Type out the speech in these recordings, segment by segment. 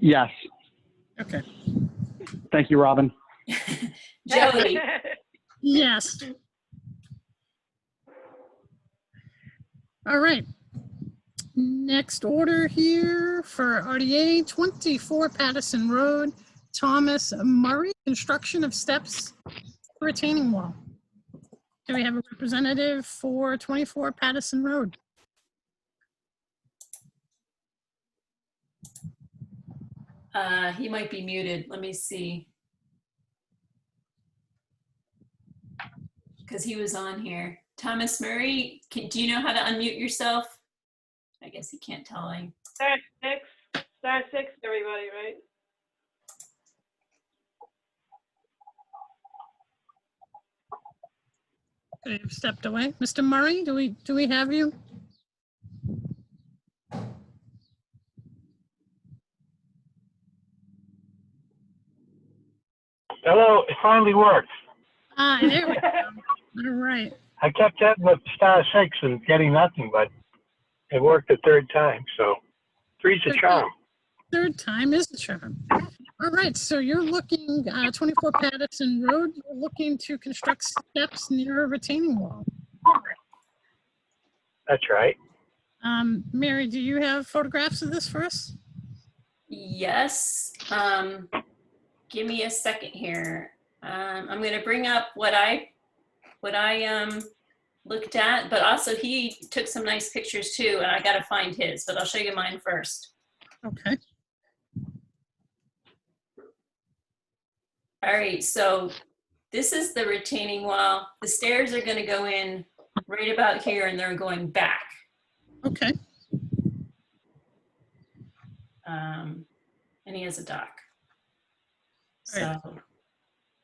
Yes. Okay. Thank you, Robin. Jody, Yes. All right. Next order here for RDA 24 Patterson Road, Thomas Murray, construction of steps, retaining wall. Do we have a representative for 24 Patterson Road? he might be muted. Let me see. Because he was on here. Thomas Murray, do you know how to unmute yourself? I guess he can't tell. Star six, everybody, right? Okay, you've stepped away. Mr. Murray, do we have you? Hello, it finally worked. Ah, there we go. All right. I kept hitting the star six and getting nothing, but it worked the third time, so three's a charm. Third time is the charm. All right, so you're looking, 24 Patterson Road, you're looking to construct steps near a retaining wall. That's right. Mary, do you have photographs of this for us? Yes. Give me a second here. I'm going to bring up what I looked at, but also he took some nice pictures too, and I got to find his, but I'll show you mine first. Okay. All right, so this is the retaining wall. The stairs are going to go in right about here, and they're going back. Okay. And he has a dock. So Right.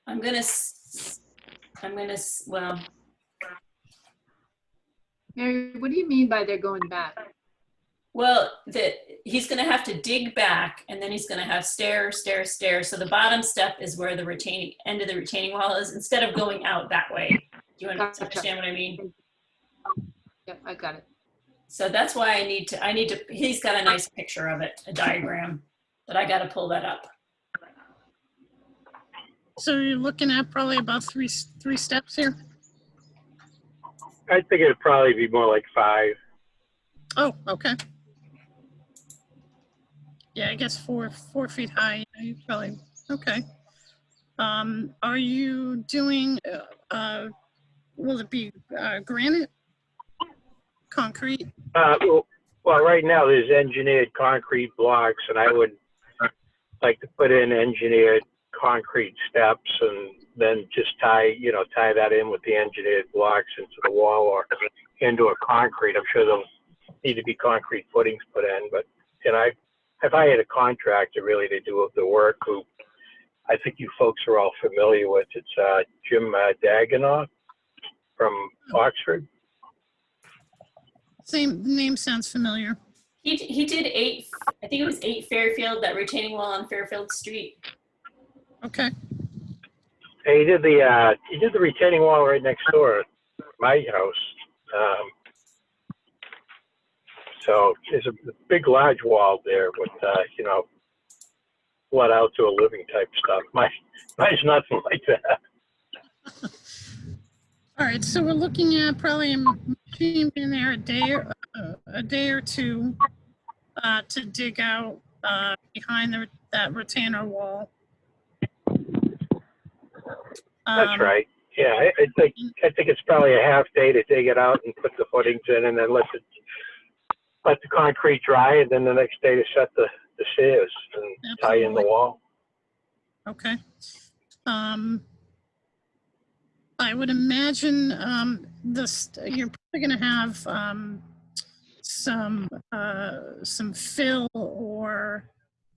I'm gonna, well, Mary, what do you mean by they're going back? well, he's gonna have to dig back, and then he's gonna have stairs. So the bottom step is where the end of the retaining wall is, instead of going out that way. Do you understand what I mean? Yep, I got it. So that's why I need to, he's got a nice picture of it, a diagram, but I gotta pull that up. So you're looking at probably about three steps here? I think it'd probably be more like 5. Oh, okay. Yeah, I guess 4 feet high. You probably, okay. Are you doing, will it be granite? Concrete? Well, right now there's engineered concrete blocks, and I would like to put in engineered concrete steps and then just tie that in with the engineered blocks into the wall or into a concrete. I'm sure there'll need to be concrete footings put in, but if I had a contractor really to do the work, who I think you folks are all familiar with, it's Jim Dagenau from Oxford. Same name sounds familiar. He did I think it was 8 Fairfield, that retaining wall on Fairfield Street. Okay. Hey, he did the retaining wall right next door at my house. So there's a big, large wall there with, flood out to a living type stuff. Mine's nothing like that. All right, so we're looking at probably a machine being there a day or two to dig out behind that retainer wall. That's right. Yeah, I think it's probably a half day to dig it out and put the footings in, and then let the concrete dry, and then the next day to set the stairs and tie in the wall. Okay. I would imagine you're probably going to have some fill or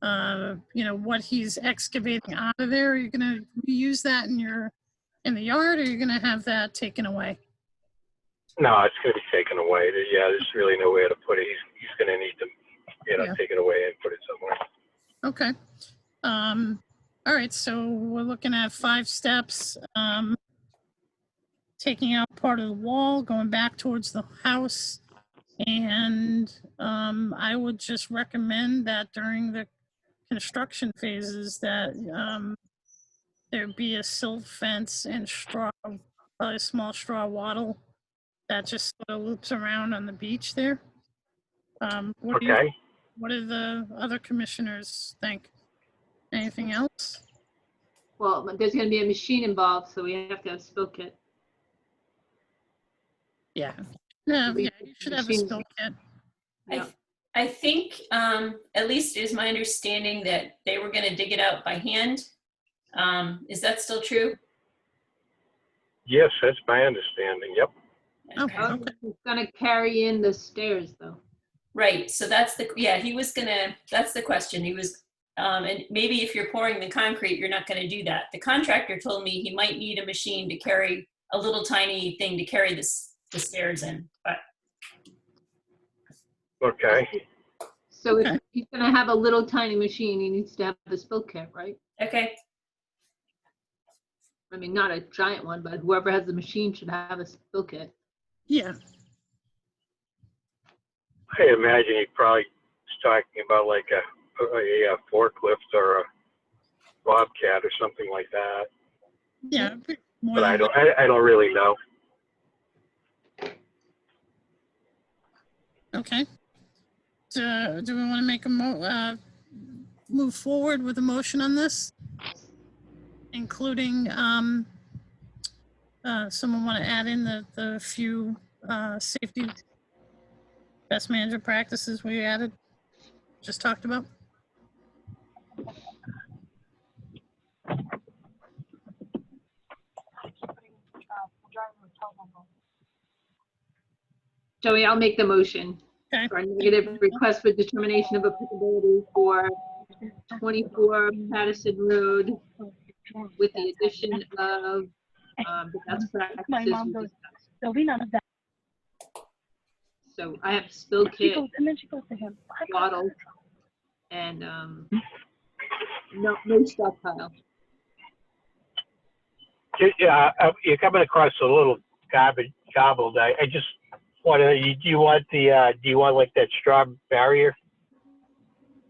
what he's excavating out of there. Are you going to reuse that in the yard, or are you going to have that taken away? No, it's going to be taken away. Yeah, there's really nowhere to put it. He's going to need to, take it away and put it somewhere. Okay. All right, so we're looking at 5 steps. Taking out part of the wall, going back towards the house. And I would just recommend that during the construction phases that there be a silt fence and straw, probably a small straw wattle that just sort of loops around on the beach there. What Okay. what do the other commissioners think? Anything else? Well, there's gonna be a machine involved, so we have to have spill kit. Yeah. No, We- yeah, you should have a machines- spill kit. Yeah. I think, at least is my understanding that they were gonna dig it out by hand. Is that still true? Yes, that's my understanding. Yep. Okay, Oh, okay. It's gonna carry in the stairs, though. Right, so that's the, yeah, he was gonna, that's the question. He was, and maybe if you're pouring the concrete, you're not gonna do that. The contractor told me he might need a machine to carry, a little tiny thing to carry the stairs in, but Okay. So Okay. if he's gonna have a little tiny machine, he needs to have the spill kit, right? okay. I mean, not a giant one, but whoever has the machine should have a spill kit. Yeah, I imagine he probably is talking about like a forklift or a bobcat or something like that. yeah. More But than I don't really know. Okay. So, do we want to make a move forward with a motion on this? Including, someone want to add in the few, safety best manager practices we added, just talked about? Joey, I'll make the motion. Okay. For a negative request for determination of applicability for 24 Patterson Road with the addition of the best practices we discussed. There'll be none of that. So I have spill She kit, goes, and then she goes to him. bottle, and no stockpile. Yeah, you're coming across a little gobbled. I just want to. Do you want like that straw barrier?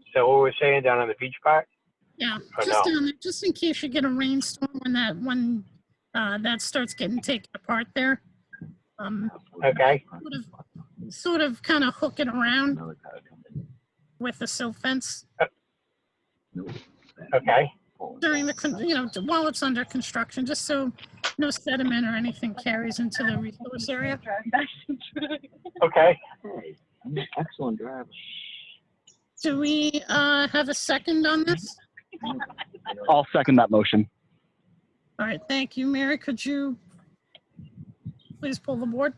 Is that what we're saying down on the beach part? Yeah, Or just no? down there, just in case you get a rainstorm when that starts getting taken apart there. Okay. Sort of kind of hook it around with the silt fence Okay. during the, while it's under construction, just so no sediment or anything carries into the resource area. Okay. Excellent driver. Do we have a second on this? I'll second that motion. All right, thank you. Mary, could you please pull the board?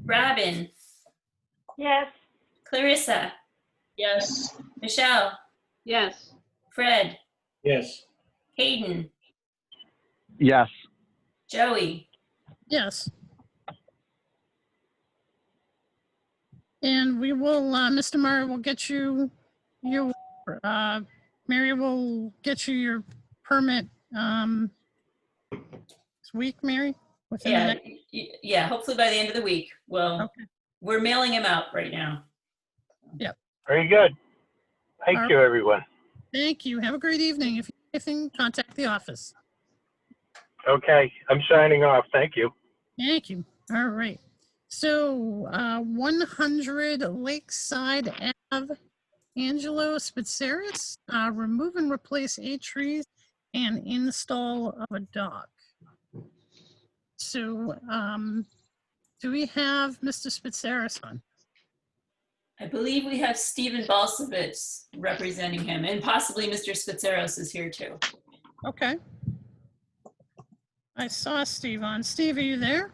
Robin, Yes. Clarissa, Yes. Michelle, Yes. Fred, Yes. Hayden, Yes. Joey. Yes. And we will, Mr. Murray will get you your, Mary will get you your permit, this week, Mary? Within the Yeah, next- yeah, hopefully by the end of the week. Well, Okay. we're mailing him out right now. Very good. Thank All you, everyone. Thank you. Have a great evening. If you need anything, contact the office. Okay. I'm signing off. Thank you. Thank you. All right. So, 100 Lakeside Ave, Angelo Spitzeris, remove and replace 8 trees and install of a dock. So, do we have Mr. Spitzeris on? I believe we have Stephen Balsavitz representing him, and possibly Mr. Spitzeros is here too. Okay. I saw Steve on. Steve, are you there?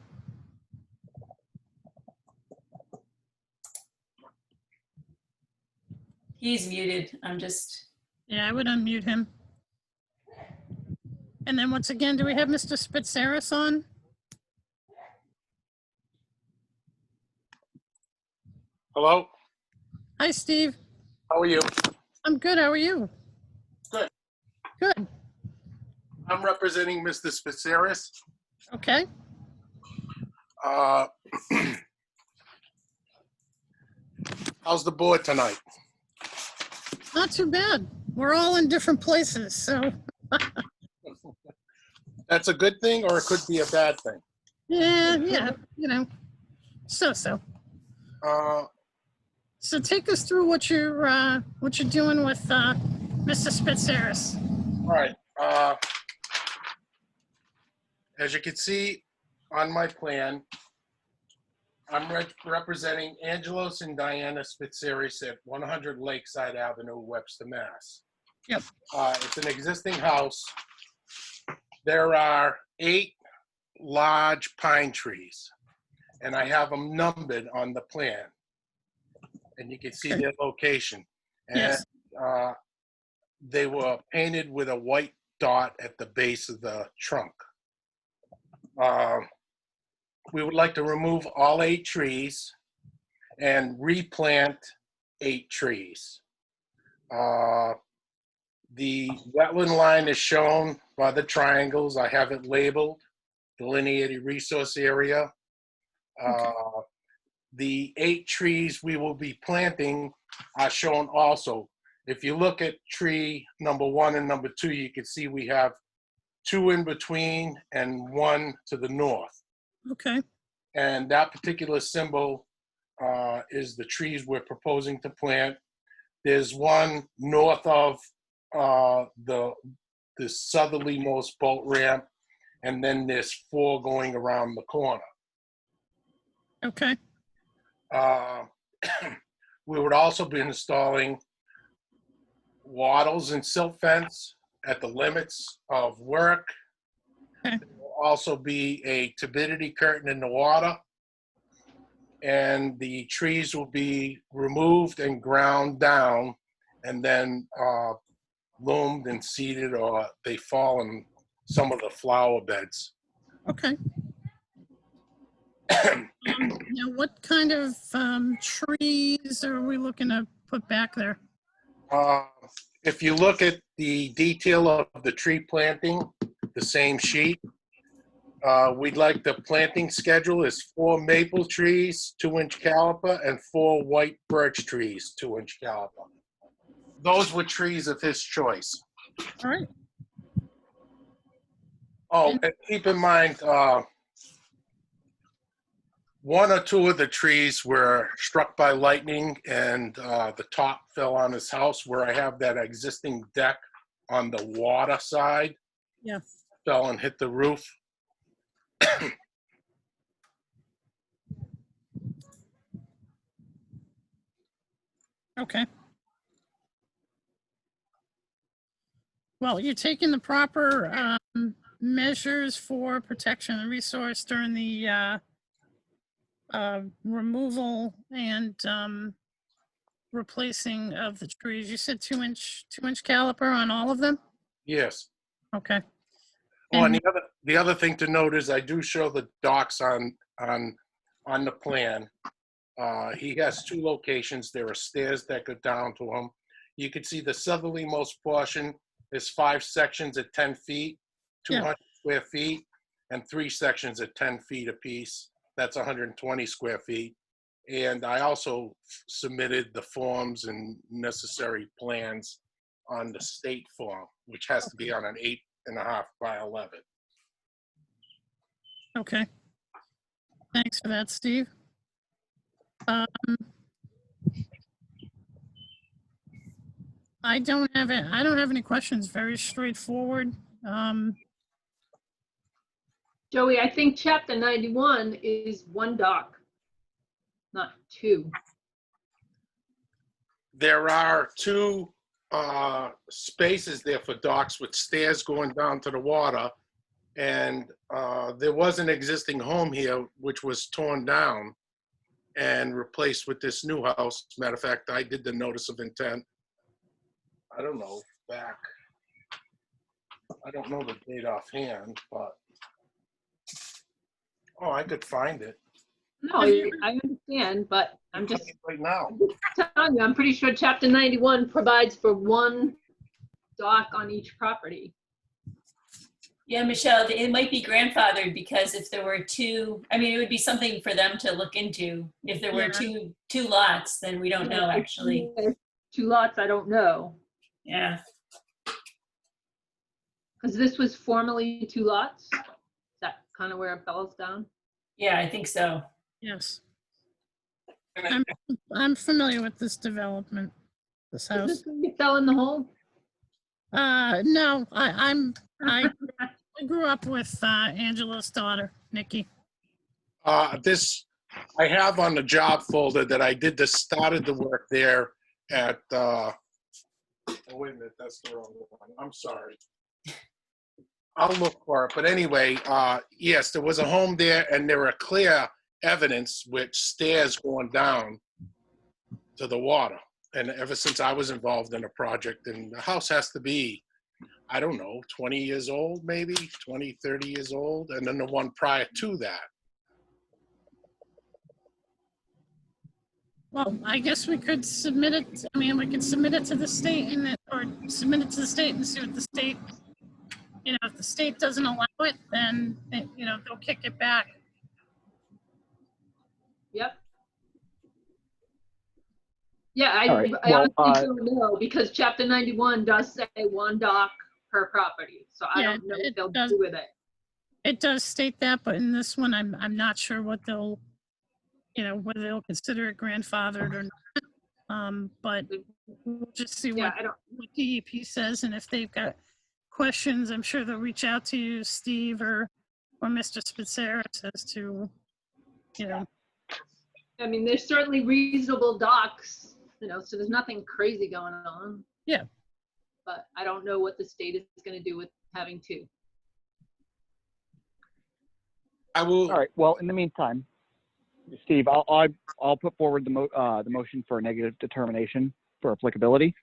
He's muted. I'm just, Yeah, I would unmute him. And then once again, do we have Mr. Spitzeris on? Hello, Hi, Steve. how are you? I'm good. How are you? Good. Good. I'm representing Mr. Spitzeris. Okay. How's the board tonight? Not too bad. we're all in different places, so That's a good thing, or it could be a bad thing. yeah, you know, so. Uh, So take us through what you're doing with Mr. Spitzeris. all right. As you can see on my plan, I'm representing Angelos and Diana Spitzeris at 100 Lakeside Avenue, Webster, Mass. Yep. It's an existing house. There are 8 large pine trees, and I have them numbered on the plan. And you can see their location. And Yes. they were painted with a white dot at the base of the trunk. We would like to remove all 8 trees and replant 8 trees. The wetland line is shown by the triangles. I have it labeled, delineated resource area. The 8 trees we will be planting are shown also. If you look at tree number 1 and number 2, you can see we have 2 in between and 1 to the north. Okay. And that particular symbol is the trees we're proposing to plant. There's one north of the southerly most boat ramp, and then there's 4 going around the corner. Okay. We would also be installing wattles and silt fence at the limits of work. Okay. There will also be a turbidity curtain in the water, and the trees will be removed and ground down and then loomed and seeded, or they fall in some of the flower beds. Okay. Now, what kind of trees are we looking to put back there? If you look at the detail of the tree planting, the same sheet, we'd like the planting schedule is 4 maple trees, 2-inch caliper, and 4 white birch trees, 2-inch caliper. Those were trees of his choice. All right. Oh, and keep in mind, 1 or 2 of the trees were struck by lightning, and the top fell on his house where I have that existing deck on the water side. Yeah. Fell and hit the roof. Okay. Well, you're taking the proper measures for protection of resource during the removal and replacing of the trees. You said 2-inch caliper on all of them? Yes. Okay. Oh, and the other thing to note is I do show the docks on the plan. He has 2 locations. There are stairs that go down to them. You can see the southerlymost portion is 5 sections at 10 feet, 200 square feet, and 3 sections at 10 feet apiece. That's 120 square feet. And I also submitted the forms and necessary plans on the state form, which has to be on an 8.5 by 11. Okay. Thanks for that, Steve. I don't have any questions. Very straightforward. Joey, I think chapter 91 is 1 dock, not 2. There are 2 spaces there for docks with stairs going down to the water. And there was an existing home here, which was torn down and replaced with this new house. Matter of fact, I did the notice of intent. I don't know, back. I don't know the date offhand, but. Oh, I could find it. No, I understand, but I'm just right now. telling you, I'm pretty sure chapter 91 provides for 1 dock on each property. Yeah, Michelle, it might be grandfathered because if there were 2, I mean, it would be something for them to look into. If there were two lots, then we don't know actually. 2 lots, I don't know. Yeah. Because this was formerly 2 lots. Is that kind of where it falls down? Yeah, I think so. Yes. And I'm familiar with this development, this Is house. this where you fell in the hole? No, I grew up with Angela's daughter, Nikki. This, I have on the job folder that I started the work there at, oh, wait a minute, that's the wrong one. I'm sorry. I'll look for it. But anyway, yes, there was a home there and there are clear evidence with stairs going down to the water. And ever since I was involved in a project, and the house has to be, I don't know, 20 years old, maybe 20, 30 years old. And then the one prior to that. Well, I guess we could submit it, I mean, we could submit it to the state and or submit it to the state and see what the state, if the state doesn't allow it, then, they'll kick it back. Yep. Yeah, All right, I well, honestly don't know, because chapter 91 does say 1 dock per property, so I Yeah, don't know it what they'll does. do with it. It does state that, but in this one, I'm not sure what they'll, whether they'll consider it grandfathered or not. But we'll just see Yeah, what DEP says, and if they've got questions, I'm sure they'll reach out to you, Steve, or Mr. Spitzeris as to, I mean, there's certainly reasonable docks, so there's nothing crazy going on. Yeah. But I don't know what the state is going to do with having 2. I will. All right. Well, in the meantime, Steve, I'll put forward the motion for a negative determination for applicability.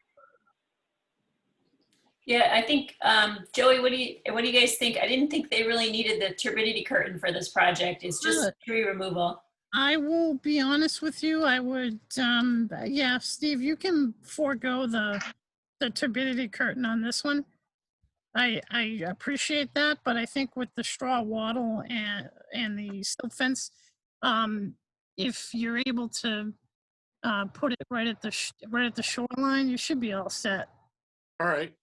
Yeah, I think, Joey, what do you guys think? I didn't think they really needed the turbidity curtain for this project. It's just tree removal. I will be honest with you. I would, yeah, Steve, you can forego the turbidity curtain on this one. I appreciate that, but I think with the straw wattle and the silt fence, if you're able to put it right at the shoreline, you should be all set. All right.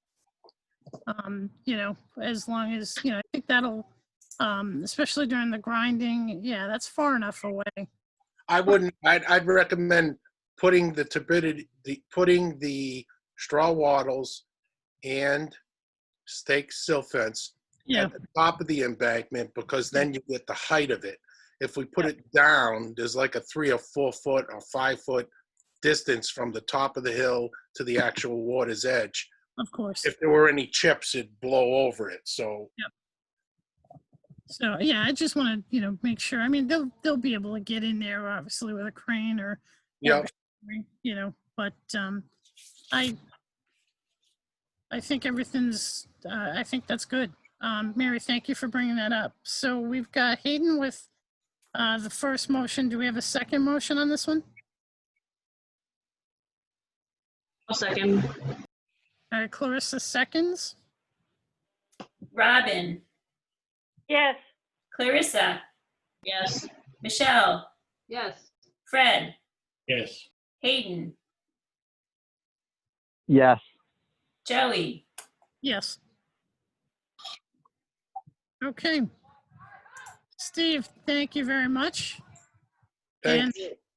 As long as I think that'll, especially during the grinding, yeah, that's far enough away. I wouldn't, I'd recommend putting the turbidity, putting the straw wattles and stake silt fence at the top of the embankment, because then you get the height of it. If we put it down, there's like a 3 or 4 foot or 5 foot distance from the top of the hill to the actual water's edge. Of course. If there were any chips, it'd blow over it. So. Yep. So yeah, I just want to make sure. I mean, they'll be able to get in there, obviously, with a crane or. Yeah. But I think everything's. I think that's good. Mary, thank you for bringing that up. So we've got Hayden with the first motion. Do we have a second motion on this one? I'll second. All right, Clarissa seconds. Robin, Yes. Clarissa, Yes. Michelle, Yes. Fred, Yes. Hayden, Yes. Joey. Yes. Okay. Steve, thank you very much. Thank And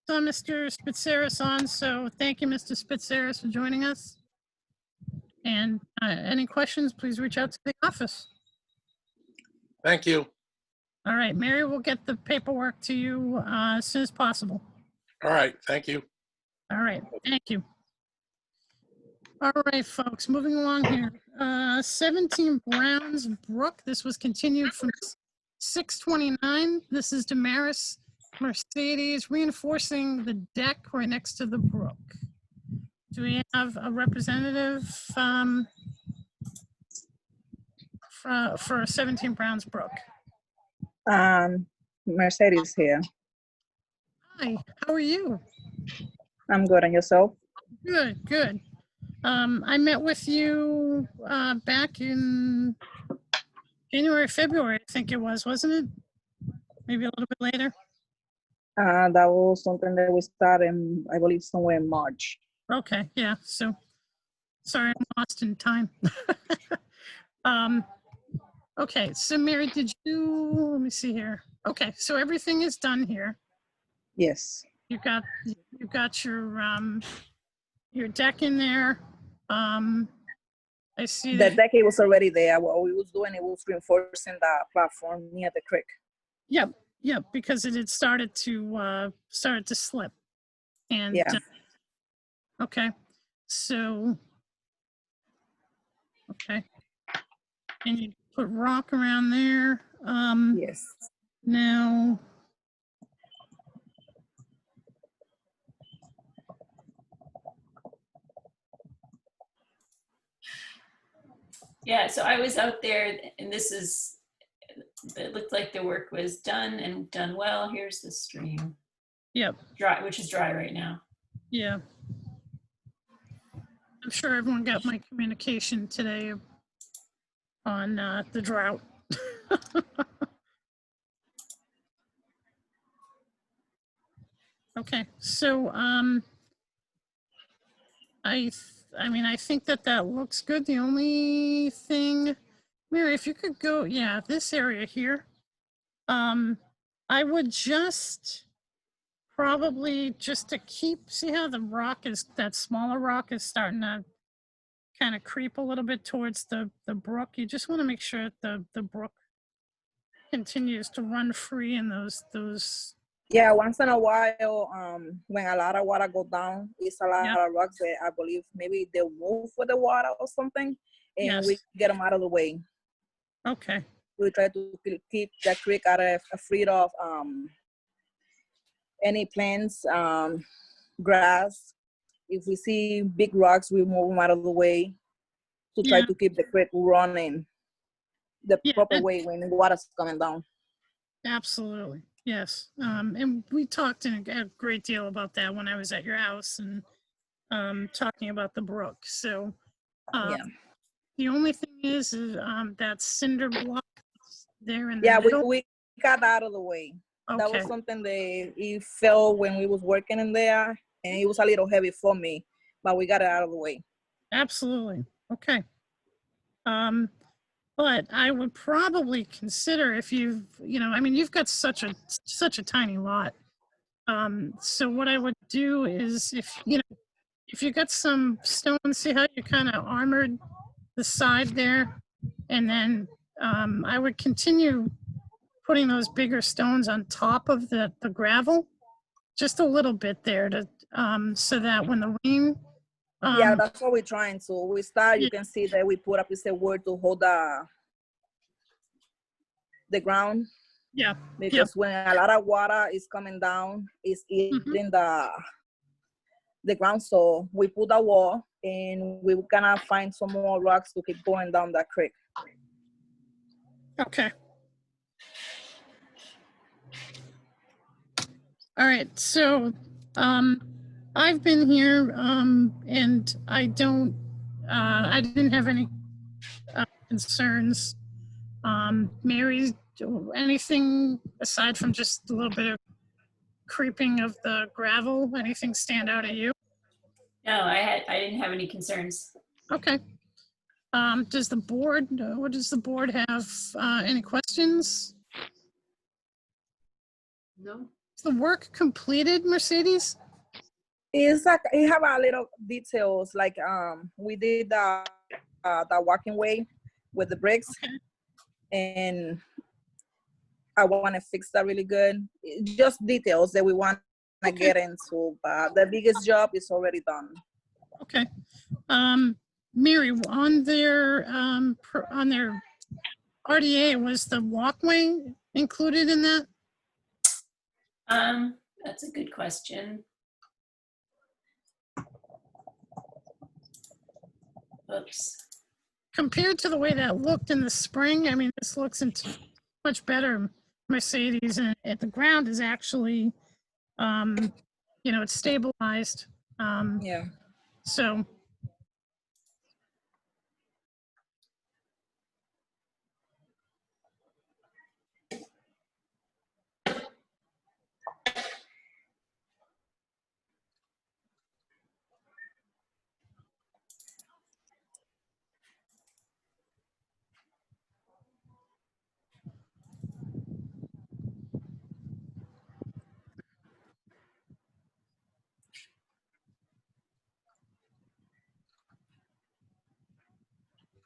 saw Mr. Spitzeris on, so thank you, Mr. Spitzeris, for joining us. And any questions, please reach out to the office. Thank you. All right, Mary will get the paperwork to you as soon as possible. All right. Thank you. All right, thank you. All right, folks, moving along here. 17 Browns Brook. This was continued from 6/29. This is Damaris Mercedes reinforcing the deck right next to the brook. Do we have a representative for 17 Browns Brook? Mercedes here. Hi, how are you? I'm good, and yourself? Good, good. I met with you back in January, February, I think it was, wasn't it? Maybe a little bit later. That was something that we started, I believe, somewhere in March. Okay, yeah. So Sorry, I'm lost in time. Okay, so Mary, did you, let me see here. Okay, so everything is done here. Yes. You've got your deck in there. I see The that. deck it was already there. What we was doing, it was reinforcing the platform near the creek. Yep, because it had started to slip. And Yeah. okay, so okay, and you put rock around there. Yes. Now, Yeah, so I was out there and it looked like the work was done and done well. Here's the stream. yep, Dry, which is dry right now. yeah. I'm sure everyone got my communication today on the drought. Okay, so I think that looks good. The only thing, Mary, if you could go, yeah, this area here, I would just probably just to keep, see how the rock is, that smaller rock is starting to kind of creep a little bit towards the brook. You just want to make sure that the brook continues to run free in those. Yeah, once in a while, when a lot of water go down, it's a lot Yeah. of rocks that I believe maybe they'll move with the water or something, and Yes. we get them out of the way. Okay. We try to keep the creek out of free of any plants, grass. If we see big rocks, we move them out of the way to try Yeah. to keep the creek running the Yeah, proper that- way when the water's coming down. Absolutely. Yes. And we talked a great deal about that when I was at your house and talking about the brook. So Yeah. the only thing is that cinder block there in the Yeah, middle. we got out of the way. That Okay. was something that it fell when we was working in there, and it was a little heavy for me, but we got it out of the way. Absolutely. Okay. But I would probably consider if you've got such a tiny lot. So what I would do is if you got some stones, see how you kind of armored the side there, and then I would continue putting those bigger stones on top of the gravel, just a little bit there to so that when the rain. Yeah, that's what we're trying to. We start, Yeah. you can see that we put up a word to hold the ground, Yeah. because when a lot of water is coming down, it's eating the ground. So we put a wall, and we're gonna find some more rocks to keep going down that creek. Okay. All right. So I've been here and I didn't have any concerns. Mary, anything aside from just a little bit of creeping of the gravel, anything stand out at you? No, I didn't have any concerns. Okay. What does the board have? Any questions? No? Is the work completed, Mercedes? It's like it have a little details, like we did the walking way with the bricks, and I want to fix that really good. Just details that we want to get into, but the biggest job is already done. Okay. Mary, on their RDA, was the walkway included in that? That's a good question. Oops. Compared to the way that looked in the spring, I mean, this looks much better, Mercedes, and the ground is actually, it's stabilized. Yeah. So.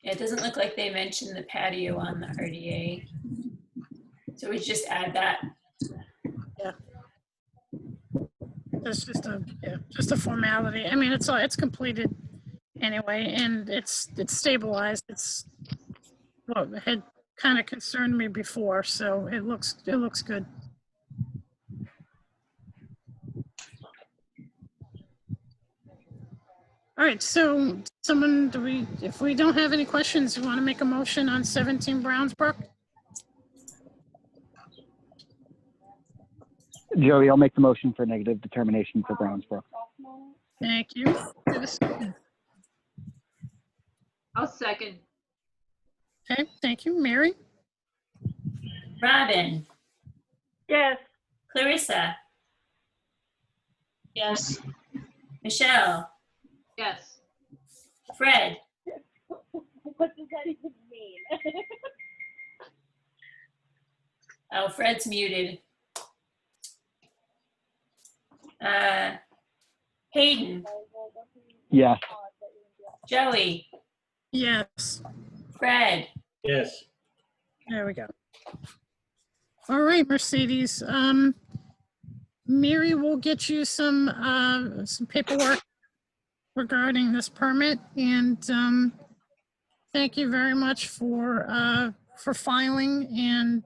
It doesn't look like they mentioned the patio on the RDA. So we just add that. It's just a formality. I mean, it's completed anyway, and it's stabilized. It's what had kind of concerned me before, so it looks good. All right, so if we don't have any questions, you want to make a motion on 17 Brownsbrook? Joey, I'll make the motion for negative determination for Brownsbrook. Thank you. Give a second. I'll second. Okay, thank you. Mary? Robin, Yes. Clarissa, Yes. Michelle, Yes. Fred, What does that even mean? oh, Fred's muted. Hayden, Yes. Joey, Yes. Fred, Yes. There we go. All right, Mercedes. Mary will get you some paperwork regarding this permit, and thank you very much for filing, and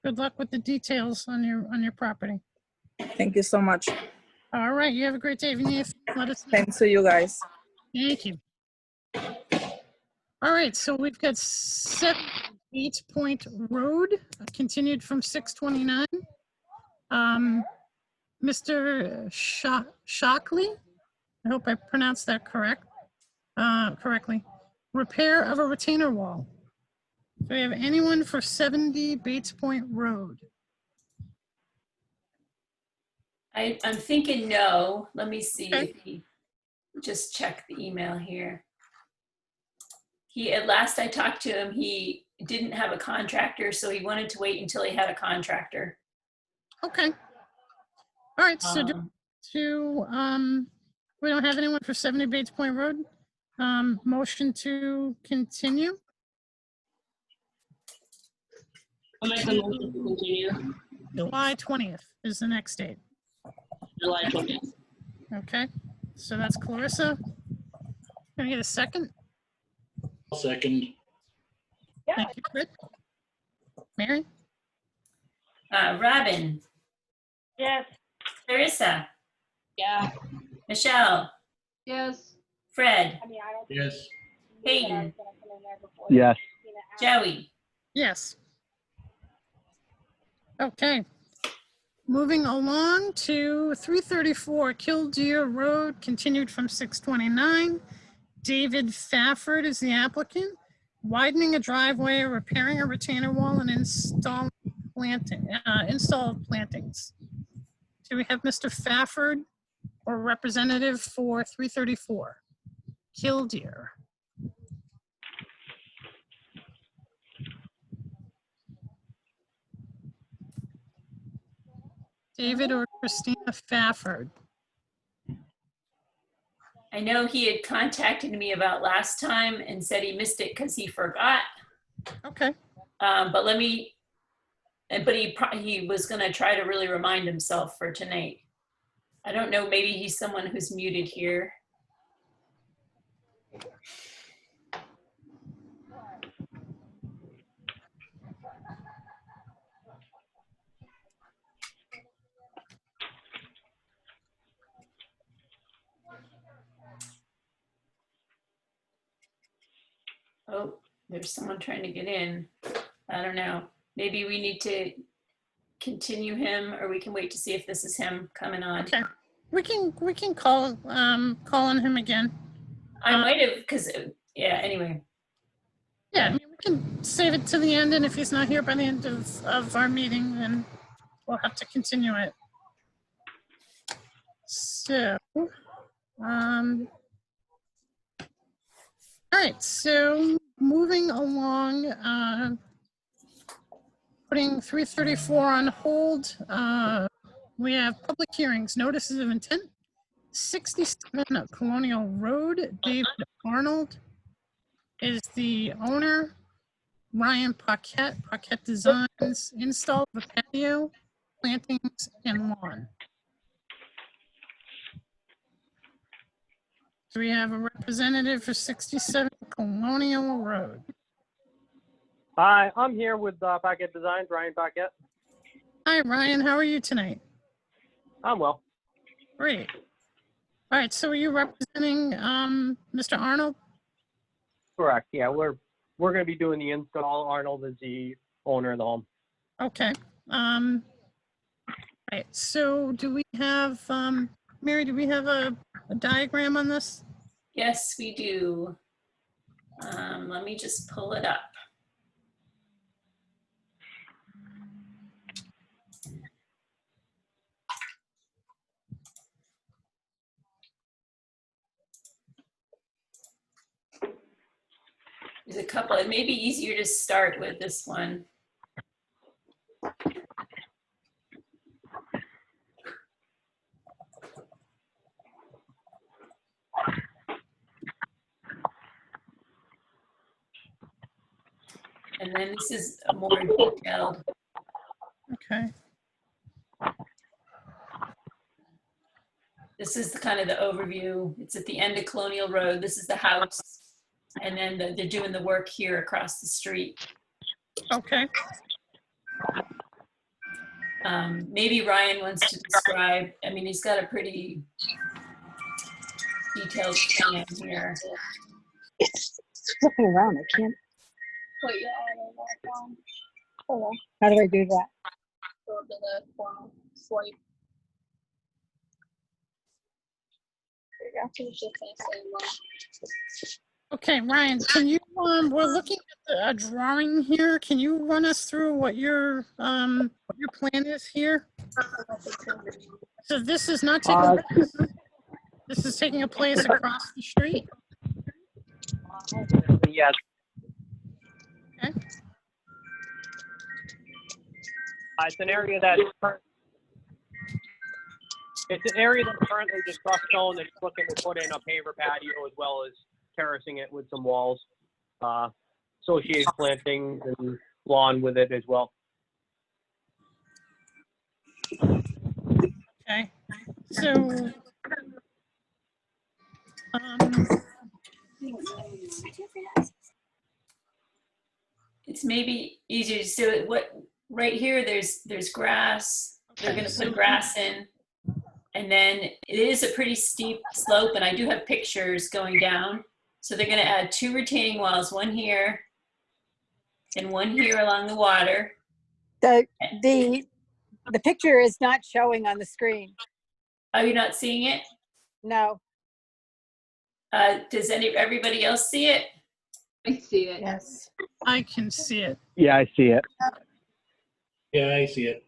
good luck with the details on your property. Thank you so much. All right, you have a great day. If you need, let us know. Thanks to you guys. Thank you. All right, so we've got 7 8 Point Road, continued from 6/29. Mr. Shockley, I hope I pronounced that correctly. Repair of a retainer wall. Do we have anyone for 70 Bates Point Road? I'm thinking no. Let me see Okay. if he, just check the email here. At last I talked to him, he didn't have a contractor, so he wanted to wait until he had a contractor. Okay. All right, so we don't have anyone for 70 Bates Point Road. Motion to continue. I'll make the motion to continue. July 20th is the next date. July 20th. Okay, so that's Clarissa. Can I get a second? I'll second. Thank you, Fred. Mary? Robin, Yes. Clarissa, Yeah. Michelle, Yes. Fred, Yes. Hayden, Yes. Joey. Yes. Okay. Moving along to 334 Killdeer Road, continued from 6/29. David Fafford is the applicant. Widening a driveway, repairing a retainer wall, and install plantings. Do we have Mr. Fafford or representative for 334 Killdeer? David or Christina Fafford? I know he had contacted me about last time and said he missed it because he forgot. Okay. But he was gonna try to really remind himself for tonight. I don't know, maybe he's someone who's muted here. Oh, there's someone trying to get in. I don't know. Maybe we need to continue him, or we can wait to see if this is him coming on. Okay. We can call on him again. I might have, because, yeah, anyway. Yeah, I mean, we can save it to the end, and if he's not here by the end of our meeting, then we'll have to continue it. So, all right, so moving along, putting 334 on hold, we have public hearings, notices of intent, 67 Colonial Road, David Arnold. is the owner, Ryan Paquette, Paquette Designs, install the patio, plantings, and lawn. Do we have a representative for 67 Colonial Road? Hi, I'm here with Paquette Designs, Ryan Paquette. Hi, Ryan. How are you tonight? I'm well. Great. All right. So are you representing Mr. Arnold? Correct. Yeah, we're going to be doing the install. Arnold is the owner of the home. Okay. Right. So do we have, Mary, do we have a diagram on this? Yes, we do. Let me just pull it up. There's a couple. It may be easier to start with this one. And then this is a more detailed. Okay. This is the kind of the overview. It's at the end of Colonial Road. This is the house. And then they're doing the work here across the street. Okay. Maybe Ryan wants to describe, I mean, he's got a pretty detailed plan here. It's flipping around. I can't. Put your arm on that down. Hold on. How do I do that? Go to the corner. Swipe. There you go. It's just the same one. Okay, Ryan, can you, we're looking at a drawing here. Can you run us through what your plan is here? So this is not taking place, this is taking a place across the street? Yes. Okay. It's an area that's currently just rough stone that's looking to put in a paver patio as well as terracing it with some walls, associated plantings and lawn with it as well. Okay, so It's maybe easier to see what right here. There's grass. They're going to put grass in, and then it is a pretty steep slope. And I do have pictures going down. So they're going to add 2 retaining walls, one here and one here along the water. The picture is not showing on the screen. Are you not seeing it? No. Does everybody else see it? I see it. Yes. I can see it. Yeah, I see it. Yeah, I see it.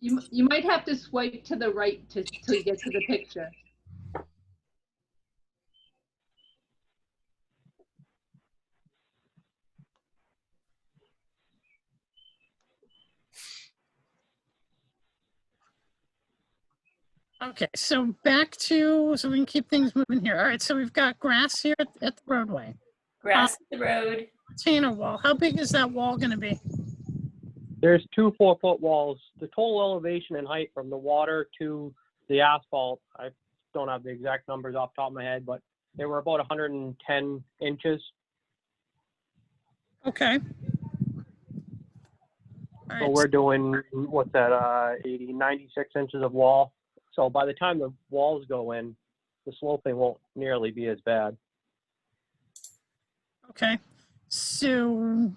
You might have to swipe to the right till you get to the picture. Okay, so so we can keep things moving here. All right, so we've got grass here at the roadway. Grass at the road. Retainer wall. How big is that wall going to be? There's 2 4-foot walls. The total elevation and height from the water to the asphalt, I don't have the exact numbers off the top of my head, but they were about 110 inches. Okay. All So right, we're doing, what's that, 80, 96 inches of wall. So by the time the walls go in, the sloping won't nearly be as bad. okay. So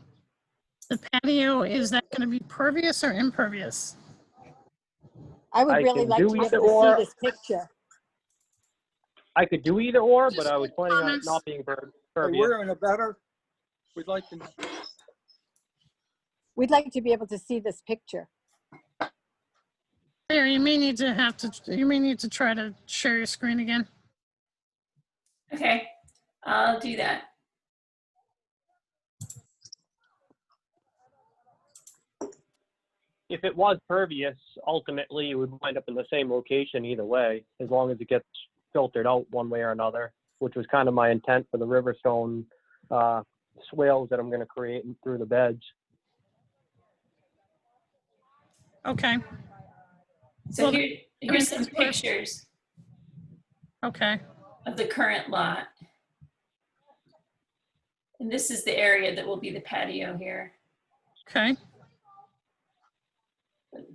the patio, is that going to be pervious or impervious? I would I really can like do to be either able to or. see this picture. I could do either or, but I was planning on it not being pervious. We're in a better, we'd like to. We'd like to be able to see this picture. Here, you may need to try to share your screen again. Okay, I'll do that. If it was pervious, ultimately it would wind up in the same location either way, as long as it gets filtered out one way or another, which was kind of my intent for the Riverstone swales that I'm going to create through the beds. Okay, So Well, here's some pictures okay, of the current lot. And this is the area that will be the patio here. okay,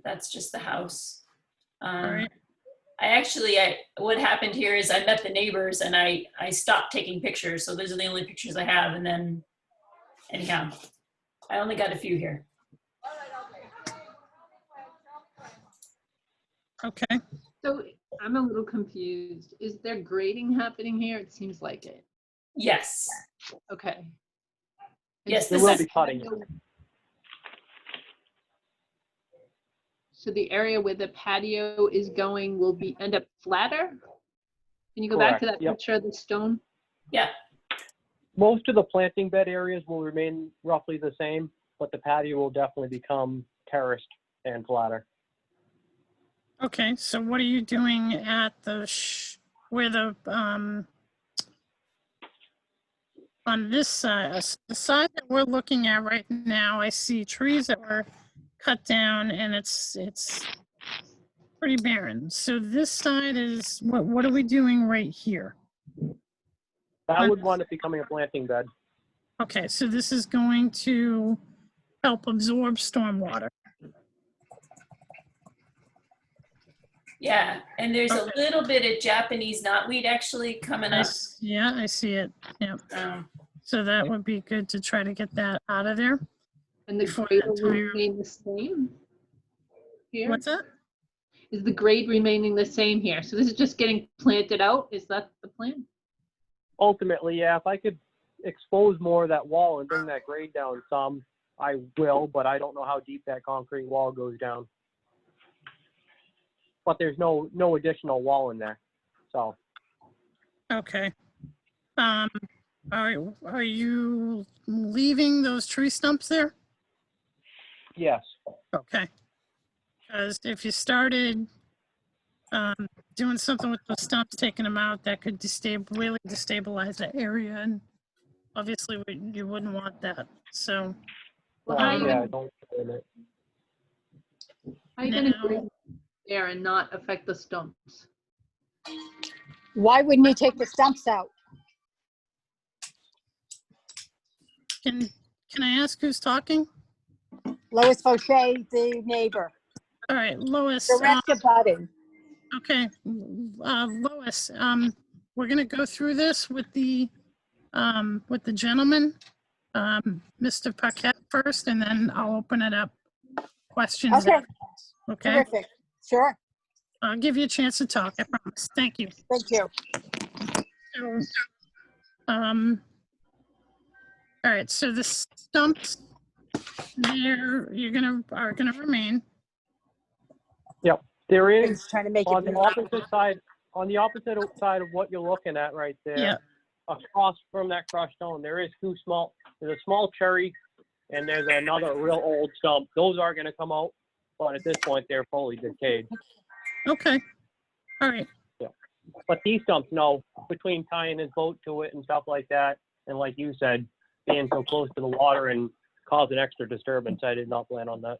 That's just the house. all right. What happened here is I met the neighbors and I stopped taking pictures. So those are the only pictures I have. And then anyhow, I only got a few here. Okay, So I'm a little confused. Is there grading happening here? It seems like it. Yes. Okay. Yes, There this will is, be cutting. So the area where the patio is going will end up flatter? Can you go back to Correct, that yep. picture of the stone? yeah. Most of the planting bed areas will remain roughly the same, but the patio will definitely become terraced and flatter. okay, so what are you doing at the, where the, on this side, the side that we're looking at right now, I see trees that were cut down and it's pretty barren. So this side is, what are we doing right here? That would wind up becoming a planting bed. Okay, so this is going to help absorb stormwater. Yeah. And there's a little bit of Japanese knotweed actually coming up. Yeah, I see it. Yeah. Um, So that would be good to try to get that out of there. And the Before grade that will entire- remain the same here? What's that? Is the grade remaining the same here? So this is just getting planted out? Is that the plan? Ultimately, yeah, if I could expose more of that wall and bring that grade down some, I will, but I don't know how deep that concrete wall goes down. But there's no additional wall in there, so. Okay. Are you leaving those tree stumps there? Yes. Okay. Because if you started doing something with those stumps, taking them out, that could really destabilize that area, and obviously you wouldn't want that. So. Well, how are you Yeah, I gonna, don't feel it. how are you gonna Now- grade there and not affect the stumps? Why wouldn't he take the stumps out? Can I ask who's talking? Lois Fauché, the neighbor, All right, Lois. direct abutting. Okay, Lois, we're gonna go through this with the gentleman, Mr. Paquette first, and then I'll open it up. Questions. Okay, Okay, terrific. Sure, I'll give you a chance to talk, I promise. Thank you. thank you. So, all right, so the stumps there, are gonna remain. Yep, there is, He's trying to make on it. the opposite side of what you're looking at right there. Yeah. Across from that crushed stone, there's a small cherry and there's another real old stump. Those are gonna come out, but at this point, they're fully decayed. Okay, all right, But these stumps, no, between tying his boat to it and stuff like that, and like you said, being so close to the water and causing extra disturbance, I did not plan on that.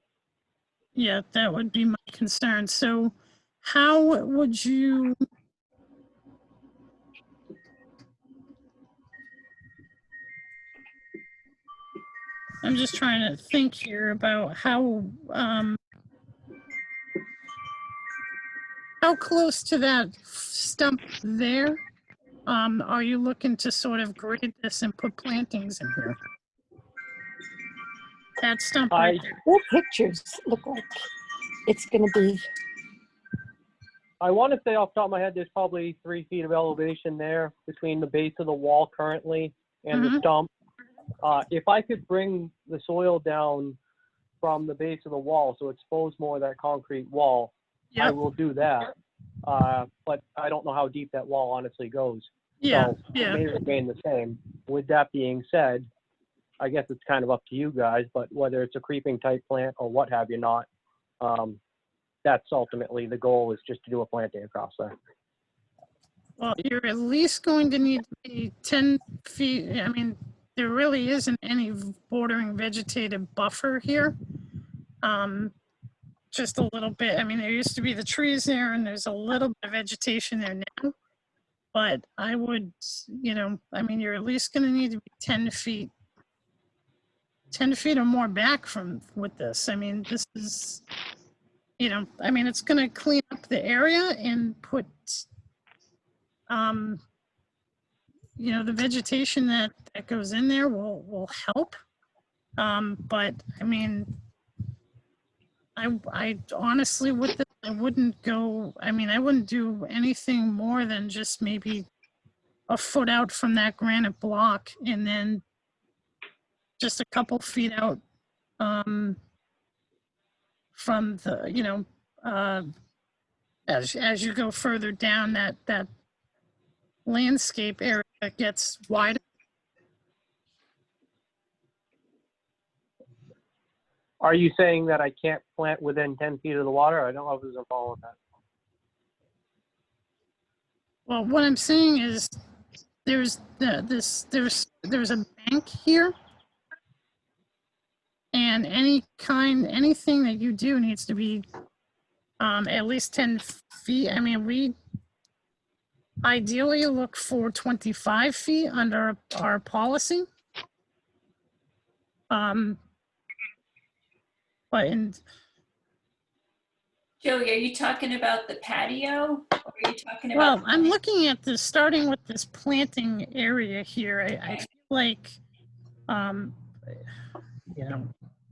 yeah, that would be my concern. So how would you? I'm just trying to think here about how close to that stump there are you looking to sort of grade this and put plantings in here? That stump right there. What pictures look like it's gonna be? I want to say off the top of my head, there's probably 3 feet of elevation there between the base of the wall currently and the stump. If I could bring the soil down from the base of the wall, so expose more of that concrete wall, I will do that. But I don't know how deep that wall honestly goes. Yeah, So it may remain the same. With that being said, I guess it's kind of up to you guys, but whether it's a creeping type plant or what have you not, that's ultimately the goal, is just to do a planting across there. Well, you're at least going to need to be 10 feet, I mean, there really isn't any bordering vegetative buffer here. Just a little bit. I mean, there used to be the trees there and there's a little bit of vegetation there now. But I would, I mean, you're at least going to need to be 10 feet or more back from with this. I mean, this is, I mean, it's going to clean up the area and put, the vegetation that goes in there will help. But I mean, I honestly, with this, I wouldn't go, I mean, I wouldn't do anything more than just maybe a foot out from that granite block and then just a couple feet out from the, as you go further down that landscape area gets wider. Are you saying that I can't plant within 10 feet of the water? I don't know if there's a follow with that. Well, what I'm saying is there's a bank here, and anything that you do needs to be at least 10 feet. I mean, we ideally look for 25 feet under our policy. But Joey, are you talking about the patio? Or are you talking about? Well, I'm looking at this, starting with this planting area here. I feel like,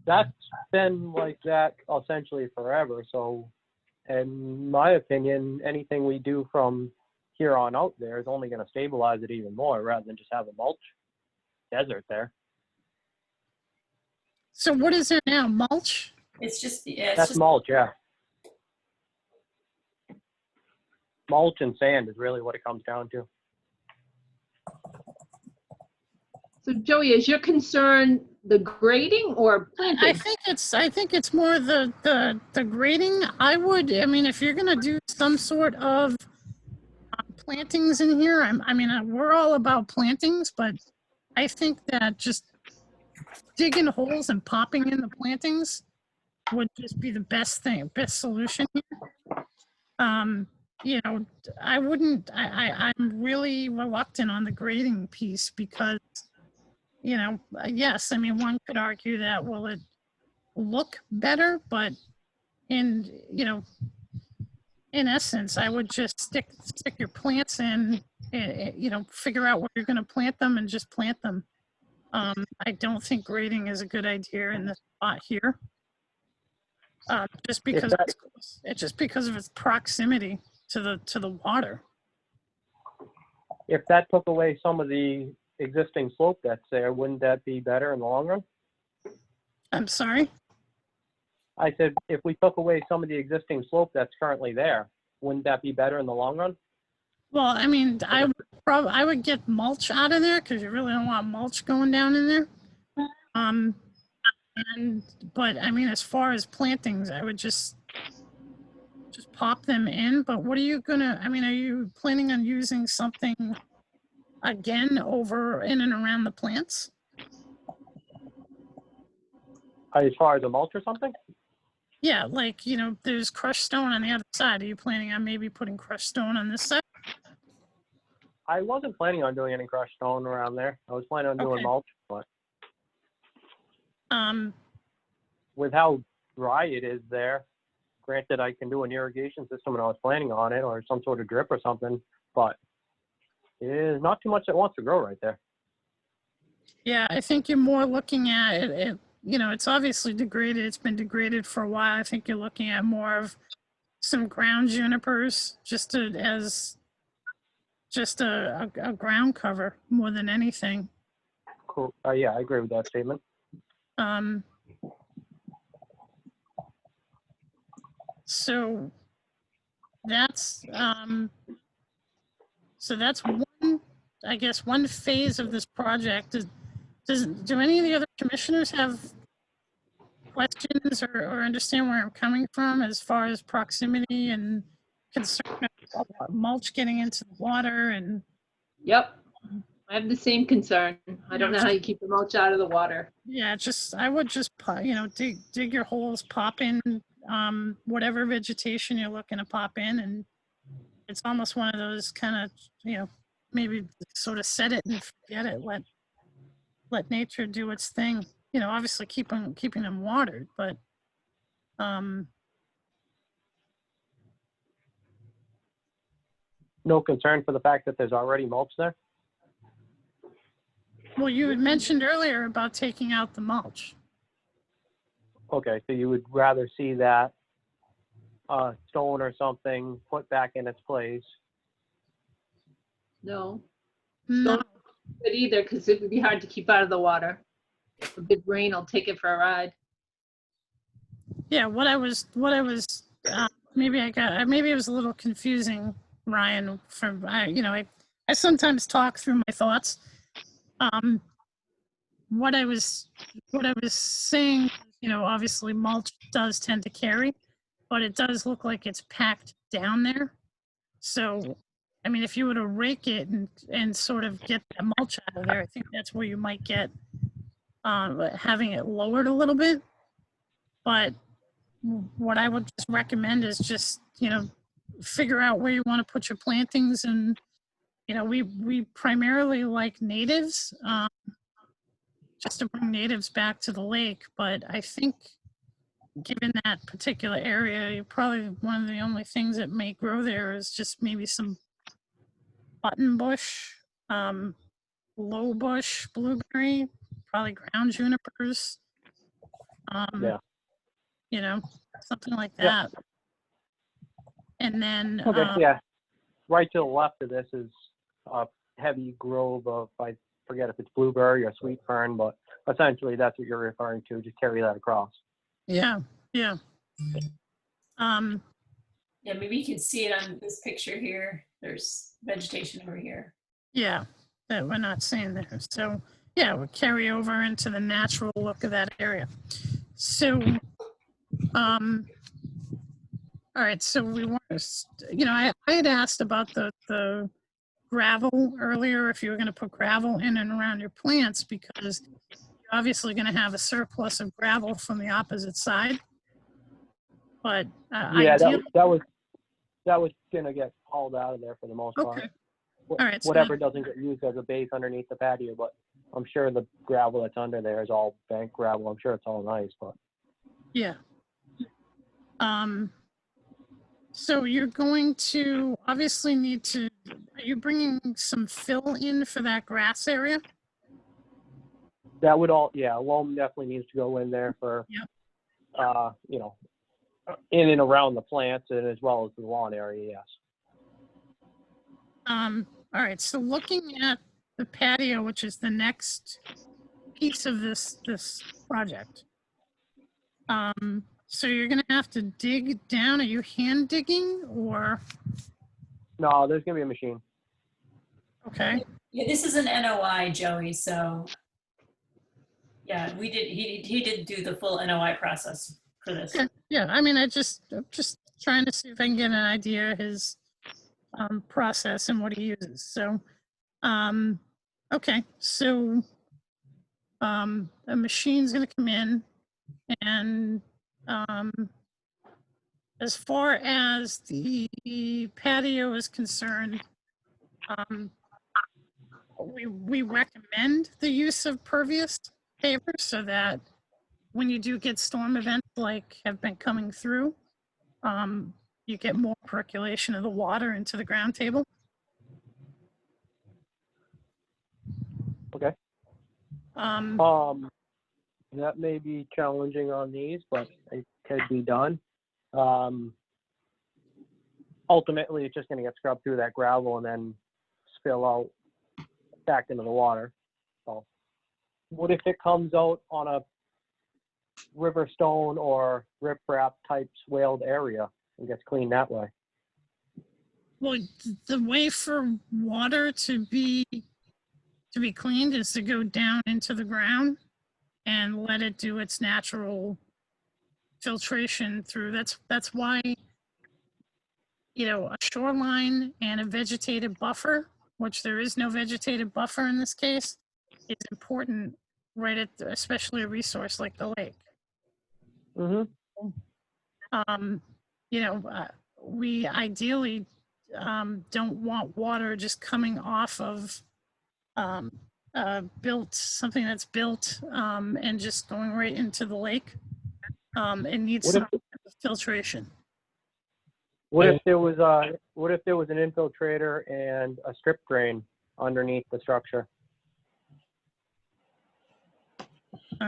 That's been like that essentially forever. So, in my opinion, anything we do from here on out there is only going to stabilize it even more rather than just have a mulch desert there. So what is there now? Mulch? It's just, yeah, it's That's just mulch, yeah. Mulch and sand is really what it comes down to. So Joey, is your concern the grading or planting? I think it's more the grading. I mean, if you're gonna do some sort of plantings in here, I mean, we're all about plantings, but I think that just digging holes and popping in the plantings would just be the best solution here. I wouldn't, I'm really reluctant on the grading piece because, yes, I mean, one could argue that, will it look better, but in essence, I would just stick your plants in, figure out where you're going to plant them and just plant them. I don't think grading is a good idea in this spot here. Just because of its proximity to the water. If that took away some of the existing slope that's there, wouldn't that be better in the long run? I'm sorry? I said, if we took away some of the existing slope that's currently there, wouldn't that be better in the long run? Well, I mean, I would get mulch out of there because you really don't want mulch going down in there. But I mean, as far as plantings, I would just pop them in. But what are you gonna? I mean, are you planning on using something again over in and around the plants? As far as a mulch or something? Yeah, like there's crushed stone on the other side. Are you planning on maybe putting crushed stone on this side? I wasn't planning on doing any crushed stone around there. I was planning on doing mulch, but with how dry it is there, granted I can do an irrigation system and I was planning on it or some sort of drip or something, but there's not too much that wants to grow right there. Yeah, I think you're more looking at it. It's obviously degraded. It's been degraded for a while. I think you're looking at more of some ground junipers as a ground cover more than anything. Cool. Yeah, I agree with that statement. So that's one, I guess, one phase of this project. Do any of the other commissioners have questions or understand where I'm coming from as far as proximity and concern about mulch getting into the water? And yep, I have the same concern. I don't know how you keep the mulch out of the water. Yeah, I would just, dig your holes, pop in whatever vegetation you're looking to pop in, and it's almost one of those kind of, maybe sort of set it and forget it. Let nature do its thing. Obviously keeping them watered, but No concern for the fact that there's already mulch there? well, you had mentioned earlier about taking out the mulch. Okay, so you would rather see that stone or something put back in its place? No, No. don't do it either, because it would be hard to keep out of the water. A big rain will take it for a ride. Yeah, maybe it was a little confusing, Ryan, I sometimes talk through my thoughts. What I was saying, obviously mulch does tend to carry, but it does look like it's packed down there. So, if you were to rake it and sort of get the mulch out of there, I think that's where you might get having it lowered a little bit. But what I would just recommend is just, figure out where you want to put your plantings. And, we primarily like natives, just to bring natives back to the lake. But I think given that particular area, you're probably one of the only things that may grow there is just maybe some button bush, low bush, blueberry, probably ground junipers. Yeah. Something like Yep. that. And then, Okay, yeah. Right to the left of this is a heavy grove of, I forget if it's blueberry or sweet fern, but essentially that's what you're referring to. Just carry that across. yeah. Yeah, maybe you can see it on this picture here. There's vegetation over here. Yeah, that we're not seeing there. So, yeah, we'll carry over into the natural look of that area. So, all right, so we want to, I had asked about the gravel earlier, if you were going to put gravel in and around your plants, because you're obviously going to have a surplus of gravel from the opposite side. But Yeah, that was going to get hauled out of there for the most part. Okay. All right. Whatever doesn't get used as a base underneath the patio, but I'm sure the gravel that's under there is all bank gravel. I'm sure it's all nice, but. Yeah. So you're going to obviously need to, are you bringing some fill in for that grass area? That would loam definitely needs to go in there for, in and around the plants and as well as the lawn area, yes. All right, so looking at the patio, which is the next piece of this project. So you're gonna have to dig down. Are you hand digging or? No, there's gonna be a machine. Okay. Yeah, this is an NOI, Joey, so yeah, he did do the full NOI process for this. Okay. Yeah, I'm just trying to see if I can get an idea of his process and what he uses. So, okay, so a machine's gonna come in, and as far as the patio is concerned, we recommend the use of pervious paver so that when you do get storm events like have been coming through, you get more percolation of the water into the ground table. Okay. That may be challenging on these, but it could be done. Ultimately, it's just going to get scrubbed through that gravel and then spill out back into the water. So, what if it comes out on a river stone or riprap type swaled area and gets cleaned that way? Well, the way for water to be cleaned is to go down into the ground and let it do its natural filtration through. That's why, a shoreline and a vegetated buffer which there is no vegetative buffer in this case, is important, right at, especially a resource like the lake. Mm-hmm. You know, we ideally don't want water just coming off of something that's built and just going right into the lake. It needs What some if- filtration. What if there was an infiltrator and a strip drain underneath the structure?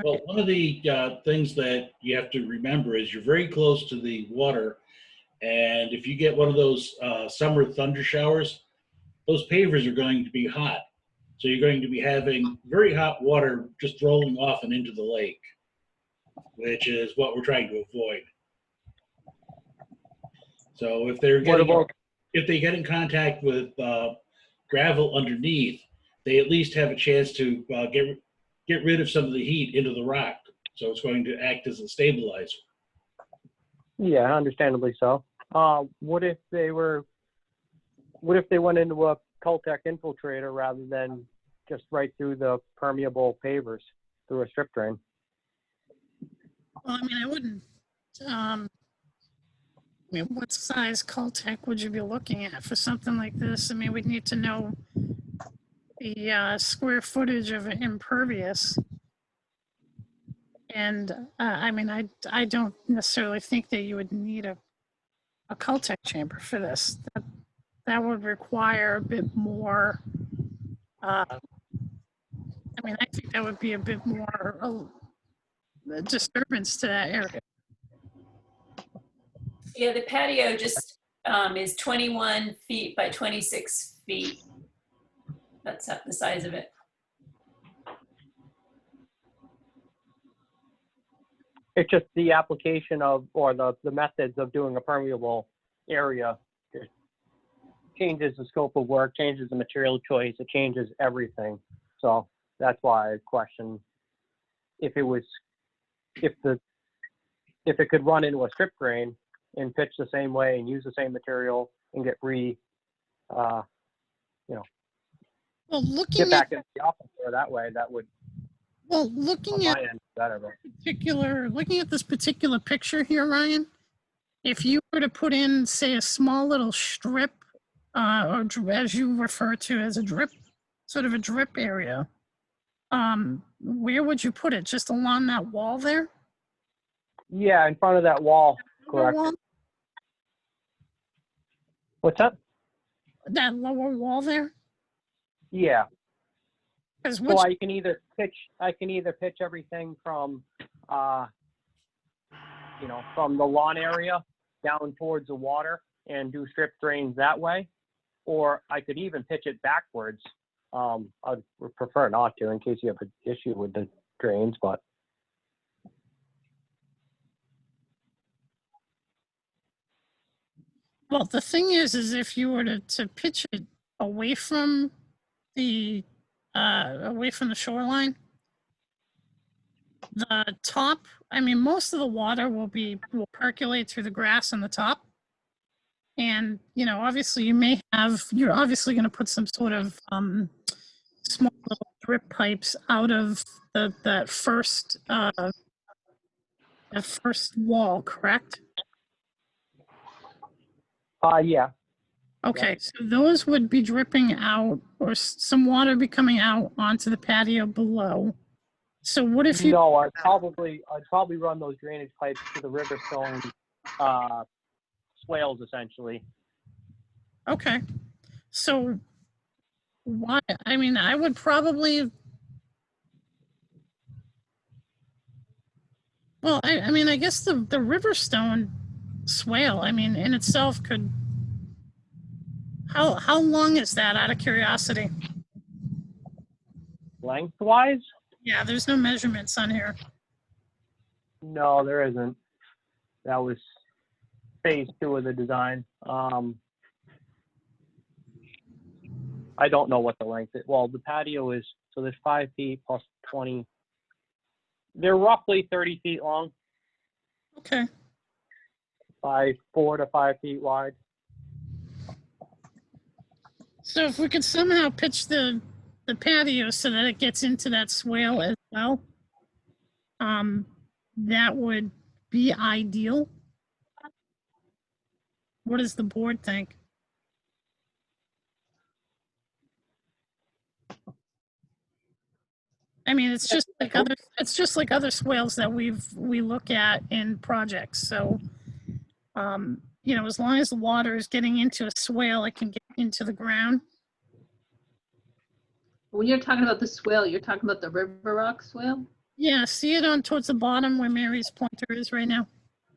Well, one of the things that you have to remember is you're very close to the water, and if you get one of those summer thunder showers, those pavers are going to be hot. So you're going to be having very hot water just rolling off and into the lake, which is what we're trying to avoid. So if they're if they get in contact with gravel underneath, they at least have a chance to get rid of some of the heat into the rock. So it's going to act as a stabilizer. Yeah, understandably so. What if they went into a Caltech infiltrator rather than just right through the permeable pavers through a strip drain? Well, I mean, I wouldn't. I mean, what size Caltech would you be looking at for something like this? I mean, we'd need to know the square footage of an impervious. And I mean, I don't necessarily think that you would need a Caltech chamber for this. That would require a bit more. I mean, I think that would be a bit more disturbance to that area. Yeah, the patio just is 21 feet by 26 feet. That's the size of it. It's just the application of, or the methods of doing a permeable area. It changes the scope of work, changes the material choice, it changes everything. So that's why I question if it could run into a strip drain and pitch the same way and use the same material and get Well, get back into the aquifer that way, that would, well, looking at this particular picture here, Ryan, if you were to put in, say, a small little strip, or as you refer to as a drip, sort of a drip area, where would you put it? Just along that wall there? yeah, in front of that wall, correct. Wall? What's that? That lower wall there? Yeah. So I can either pitch everything from, from the lawn area down towards the water and do strip drains that way, or I could even pitch it backwards. I'd prefer not to in case you have an issue with the drains, but. Well, the thing is if you were to pitch it away from the shoreline, the top, I mean, most of the water will percolate through the grass on the top. And, obviously you're obviously going to put some sort of small little drip pipes out of that first wall, correct? Yeah. Okay, Yeah. so those would be dripping out, or some water be coming out onto the patio below. So what if you? No, I'd probably run those drainage pipes to the Riverstone swales, essentially. Okay, so why? I mean, I would probably. Well, I mean, I guess the Riverstone swale, I mean, in itself could. How long is that, out of curiosity? Lengthwise? Yeah, there's no measurements on here. No, there isn't. That was phase 2 of the design. I don't know what the length is. Well, the patio is, so there's 5 feet plus 20. They're roughly 30 feet long. Okay. 4 to 5 feet wide. So if we could somehow pitch the patio so that it gets into that swale as well, that would be ideal. What does the board think? I mean, it's just like other swales that we look at in projects. So, you know, as long as the water is getting into a swale, it can get into the ground. When you're talking about the swale, you're talking about the river rock swale? Yeah, see it on towards the bottom where Mary's pointer is right now.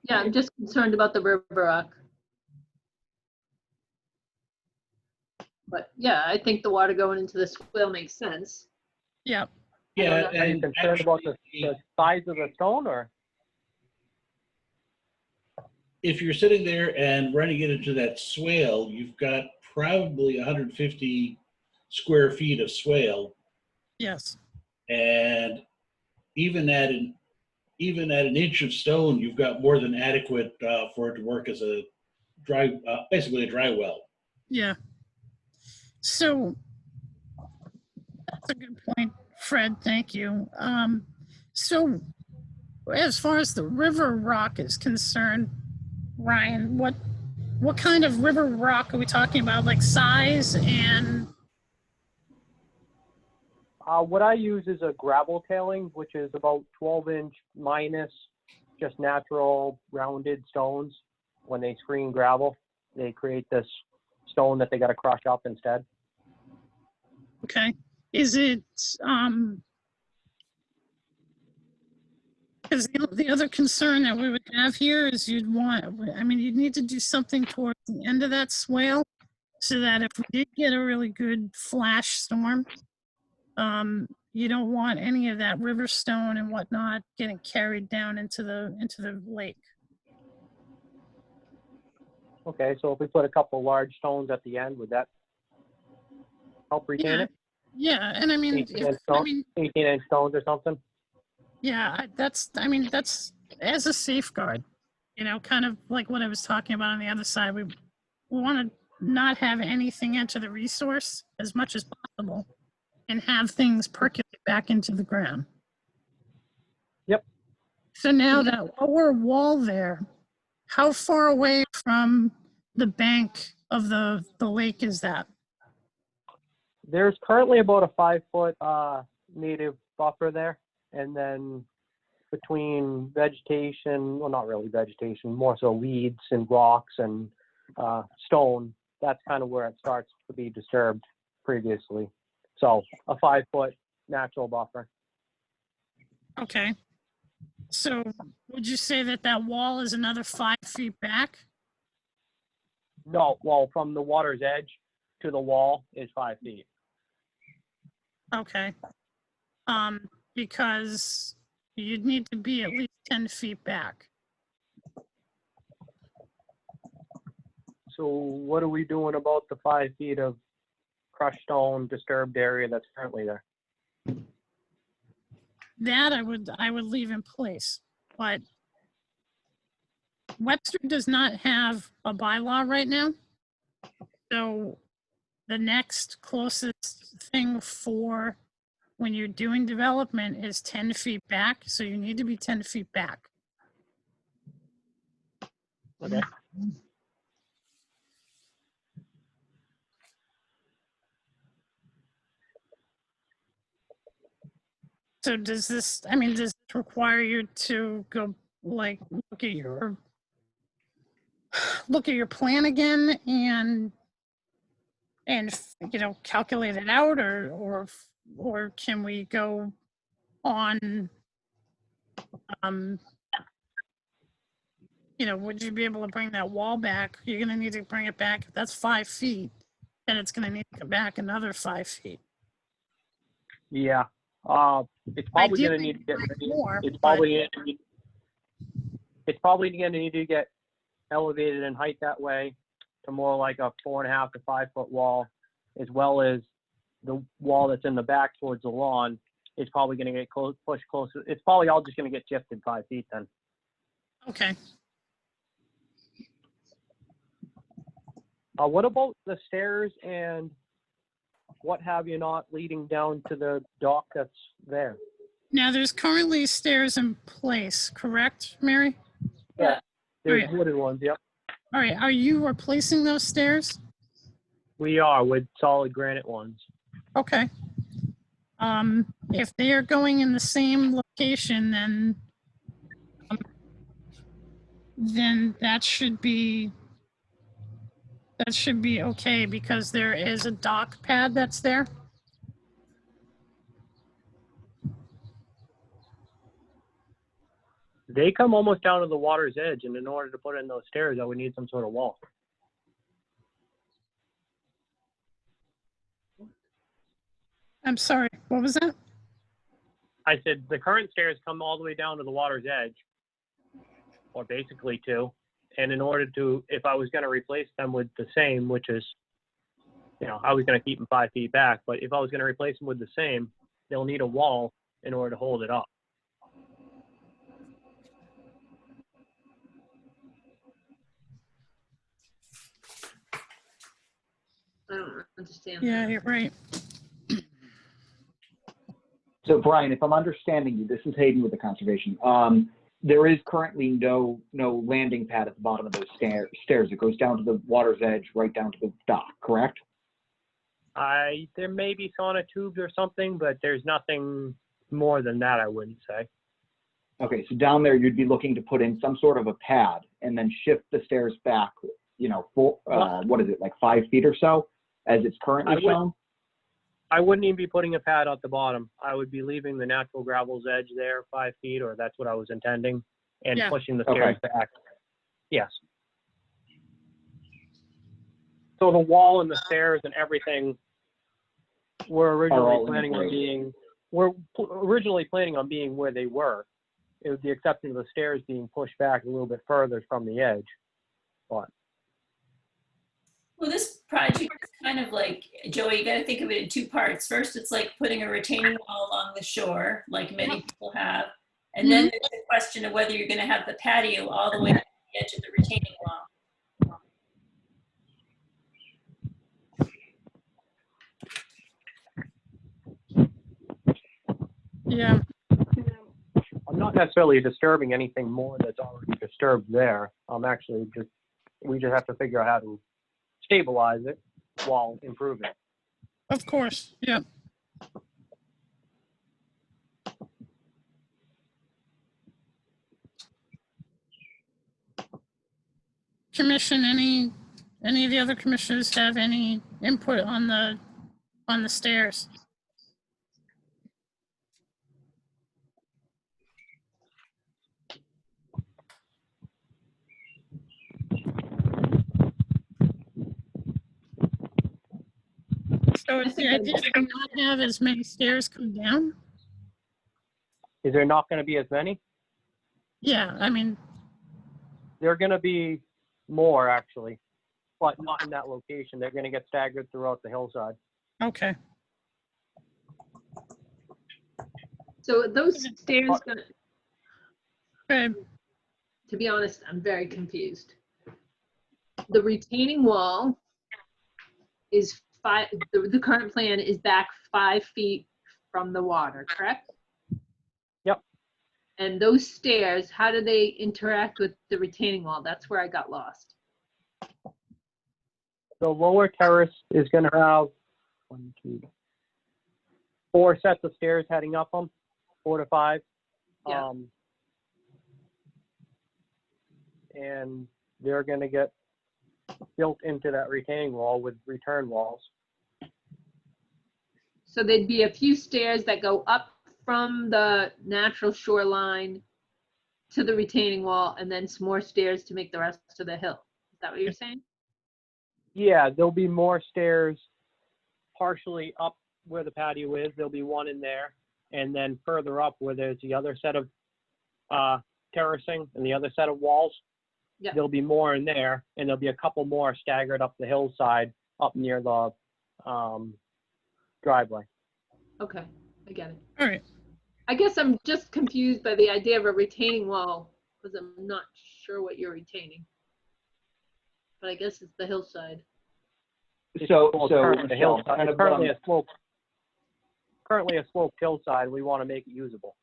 Yeah, I'm just concerned about the river rock. But yeah, I think the water going into the swale makes sense. Yeah. Yeah, Are you concerned about the size of the stone, or? if you're sitting there and running it into that swale, you've got probably 150 square feet of swale, Yes. and even at an inch of stone, you've got more than adequate for it to work as a dry, basically a dry well. Yeah. So that's a good point, Fred. Thank you. So as far as the river rock is concerned, Ryan, what kind of river rock are we talking about? Like size and? What I use is a gravel tailing, which is about 12-inch minus, just natural rounded stones. When they screen gravel, they create this stone that they got to crush up instead. Okay. Is it, because the other concern that we would have here is you'd need to do something towards the end of that swale so that if we did get a really good flash storm, you don't want any of that river stone and whatnot getting carried down into the lake. Okay, so if we put a couple large stones at the end, would that help retain it? Yeah, and I mean, 18-inch stones or something? yeah, that's as a safeguard, you know, kind of like what I was talking about on the other side. We want to not have anything enter the resource as much as possible and have things percolate back into the ground. Yep. So now that lower wall there, how far away from the bank of the lake is that? There's currently about a 5-foot native buffer there. And then between vegetation, well, not really vegetation, more so weeds and rocks and stone, that's kind of where it starts to be disturbed previously. So a 5-foot natural buffer. Okay. So would you say that wall is another 5 feet back? No, well, from the water's edge to the wall is 5 feet. Okay. Because you'd need to be at least 10 feet back. So what are we doing about the 5 feet of crushed stone disturbed area that's currently there? That I would leave in place, but Webster does not have a bylaw right now. So the next closest thing for when you're doing development is 10 feet back. So you need to be 10 feet back. Okay. So does this require you to go like look at your plan again and you know, calculate it out, or can we go on, you know, would you be able to bring that wall back? You're going to need to bring it back. If that's 5 feet, then it's going to need to come back another 5 feet. Yeah. It's probably going to need to get more. It's probably going to need to get elevated in height that way to more like a 4.5 to 5 foot wall, as well as the wall that's in the back towards the lawn is probably going to get pushed closer. It's probably all just going to get shifted 5 feet then. Okay. What about the stairs and what have you not leading down to the dock that's there. Now, there's currently stairs in place, correct, Mary? Yeah. There's Right. wooden ones, yep. All right, are you replacing those stairs? We are with solid granite ones. Okay. If they are going in the same location, then that should be okay because there is a dock pad that's there. They come almost down to the water's edge, and in order to put in those stairs, I would need some sort of wall. I'm sorry, what was that? I said the current stairs come all the way down to the water's edge, or basically to. And in order to, if I was going to replace them with the same, which is, I was going to keep them 5 feet back, but if I was going to replace them with the same, they'll need a wall in order to hold it up. I don't understand. Yeah, that. you're right. So Brian, if I'm understanding you, this is Hayden with the conservation. There is currently no landing pad at the bottom of those stairs. It goes down to the water's edge, right down to the dock, correct? There may be sonotubes or something, but there's nothing more than that, I wouldn't say. Okay, so down there you'd be looking to put in some sort of a pad and then shift the stairs back, what is it, like 5 feet or so, as it's currently shown? I wouldn't even be putting a pad at the bottom. I would be leaving the natural gravel's edge there 5 feet, or that's what I was intending, and pushing the stairs back. Yes. So the wall and the stairs and everything were originally planning on being where they were. It was the exception of the stairs being pushed back a little bit further from the edge. But Well, this project is kind of like, Joey, you got to think of it in 2 parts. First, it's like putting a retaining wall along the shore, like many people have. And then there's the question of whether you're going to have the patio all the way to the edge of the retaining wall. Yeah. I'm not necessarily disturbing anything more that's already disturbed there. We just have to figure out how to stabilize it while improving. Of course, yeah. Commission, any of the other commissioners have any input on the stairs? So is the idea to not have as many stairs come down? Is there not going to be as many? Yeah, I mean, There are going to be more, actually, but not in that location. They're going to get staggered throughout the hillside. okay. So those stairs, Good. to be honest, I'm very confused. The retaining wall is the current plan is back 5 feet from the water, correct? Yep. And those stairs, how do they interact with the retaining wall? That's where I got lost. The lower terrace is going to have 4 sets of stairs heading up them, 4 to 5. Yeah. And they're going to get built into that retaining wall with return walls. So there'd be a few stairs that go up from the natural shoreline to the retaining wall, and then some more stairs to make the rest of the hill. Is that what you're saying? Yeah, there'll be more stairs partially up where the patio is. There'll be one in there. And then further up where there's the other set of terracing and the other set of walls, Yeah. there'll be more in there. And there'll be a couple more staggered up the hillside up near the driveway. Okay, I get it. All right. I guess I'm just confused by the idea of a retaining wall because I'm not sure what you're retaining. But I guess it's the hillside. So, Well, it's so currently a Michelle, hillside. kind It's of, currently a sloped hillside. We want to make it usable.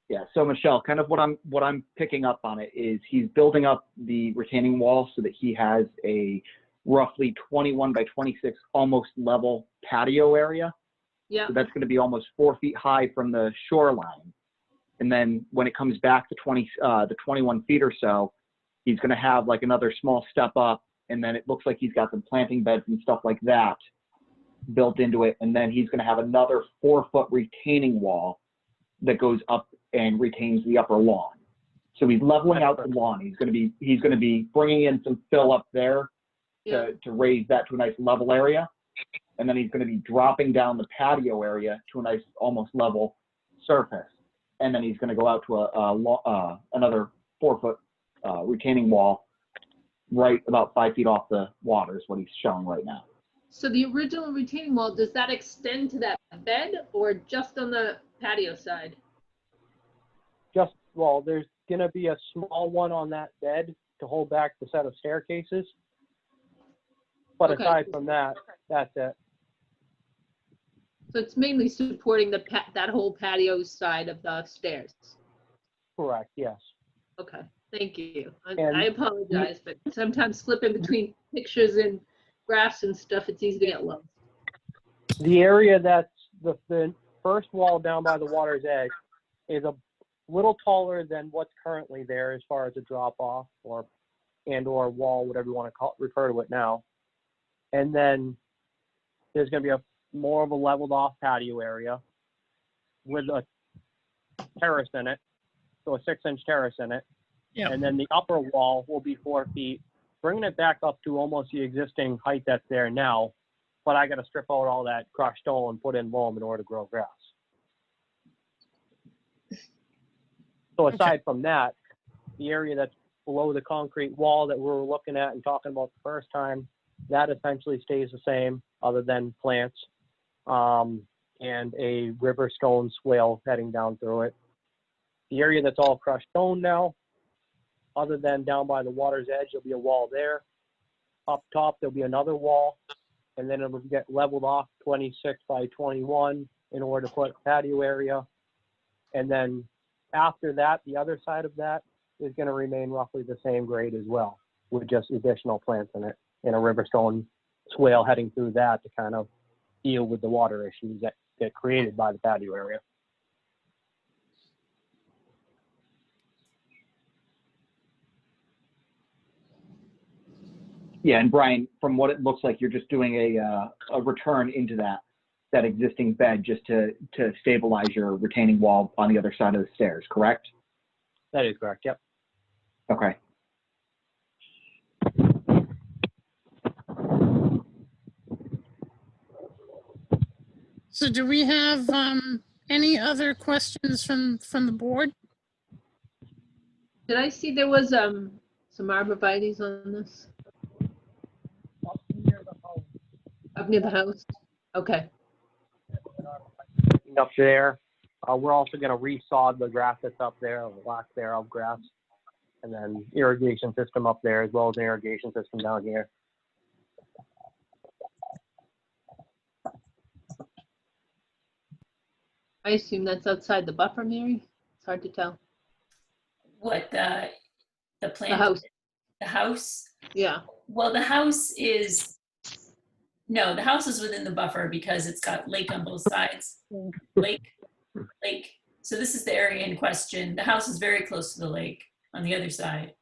yeah, so Michelle, kind of what I'm picking up on it is he's building up the retaining wall so that he has a roughly 21 by 26 almost level patio area. Yeah. So that's going to be almost 4 feet high from the shoreline. And then when it comes back to 21 feet or so, he's going to have like another small step up, and then it looks like he's got some planting beds and stuff like that built into it. And then he's going to have another 4-foot retaining wall that goes up and retains the upper lawn. So he's leveling out the lawn. He's going to be bringing in some fill up there to raise that to a nice level area. And then he's going to be dropping down the patio area to a nice almost level surface. And then he's going to go out to another 4-foot retaining wall right about 5 feet off the water is what he's showing right now. So the original retaining wall, does that extend to that bed or just on the patio side? Well, there's going to be a small one on that bed to hold back the set of staircases. But Okay. aside from that, that's it. So it's mainly supporting that whole patio side of the stairs. Correct, yes. Okay, thank you. And- I apologize, but sometimes flipping between pictures and graphs and stuff, it's easy to get lost. The area that's the first wall down by the water's edge is a little taller than what's currently there as far as a drop off or wall, whatever you want to refer to it now. And then there's going to be a more of a leveled off patio area with a terrace in it, so a 6-inch terrace in it. Yeah. And then the upper wall will be 4 feet, bringing it back up to almost the existing height that's there now. But I got to strip out all that crushed stone and put in loam in order to grow grass. So aside from that, the area that's below the concrete wall that we were looking at and talking about the first time, that essentially stays the same other than plants and a river stone swale heading down through it. The area that's all crushed stone now, other than down by the water's edge, there'll be a wall there. Up top, there'll be another wall, and then it'll get leveled off 26 by 21 in order to put patio area. And then after that, the other side of that is going to remain roughly the same grade as well, with just additional plants in it, and a river stone swale heading through that to kind of deal with the water issues that get created by the patio area. Yeah, and Brian, from what it looks like, you're just doing a return into that existing bed just to stabilize your retaining wall on the other side of the stairs, correct? That is correct, yep. Okay. So do we have any other questions from the board? Did I see there was some arborvitaes on this? Up near the house? Okay. Up there, we're also going to resod the grass that's up there, or the lack thereof grass, and then irrigation system up there as well as an irrigation system down here. I assume that's outside the buffer, Mary? It's hard to tell. What, the plant? The house. The house? Yeah. Well, the house is within the buffer because it's got lake on both sides. Lake. So this is the area in question. The house is very close to the lake on the other side.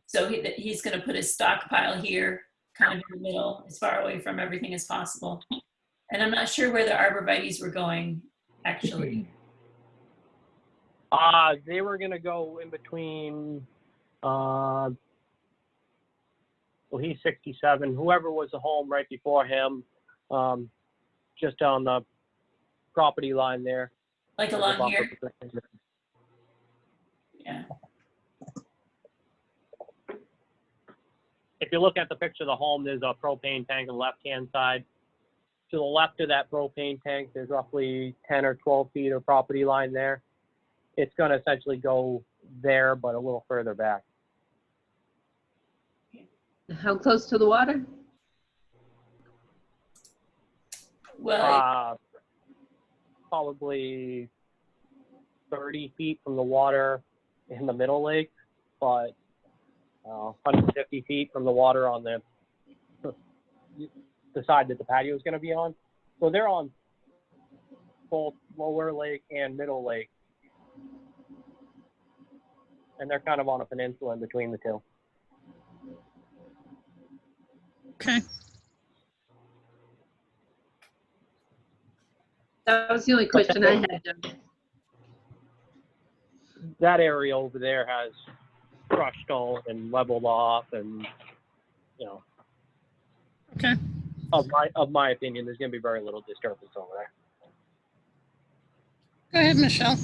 So he's going to put his stockpile here, kind of in the middle, as far away from everything as possible. And I'm not sure where the arborvitaes were going, actually. They were going to go in between, well, he's 67. Whoever was the home right before him, just on the property line there. Like along here? Yeah. If you look at the picture of the home, there's a propane tank on the left-hand side. To the left of that propane tank, there's roughly 10 or 12 feet of property line there. It's going to essentially go there, but a little further back. How close to the water? Well, Probably 30 feet from the water in the middle lake, but 150 feet from the water on the side that the patio is going to be on. So they're on both lower lake and middle lake. And they're kind of on a peninsula in between the two. Okay. That was the only question I had, Doug. That area over there has crushed stone and leveled off, and Okay. of my opinion, there's going to be very little disturbance over there. Go ahead, Michelle.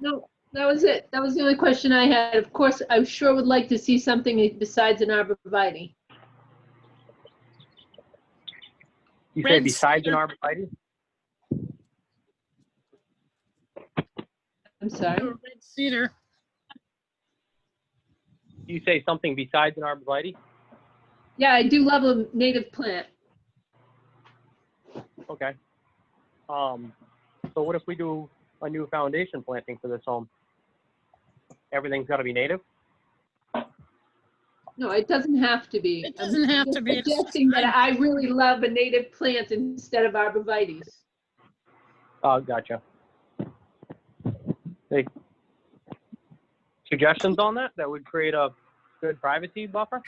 No, that was it. That was the only question I had. Of course, I sure would like to see something besides an arborvitae. You say besides an arborvitae? I'm sorry? Red cedar. You say something besides an arborvitae? Yeah, I do love a native plant. Okay. So what if we do a new foundation planting for this home? Everything's got to be native? No, it doesn't have to be. It doesn't have to be. I'm suggesting that I really love a native plant instead of arborvitaes. Oh, gotcha. Hey, suggestions on that would create a good privacy buffer?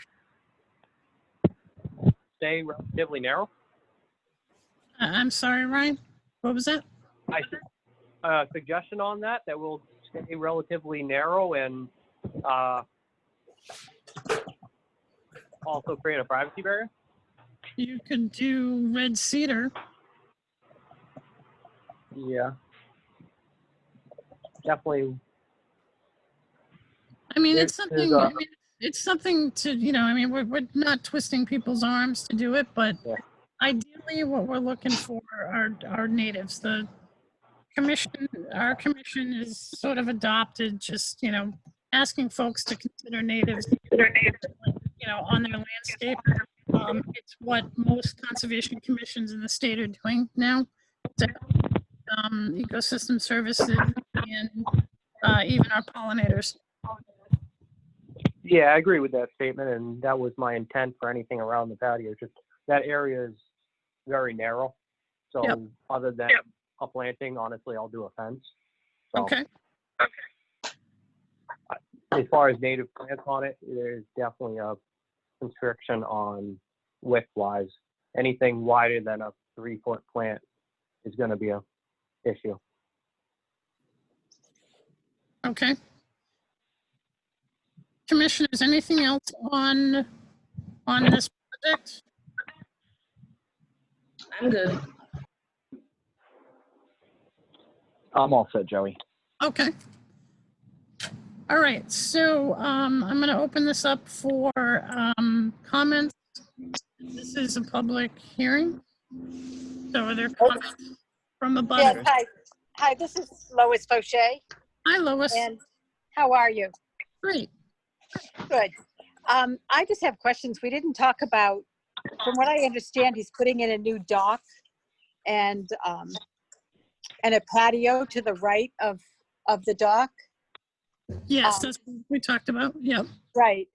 Stay relatively narrow? I'm sorry, Ryan. What was that? A suggestion on that will stay relatively narrow and also create a privacy barrier? You could do red cedar. Yeah. Definitely. I mean, it's something. I mean, it's something to, we're not twisting people's arms to do it, but yeah. Ideally, what we're looking for are natives. Our commission is sort of adopted, just asking folks to consider natives, on their landscape. It's what most conservation commissions in the state are doing now to help ecosystem services and even our pollinators. Yeah, I agree with that statement, and that was my intent for anything around the patio. Just that area is very narrow, so Yep. other than a planting, honestly, I'll do a fence. So, Okay. as far as native plants on it, there's definitely a constriction on width-wise. Anything wider than a 3-foot plant is going to be a issue. Okay. Commissioners, anything else on this project? I'm good. I'm all set, Joey. Okay. All right, so I'm going to open this up for comments. This is a public hearing. So are there comments from the Yes, butters? hi. Hi, this is Lois Fauché. Hi, Lois. And how are you? Great. Good. I just have questions. We didn't talk about, from what I understand, he's putting in a new dock and a patio to the right of the dock. Yes, that's what we talked about. Yep. Right.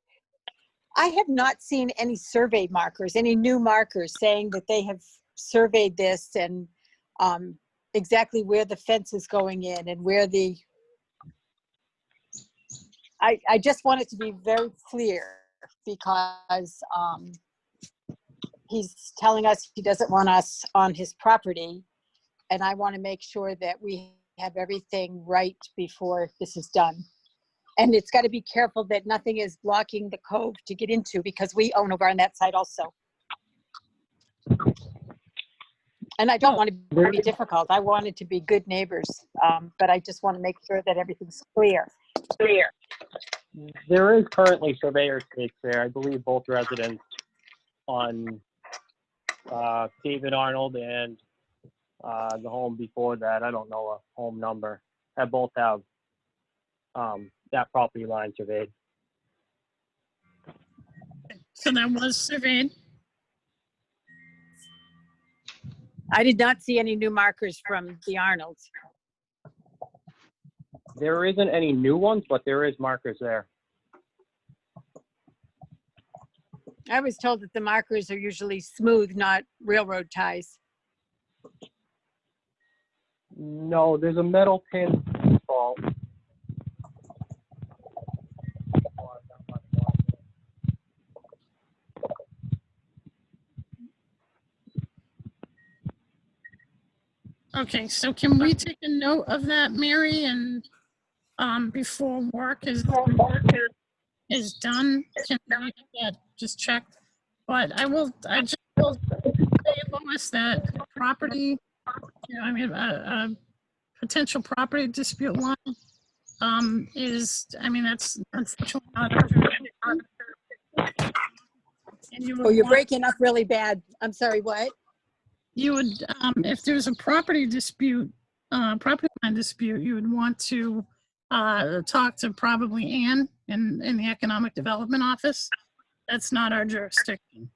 I have not seen any survey markers, any new markers saying that they have surveyed this and exactly where the fence is going in and where the, I just want it to be very clear because he's telling us he doesn't want us on his property. And I want to make sure that we have everything right before this is done. And it's got to be careful that nothing is blocking the cove to get into because we own over on that side also. And I don't want to be difficult. I want it to be good neighbors, but I just want to make sure that everything's clear. There is currently surveyor stakes there. I believe both residents on David Arnold and the home before that, I don't know a home number, that both have that property line surveyed. So that was surveyed. I did not see any new markers from the Arnolds. There isn't any new ones, but there is markers there. I was told that the markers are usually smooth, not railroad ties. No, there's a metal pin fault. Okay, so can we take a note of that, Mary, and before work is done, can we get that just checked? But I just will say, Lois, that property, you know, I mean, a potential property dispute line is, I mean, that's unfortunately not our jurisdiction. And you would Oh, you're want- breaking up really bad. I'm sorry, what? You would, if there's a property dispute, property line dispute, you would want to talk to probably Ann in the Economic Development Office. That's not our jurisdiction.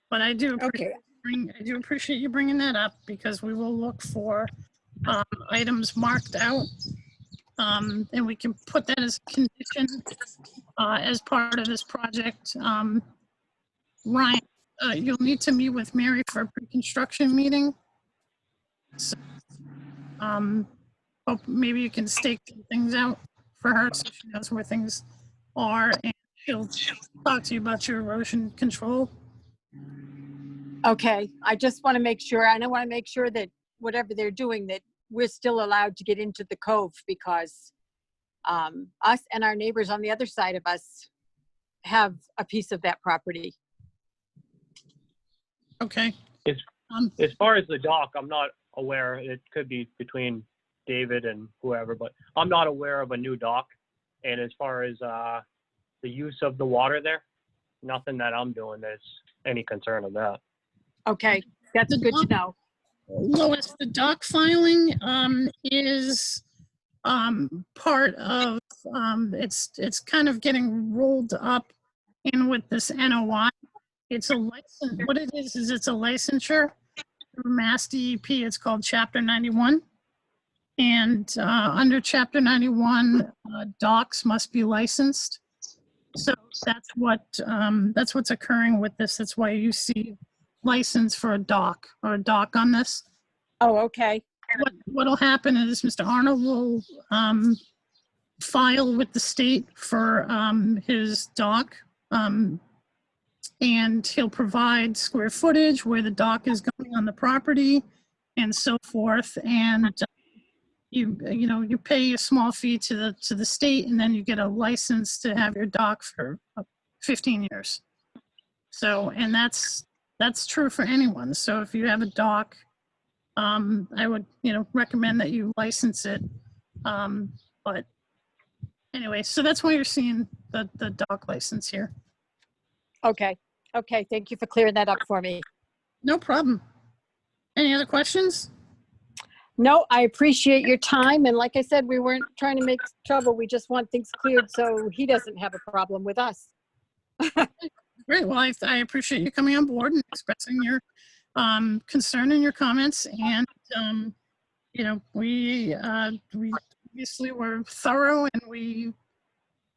But I do appreciate you bringing that up, because we will look for items marked out, and we can put that as a condition as part of this project. Ryan, you'll need to meet with Mary for a pre-construction meeting. So, hope maybe you can stake some things out for her so she knows where things are, and she'll talk to you about your erosion control. Okay, I just want to make sure, I want to make sure that whatever they're doing, that we're still allowed to get into the cove, because us and our neighbors on the other side of us have a piece of that property. Okay. As far as the dock, I'm not aware. It could be between David and whoever, but I'm not aware of a new dock. And as far as the use of the water there, nothing that I'm doing that's any concern of that. Okay, that's good to know. Lois, the dock filing is part of, it's kind of getting rolled up in with this NOI. It's a license. What it is it's a licensure through Mass DEP. It's called Chapter 91. And under Chapter 91, docks must be licensed. So that's what's occurring with this. That's why you see license for a dock or a dock on this. Oh, okay. What'll happen is Mr. Arnold will file with the state for his dock, and he'll provide square footage where the dock is going on the property and so forth. And you pay a small fee to the state, and then you get a license to have your dock for 15 years. So, and that's true for anyone. So if you have a dock, I would, recommend that you license it. But anyway, so that's why you're seeing the dock license here. Okay. Okay. Thank you for clearing that up for me. No problem. Any other questions? No, I appreciate your time. And like I said, we weren't trying to make trouble. We just want things cleared so he doesn't have a problem with us. Great. Well, I appreciate you coming on board and expressing your concern and your comments. And, we obviously were thorough, and we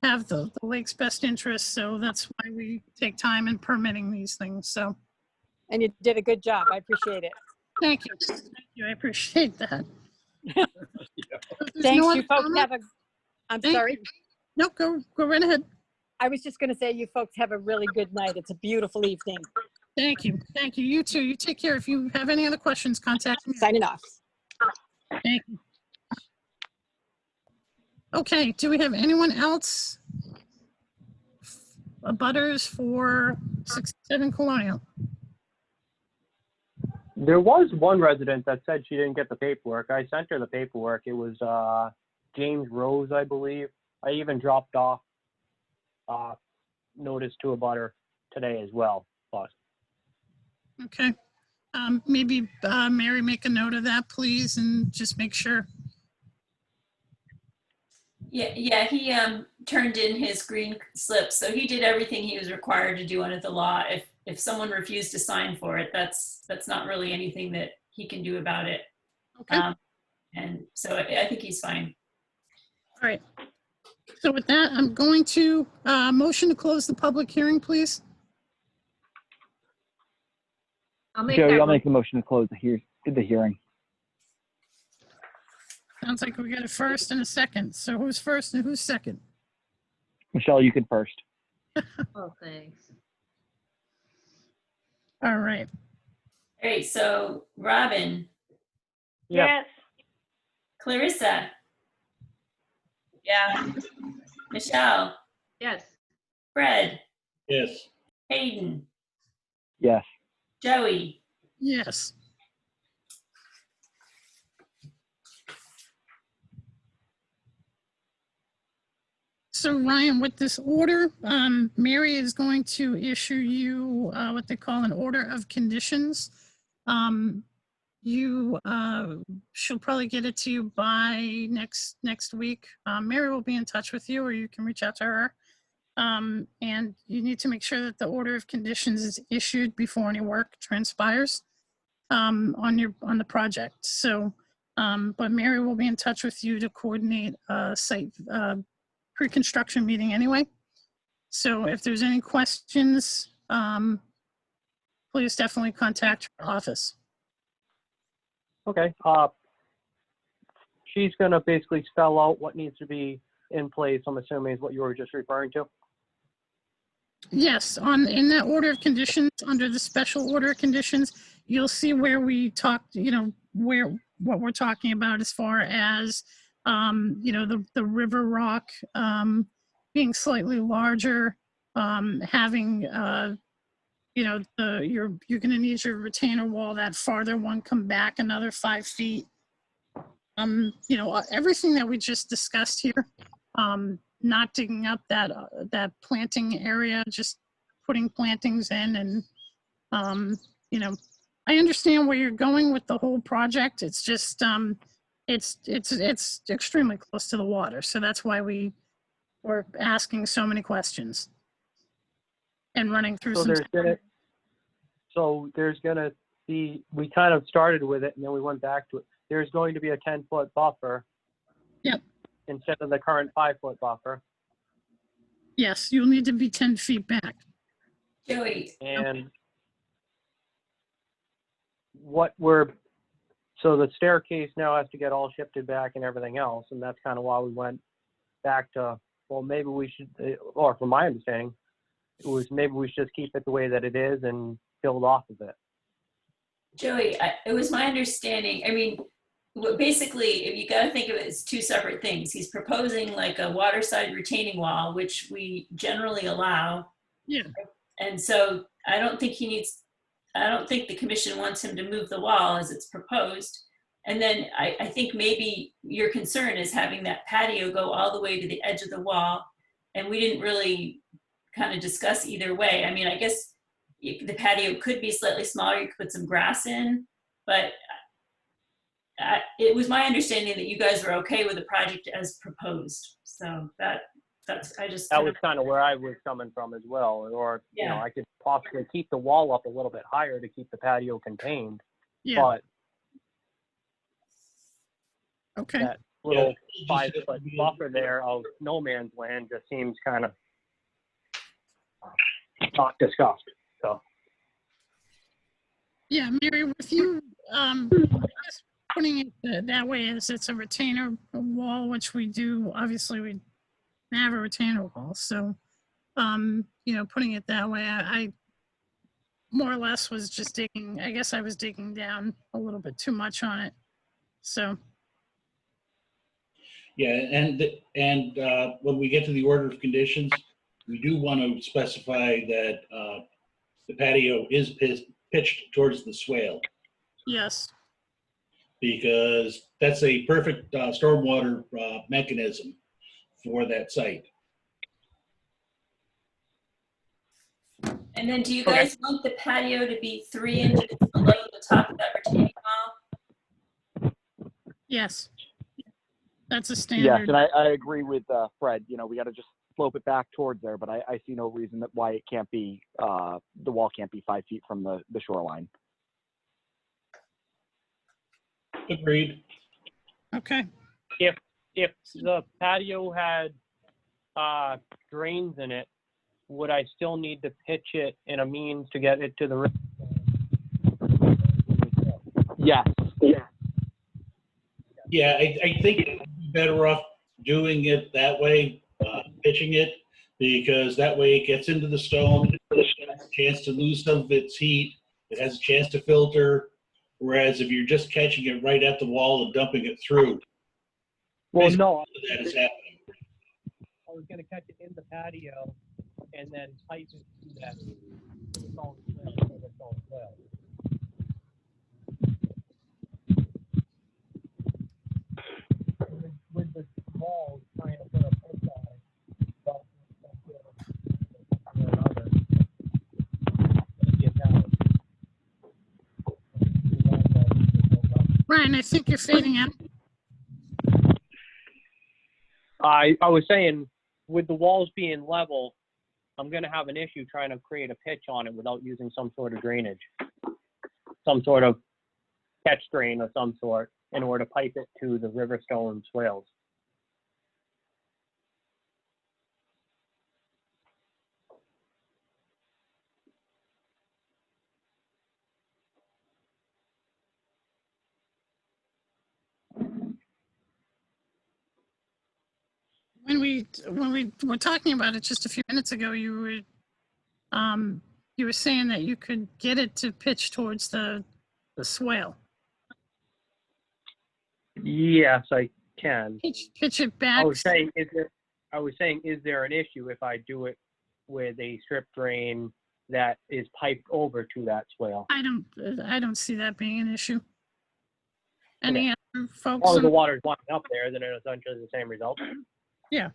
have the lake's best interest. So that's why we take time in permitting these things. So. And you did a good job. I appreciate it. Thank you. Thank you. I appreciate that. Thanks. You folks have a, I'm sorry. No, go right ahead. I was just going to say, you folks have a really good night. It's a beautiful evening. Thank you. Thank you. You too. You take care. If you have any other questions, contact me. Signing off. Thank you. Okay. Do we have anyone else? Abutters for 67 Colonial. There was one resident that said she didn't get the paperwork. I sent her the paperwork. It was James Rose, I believe. I even dropped off notice to a butter today as well. But. Okay. Maybe Mary, make a note of that, please, and just make sure. Yeah, he turned in his green slip, so he did everything he was required to do under the law. If someone refused to sign for it, that's not really anything that he can do about it. Okay. And so I think he's fine. All right. So with that, I'm going to motion to close the public hearing, please. I'll make Joey, that I'll mo- make the motion to close the hearing. Sounds like we got a first and a second. So who's first and who's second? Michelle, you can first. Oh, thanks. All right. All right, so Robin, Yes. Clarissa, Yeah. Michelle, Yes. Fred, Yes. Hayden, Yes. Joey. Yes. So Ryan, with this order, Mary is going to issue you what they call an order of conditions. She'll probably get it to you by next week. Mary will be in touch with you, or you can reach out to her. And you need to make sure that the order of conditions is issued before any work transpires on the project. So, but Mary will be in touch with you to coordinate a site pre-construction meeting anyway. So if there's any questions, please definitely contact her office. Okay. She's gonna basically spell out what needs to be in place, I'm assuming is what you were just referring to. Yes, in that order of conditions, under the special order of conditions, you'll see where we talked, what we're talking about as far as, the river rock being slightly larger, having, you're going to need your retainer wall, that farther one come back another 5 feet. Everything that we just discussed here, not digging up that planting area, just putting plantings in. And, I understand where you're going with the whole project. It's just, it's extremely close to the water. So that's why we're asking so many questions and running through So there's gonna be, we kind of started with it and then we went back to it. There's going to be a 10-foot buffer. Yep. Instead of the current 5-foot buffer. Yes, you'll need to be 10 feet back. Joey. And so the staircase now has to get all shifted back and everything else. And that's kind of why we went back to, well, maybe we should, or from my understanding, it was maybe we should just keep it the way that it is and build off of it. Joey, it was my understanding, basically, you got to think of it as two separate things. He's proposing like a waterside retaining wall, which we generally allow. Yeah. And so I don't think the commission wants him to move the wall as it's proposed. And then I think maybe your concern is having that patio go all the way to the edge of the wall. And we didn't really kind of discuss either way. I guess the patio could be slightly smaller. You could put some grass in, but it was my understanding that you guys were okay with the project as proposed. So that was kind of where I was coming from as well. Or, yeah. I could possibly keep the wall up a little bit higher to keep the patio contained. Yeah. But okay. That little 5-foot buffer there of no man's land just seems kind of not discussed. So. Yeah, Mary, with you just putting it that way, as it's a retainer wall, which we do, obviously we have a retainer wall. So, putting it that way, I more or less was just digging, I guess I was digging down a little bit too much on it. So. Yeah, and when we get to the order of conditions, we do want to specify that the patio is pitched towards the swale. Yes. Because that's a perfect stormwater mechanism for that site. And then do you guys want the patio to be 3 inches below the top of that retaining wall? Yes. That's a Yes, standard. and I agree with Fred. You know, we got to just slope it back towards there, but I see no reason that why it can't be, the wall can't be 5 feet from the shoreline. Agreed. Okay. If the patio had drains in it, would I still need to pitch it in a means to get it to the river? Yes. Yeah, I think it'd be better off doing it that way, pitching it, because that way it gets into the stone, it has a chance to lose some of its heat, it has a chance to filter, whereas if you're just catching it right at the wall and dumping it through, Well, no, that is happening. I was gonna catch it in the patio and then pipe it to that stone swale. With the walls trying to put a pitch on it, but Ryan, I think you're fading out. I was saying, with the walls being level, I'm gonna have an issue trying to create a pitch on it without using some sort of drainage, some sort of catch drain of some sort, in order to pipe it to the river stone swales. When we were talking about it just a few minutes ago, you were saying that you could get it to pitch towards the swale. Yes, I can. Pitch it back. I was saying, is there an issue if I do it with a strip drain that is piped over to that swale? I don't see that being an issue. Any other As folks? long as the water's winding up there, then it's essentially the same result. Yeah.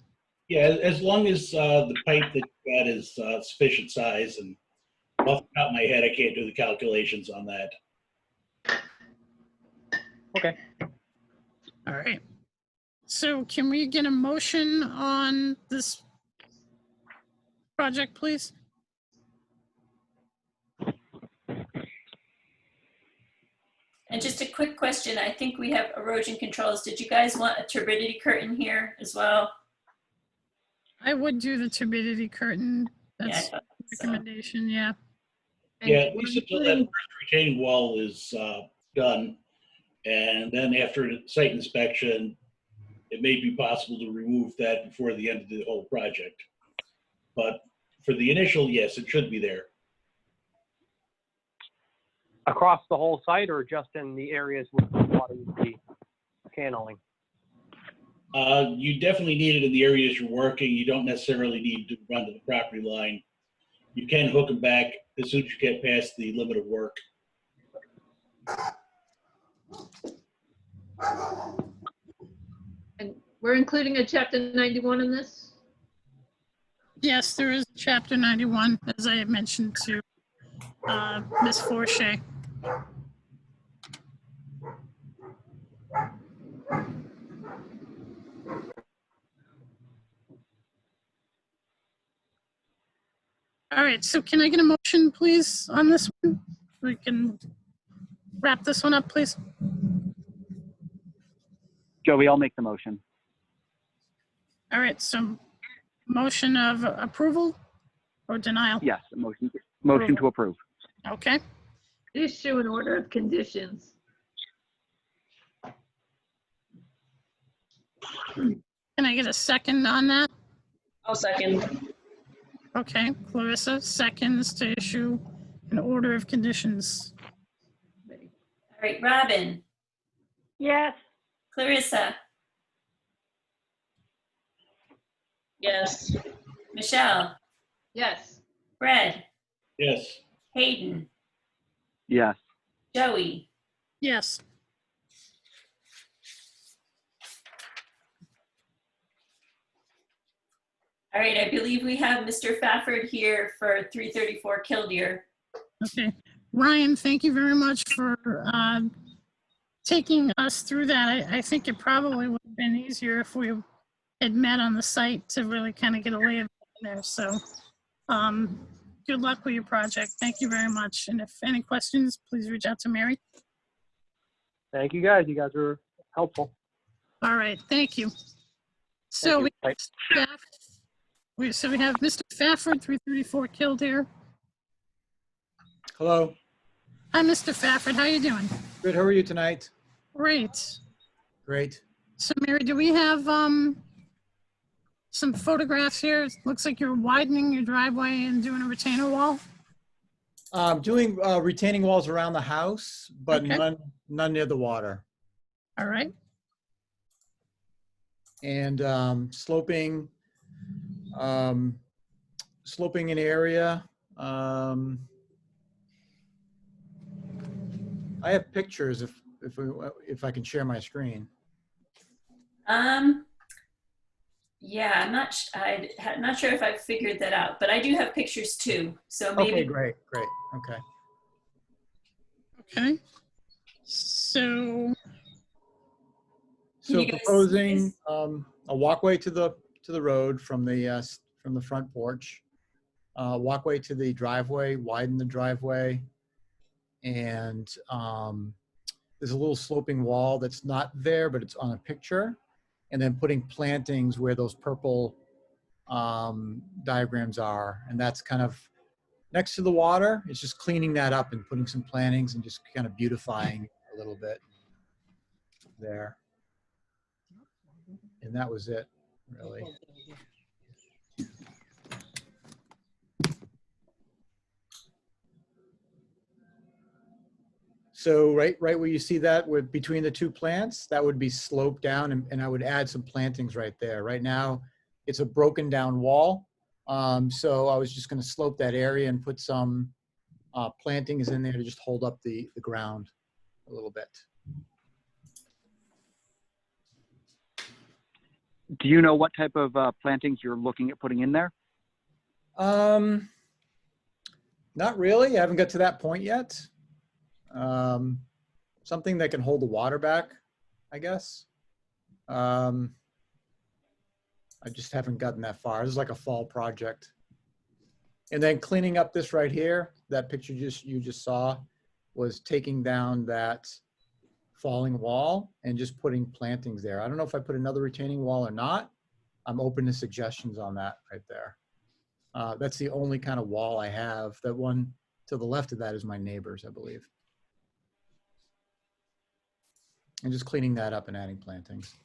Yeah, as long as the pipe that you got is sufficient size, and off the top of my head, I can't do the calculations on that. Okay. All right. So can we get a motion on this project, please? And just a quick question, I think we have erosion controls. Did you guys want a turbidity curtain here as well? I would do the turbidity curtain. That's Yeah, recommendation, yeah. Yeah, at least until that first retaining wall is done, and then after the site inspection, it may be possible to remove that before the end of the whole project. But for the initial, yes, it should be there. Across the whole site, or just in the areas where the water would be channeling? You definitely need it in the areas you're working. You don't necessarily need to run to the property line. You can hook them back as soon as you get past the limit of work. And we're including a chapter 91 in this? Yes, there is chapter 91, as I had mentioned to Ms. Forshey. All right, so can I get a motion, please, on this one? We can wrap this one up, please. Joey, I'll make the motion. All right, so motion of approval or denial? Yes, motion to approve. Okay. Issue an order of conditions. Can I get a second on that? I'll second. Okay, Clarissa seconds to issue an order of conditions. All right, Robin, Yes. Clarissa, Yes. Michelle, Yes. Fred, Yes. Hayden, Yes. Joey. Yes. All right, I believe we have Mr. Fafford here for 334 Killdeer. Okay. Ryan, thank you very much for taking us through that. I think it probably would have been easier if we had met on the site to really kind of get a lay of it there. So good luck with your project. Thank you very much. And if any questions, please reach out to Mary. Thank you guys. You guys were helpful. All right, thank you. So Thank you. we have Mr. Fafford, 334 Kildare. Hello. Hi, Mr. Fafford. How you doing? Good. How are you tonight? Great. Great. So Mary, do we have some photographs here? It looks like you're widening your driveway and doing a retainer wall. Doing retaining walls around the house, but Okay. none near the water. All right. And sloping an area. I have pictures if I can share my screen. Yeah, I'm not sure if I've figured that out, but I do have pictures too. So maybe. Okay, great. Okay. Okay. So Proposing a walkway to the road from the front porch, walkway to the driveway, widen the driveway, and there's a little sloping wall that's not there, but it's on a picture, and then putting plantings where those purple diagrams are, and that's kind of next to the water. It's just cleaning that up and putting some plantings and just kind of beautifying a little bit there. And that was it, really. So right where you see that with between the two plants, that would be sloped down, and I would add some plantings right there. Right now, it's a broken down wall. So I was just going to slope that area and put some plantings in there to just hold up the ground a little bit. Do you know what type of plantings you're looking at putting in there? Not really. I haven't got to that point yet. Something that can hold the water back, I guess. I just haven't gotten that far. This is like a fall project. And then cleaning up this right here, that picture you just saw was taking down that falling wall and just putting plantings there. I don't know if I put another retaining wall or not. I'm open to suggestions on that right there. That's the only kind of wall I have. That one to the left of that is my neighbor's, I believe. And just cleaning that up and adding plantings.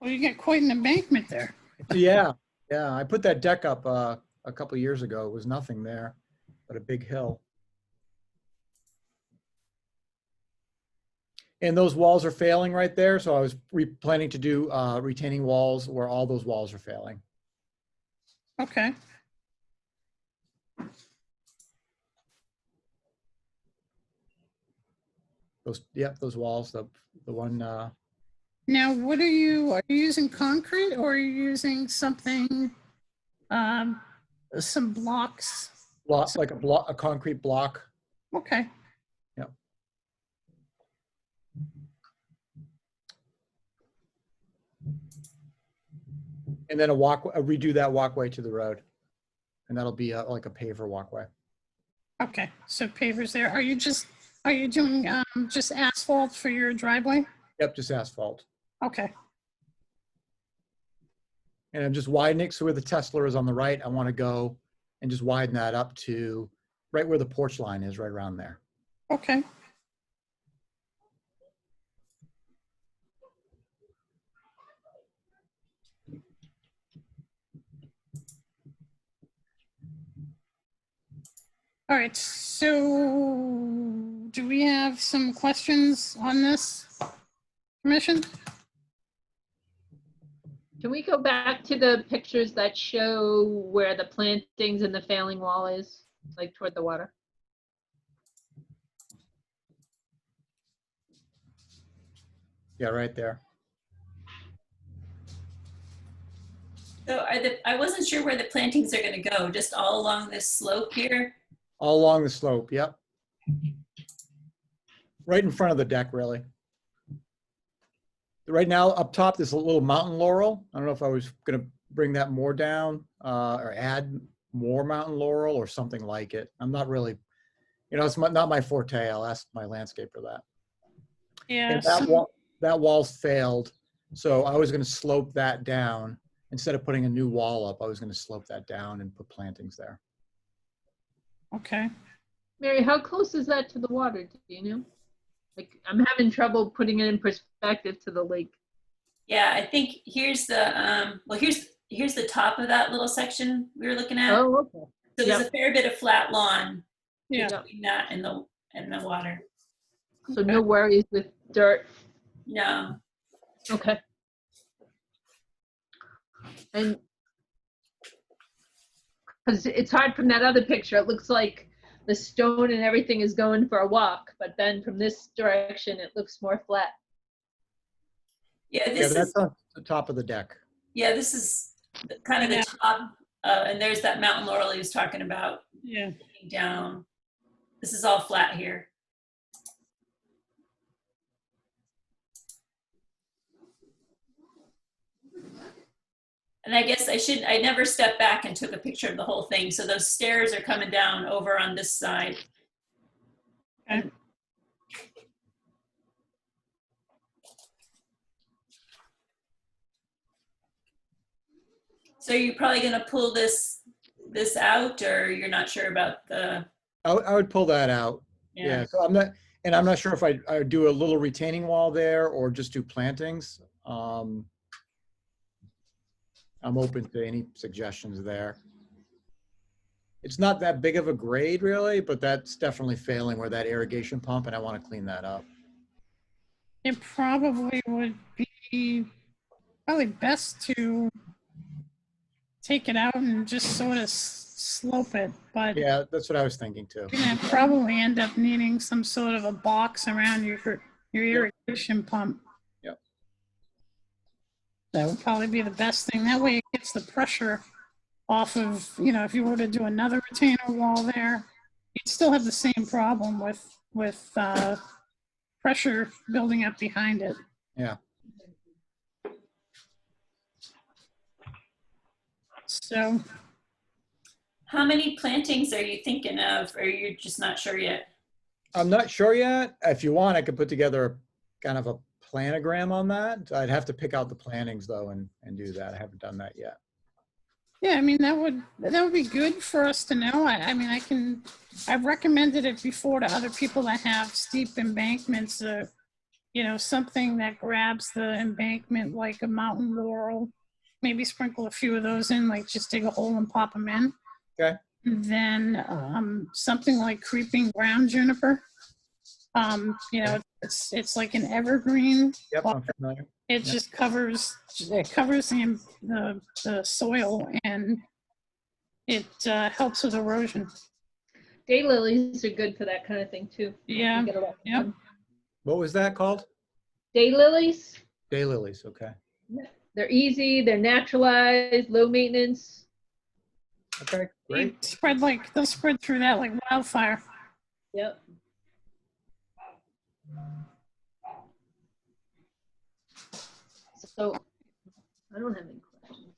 Well, you got quite an embankment there. Yeah. I put that deck up a couple years ago. It was nothing there, but a big hill. And those walls are failing right there. So I was planning to do retaining walls where all those walls are failing. Okay. Those walls, the one. Now, what are you using concrete or are you using something, some blocks? Like a concrete block. Okay. Yep. And then redo that walkway to the road. And that'll be like a paver walkway. Okay, so pavers there. Are you doing just asphalt for your driveway? Yep, just asphalt. Okay. And I'm just widening, so where the Tesla is on the right, I want to go and just widen that up to right where the porch line is, right around there. Okay. All right, so do we have some questions on this, Commission? Can we go back to the pictures that show where the plantings and the failing wall is, like toward the water? Yeah, right there. So I wasn't sure where the plantings are going to go, just all along this slope here. All along the slope, yep. Right in front of the deck, really. Right now, up top, there's a little mountain laurel. I don't know if I was gonna bring that more down or add more mountain laurel or something like it. I'm not really, it's not my forte. I'll ask my landscaper that. Yeah. And that wall's failed, so I was gonna slope that down. Instead of putting a new wall up, I was gonna slope that down and put plantings there. Okay. Mary, how close is that to the water? Do you know? Like, I'm having trouble putting it in perspective to the lake. Yeah, I think here's the, here's the top of that little section we were looking at. Oh, okay. So there's a fair bit of flat lawn Yeah. between that and the water. So no worries with dirt. No. Okay. And because it's hard from that other picture, it looks like the stone and everything is going for a walk, but then from this direction, it looks more flat. Yeah, That's on the top of the deck. Yeah, this is kind of the top, and there's that mountain laurel he was talking about. Yeah. Down. This is all flat here. And I guess I never stepped back and took a picture of the whole thing. So those stairs are coming down over on this side. Okay. So you're probably going to pull this out, or you're not sure about the? I would pull that out. Yeah. So I'm not sure if I would do a little retaining wall there or just do plantings. I'm open to any suggestions there. It's not that big of a grade really, but that's definitely failing where that irrigation pump, and I want to clean that up. It probably would be best to take it out and just sort of slope it, but Yeah, that's what I was thinking too. you're gonna probably end up needing some sort of a box around your irrigation pump. Yep. That would probably be the best thing. That way it gets the pressure off of, if you were to do another retainer wall there, you'd still have the same problem with pressure building up behind it. Yeah. So, how many plantings are you thinking of, or you're just not sure yet? I'm not sure yet. If you want, I could put together kind of a planogram on that. I'd have to pick out the plantings though and do that. I haven't done that yet. yeah, I mean, that would be good for us to know. I've recommended it before to other people that have steep embankments, something that grabs the embankment like a mountain laurel, maybe sprinkle a few of those in, like just dig a hole and pop them in. Okay. Then something like creeping ground juniper. It's like an evergreen. Yep, I'm familiar. It just covers the soil, and it helps with erosion. Daylilies are good for that kind of thing too. Yeah. Yep. What was that called? Daylilies. Daylilies, okay. They're easy, they're naturalized, low maintenance. Okay, great. They'll spread through that like wildfire. Yep. So I don't have any questions.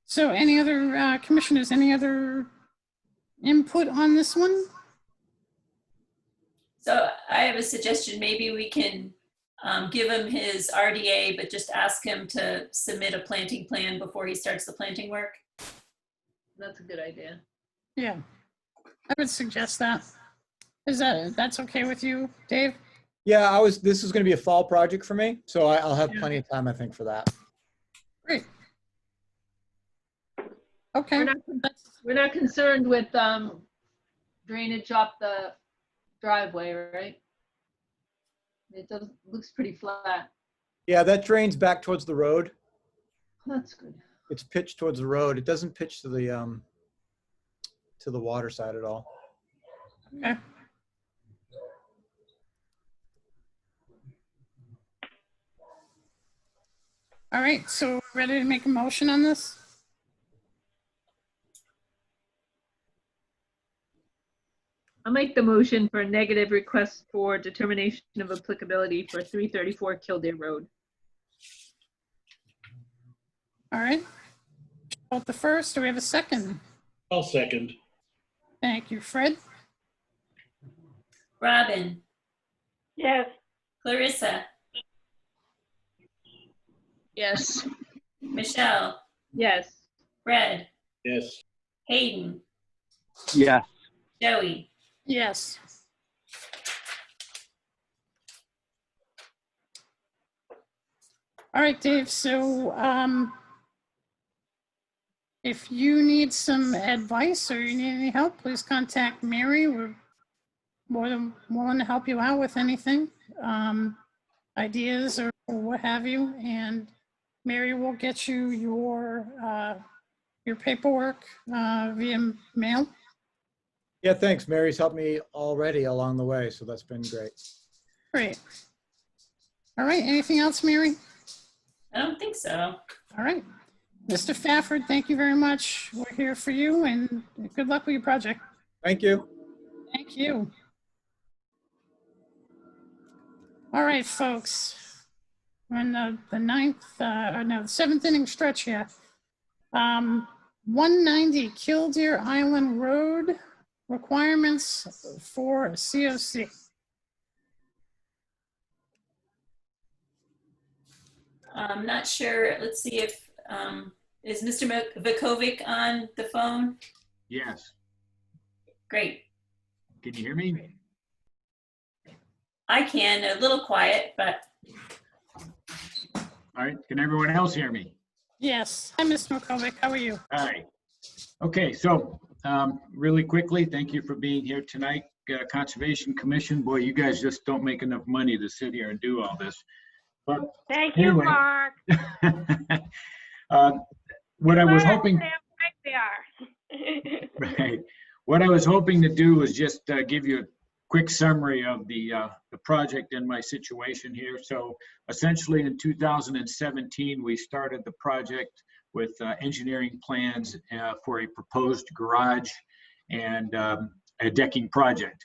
So any other commissioners, any other input on this one? So I have a suggestion. Maybe we can give him his RDA, but just ask him to submit a planting plan before he starts the planting work. That's a good idea. Yeah, I would suggest that. That's okay with you, Dave? Yeah, this is going to be a fall project for me, so I'll have plenty of time, I think, for that. Great. Okay. We're not concerned with drainage off the driveway, right? It looks pretty flat. Yeah, that drains back towards the road. That's good. It's pitched towards the road. It doesn't pitch to the water side at all. Okay. All right, so ready to make a motion on this? I'm I'll make the motion for a negative request for determination of applicability for 334 Kildare Road. All right. Vote the first. Do we have a second? I'll second. Thank you, Fred. Robin, Yes. Clarissa, Yes. Michelle, Yes. Fred, Yes. Hayden, Yes. Joey. Yes. All right, Dave. So if you need some advice or you need any help, please contact Mary. We're more than willing to help you out with anything, ideas or what have you. And Mary will get you your paperwork via mail. Yeah, thanks. Mary's helped me already along the way, so that's been great. Great. All right. Anything else, Mary? I don't think so. All right. Mr. Fafford, thank you very much. We're here for you, and good luck with your project. Thank you. Thank you. All right, folks. We're in the ninth, or no, the seventh inning stretch here. 190 Kildare Island Road, requirements for COC. I'm not sure. Let's see if, is Mr. Vukovic on the phone? Yes. Great. Can you hear me? I can, a little quiet, but. All right. Can everyone else hear me? Yes. Hi, Mr. Vukovic. How are you? Hi. Okay, so really quickly, thank you for being here tonight. Conservation Commission, boy, you guys just don't make enough money to sit here and do all this. But Thank you, anyway, Mark. what I was hoping, Right we are. right, what I was hoping to do was just give you a quick summary of the project and my situation here. So essentially in 2017, we started the project with engineering plans for a proposed garage and a decking project.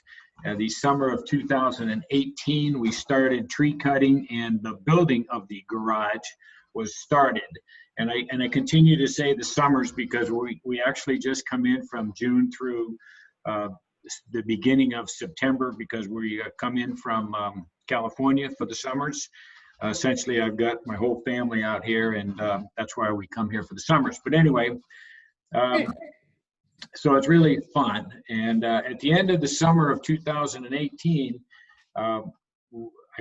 The summer of 2018, we started tree cutting and the building of the garage was started. And I continue to say the summers because we actually just come in from June through the beginning of September because we come in from California for the summers. Essentially, I've got my whole family out here, and that's why we come here for the summers. But anyway, so it's really fun. And at the end of the summer of 2018, I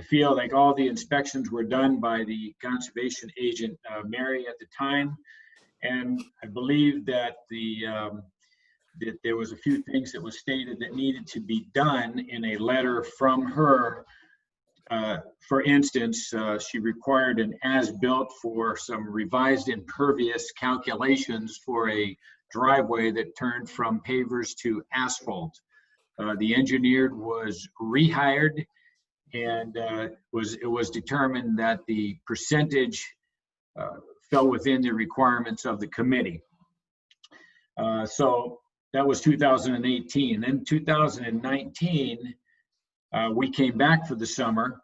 feel like all the inspections were done by the conservation agent, Mary, at the time. And I believe that that there was a few things that was stated that needed to be done in a letter from her. For instance, she required an as-built for some revised impervious calculations for a driveway that turned from pavers to asphalt. The engineer was rehired, and it was determined that the percentage fell within the requirements of the committee. So that was 2018. Then 2019, we came back for the summer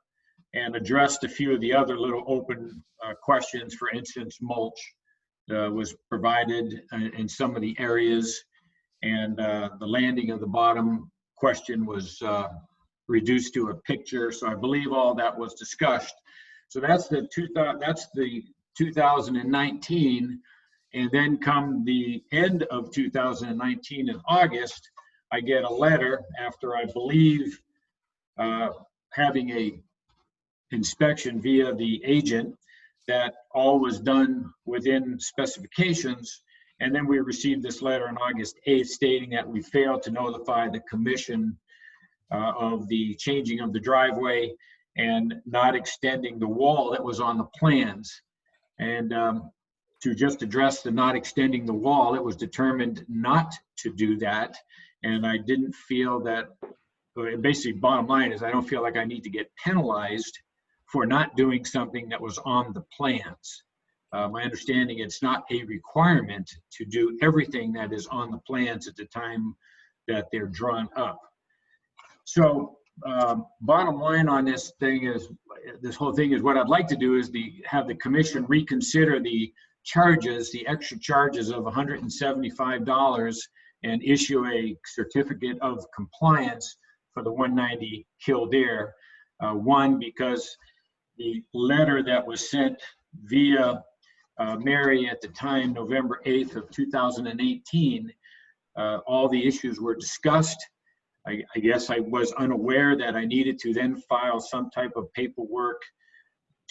and addressed a few of the other little open questions. For instance, mulch was provided in some of the areas, and the landing of the bottom question was reduced to a picture. So I believe all that was discussed. So that's the 2019. And then come the end of 2019 in August, I get a letter after I believe having a inspection via the agent that all was done within specifications. And then we received this letter on August 8th stating that we failed to notify the commission of the changing of the driveway and not extending the wall that was on the plans. And to just address the not extending the wall, it was determined not to do that. And I didn't feel that, basically bottom line is I don't feel like I need to get penalized for not doing something that was on the plans. My understanding, it's not a requirement to do everything that is on the plans at the time that they're drawn up. So bottom line on this thing is, this whole thing is, what I'd like to do is have the commission reconsider the charges, the extra charges of $175, and issue a certificate of compliance for the 190 Kildare. One, because the letter that was sent via Mary at the time, November 8th of 2018, all the issues were discussed. I guess I was unaware that I needed to then file some type of paperwork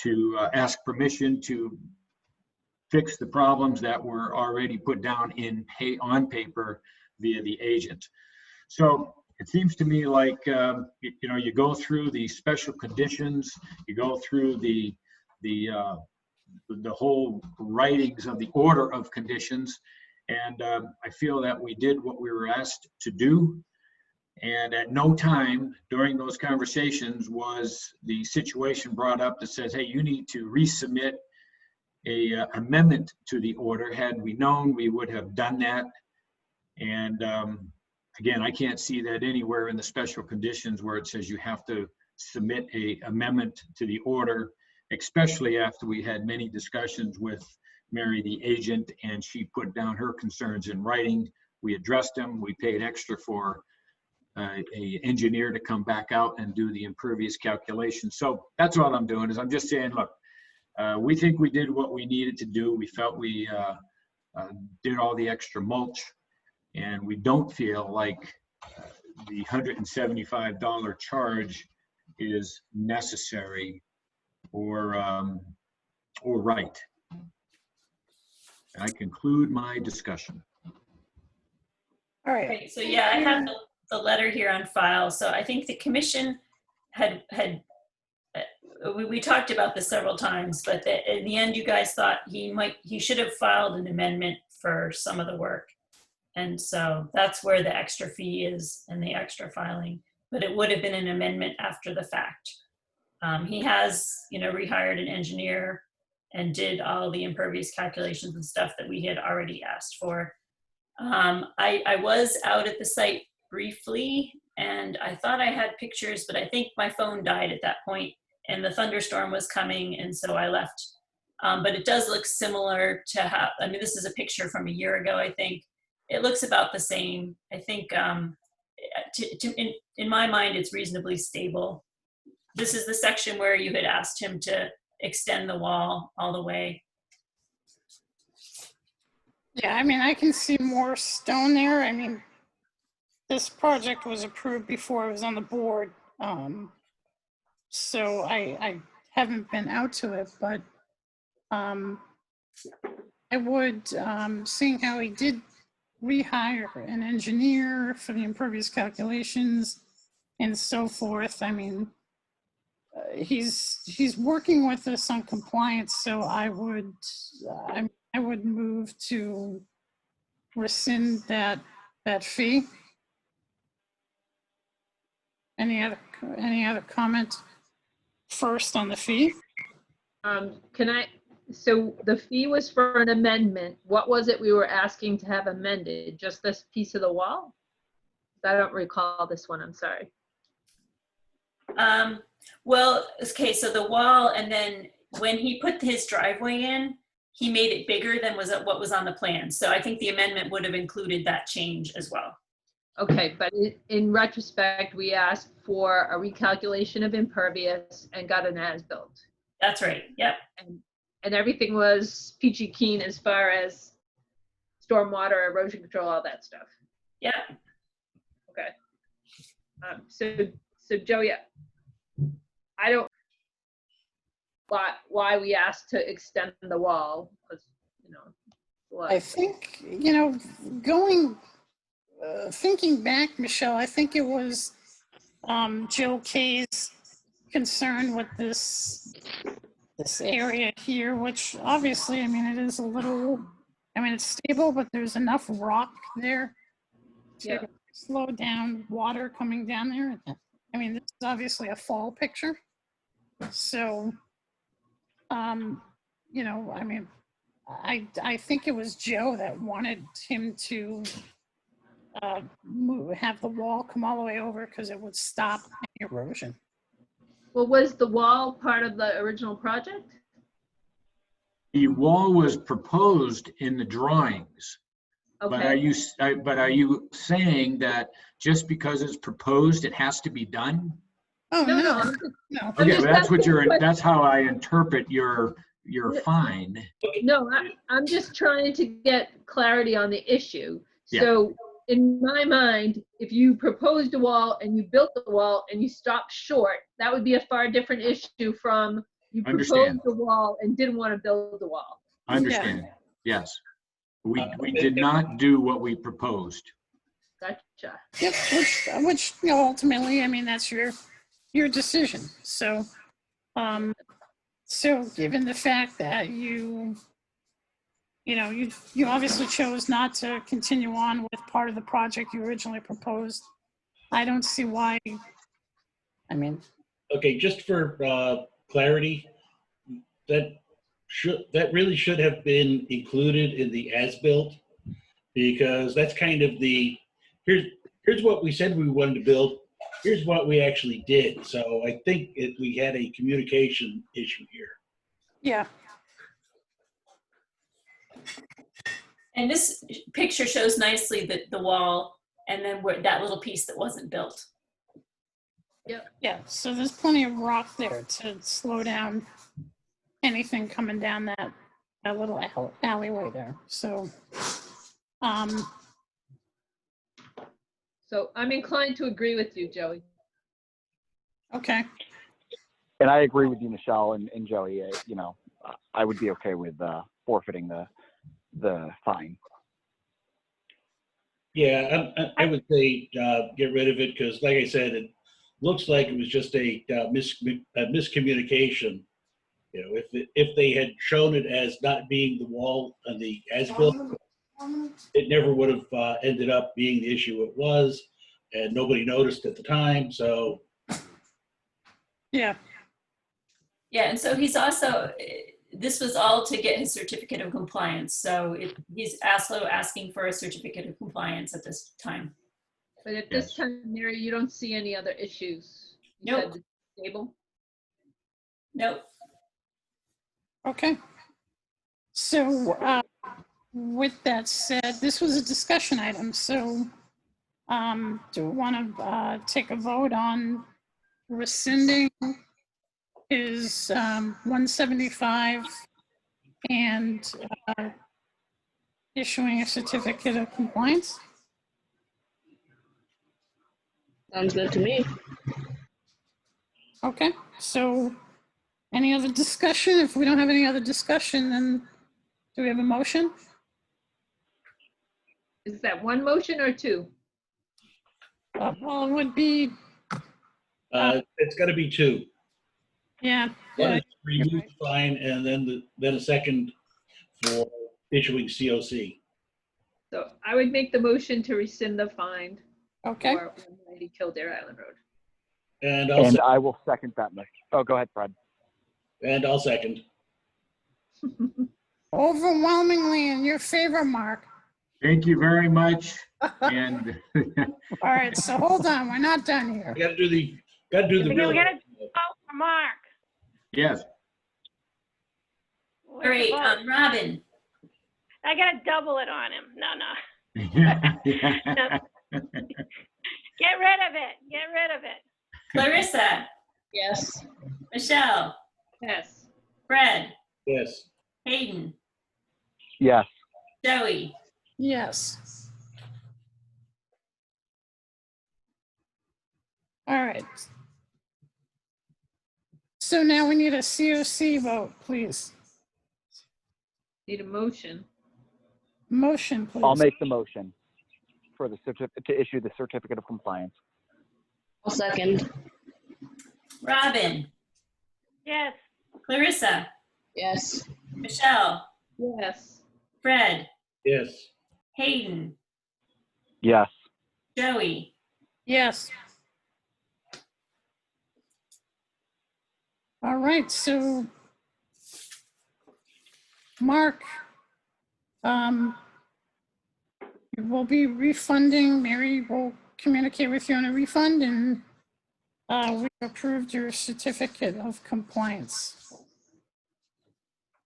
to ask permission to fix the problems that were already put down on paper via the agent. So it seems to me like, you go through the special conditions, you go through the whole writings of the order of conditions, and I feel that we did what we were asked to do. And at no time during those conversations was the situation brought up that says, hey, you need to resubmit a amendment to the order. Had we known, we would have done that. And again, I can't see that anywhere in the special conditions where it says you have to submit a amendment to the order, especially after we had many discussions with Mary, the agent, and she put down her concerns in writing. We addressed them. We paid extra for an engineer to come back out and do the impervious calculation. So that's all I'm doing, is I'm just saying, look, we think we did what we needed to do. We felt we did all the extra mulch, and we don't feel like the $175 charge is necessary or right. I conclude my discussion. All right. Okay, so yeah, I have the letter here on file. So I think the commission we talked about this several times, but in the end, you guys thought he should have filed an amendment for some of the work. And so that's where the extra fee is and the extra filing, but it would have been an amendment after the fact. He has, rehired an engineer and did all the impervious calculations and stuff that we had already asked for. I was out at the site briefly, and I thought I had pictures, but I think my phone died at that point, and the thunderstorm was coming, and so I left. But it does look similar to how, this is a picture from a year ago, I think. It looks about the same. I think in my mind, it's reasonably stable. This is the section where you had asked him to extend the wall all the way. Yeah, I can see more stone there. This project was approved before I was on the board. So I haven't been out to it, but I would, seeing how he did rehire an engineer for the impervious calculations and so forth. He's working with us on compliance, so I would move to rescind that fee. Any other comment first on the fee? So the fee was for an amendment. What was it we were asking to have amended? Just this piece of the wall? I don't recall this one, I'm sorry. Well, okay, so the wall, and then when he put his driveway in, he made it bigger than what was on the plan. So I think the amendment would have included that change as well. Okay, but in retrospect, we asked for a recalculation of impervious and got an as-built. That's right, yep. And everything was peachy keen as far as stormwater, erosion control, all that stuff. Yeah. Okay. So Joe, yeah, I don't why we asked to extend the wall, because I think thinking back, Michelle, I think it was Joe Kay's concern with this area here, which obviously, it is a little, it's stable, but there's enough rock there to slow down water coming down there. This is obviously a fall picture. So, I think it was Joe that wanted him to have the wall come all the way over because it would stop any erosion. Well, was the wall part of the original project? The wall was proposed in the drawings. But are Okay. you, but are you saying that just because it's proposed, it has to be done? Oh, No, no, no. no. I'm Okay, just but that's what asking a you're, question. that's how I interpret your fine. No, I'm just trying to get clarity on the issue. Yeah. So in my mind, if you proposed a wall and you built the wall and you stopped short, that would be a far different issue from you Understand. proposed a wall and didn't want to build the wall. I understand. Yes. We did not do what we proposed. Gotcha. Yep, which, you know, ultimately, I mean, that's your decision. So, so given the fact that you know, you obviously chose not to continue on with part of the project you originally proposed, I don't see why, I mean. Okay, just for clarity, that really should have been included in the as-built, because that's kind of the, here's what we said we wanted to build, here's what we actually did. So I think we had a communication issue here. Yeah. And this picture shows nicely the wall and then that little piece that wasn't built. Yep. Yeah, so there's plenty of rock there to slow down anything coming down that little alleyway there. So, So I'm inclined to agree with you, Joey. okay. And I agree with you, Michelle and Joey. You know, I would be okay with forfeiting the fine. Yeah, I would say get rid of it, because like I said, it looks like it was just a miscommunication. You know, if they had shown it as not being the wall on the as-built, it never would have ended up being the issue it was, and nobody noticed at the time. So yeah. Yeah, and so he's also, this was all to get his certificate of compliance. So he's also asking for a certificate of compliance at this time. But at this time, Mary, you don't see any other issues? You Nope. said it's stable? Nope. Okay. So with that said, this was a discussion item. So do we want to take a vote on rescinding his 175 and issuing a certificate of compliance? Sounds good to me. Okay, so any other discussion? If we don't have any other discussion, then do we have a motion? Is that one motion or two? Well, it would be, it's got to be two. yeah. One Yeah, is remove the fine, and then a second for issuing COC. So I would make the motion to rescind the fine okay. for 190 Kildare Island Road. And I will second that motion. Oh, go ahead, Fred. And I'll second. Overwhelmingly in your favor, Mark. Thank you very much. And All right, so hold on, we're not done here. We got to do the real. We gotta vote for Mark. yes, All right, Robin. I gotta double it on him. No. Get rid of it. Get rid of it. Clarissa. Yes. Michelle. Yes. Fred. Yes. Hayden. Yes. Joey. Yes. All right. So now we need a COC vote, please. Need a motion. Motion, please. I'll make the motion for the to issue the certificate of compliance. I'll second. Robin. Yes. Clarissa. Yes. Michelle. Yes. Fred. Yes. Hayden. Yes. Joey. Yes. All right, so Mark, You will be refunding. Mary will communicate with you on a refund, and we approved your certificate of compliance.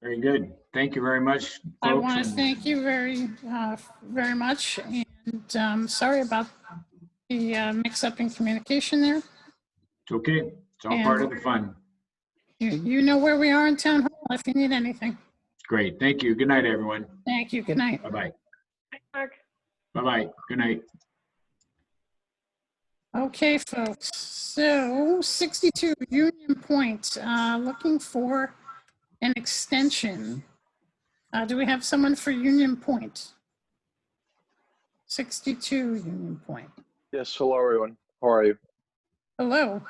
Very good. Thank you very much, I folks. want to thank you very much, and sorry about the mix-up in communication there. It's okay. It's all part of the fun. You know where we are in town hall if you need anything. Great. Thank you. Good night, everyone. Thank you. Good night. Bye-bye. Mark. Bye-bye. Good night. Okay, folks. So 62 Union Point, looking for an extension. Do we have someone for Union Point? 62 Union Point. Yes, hello everyone. How are you? Hello.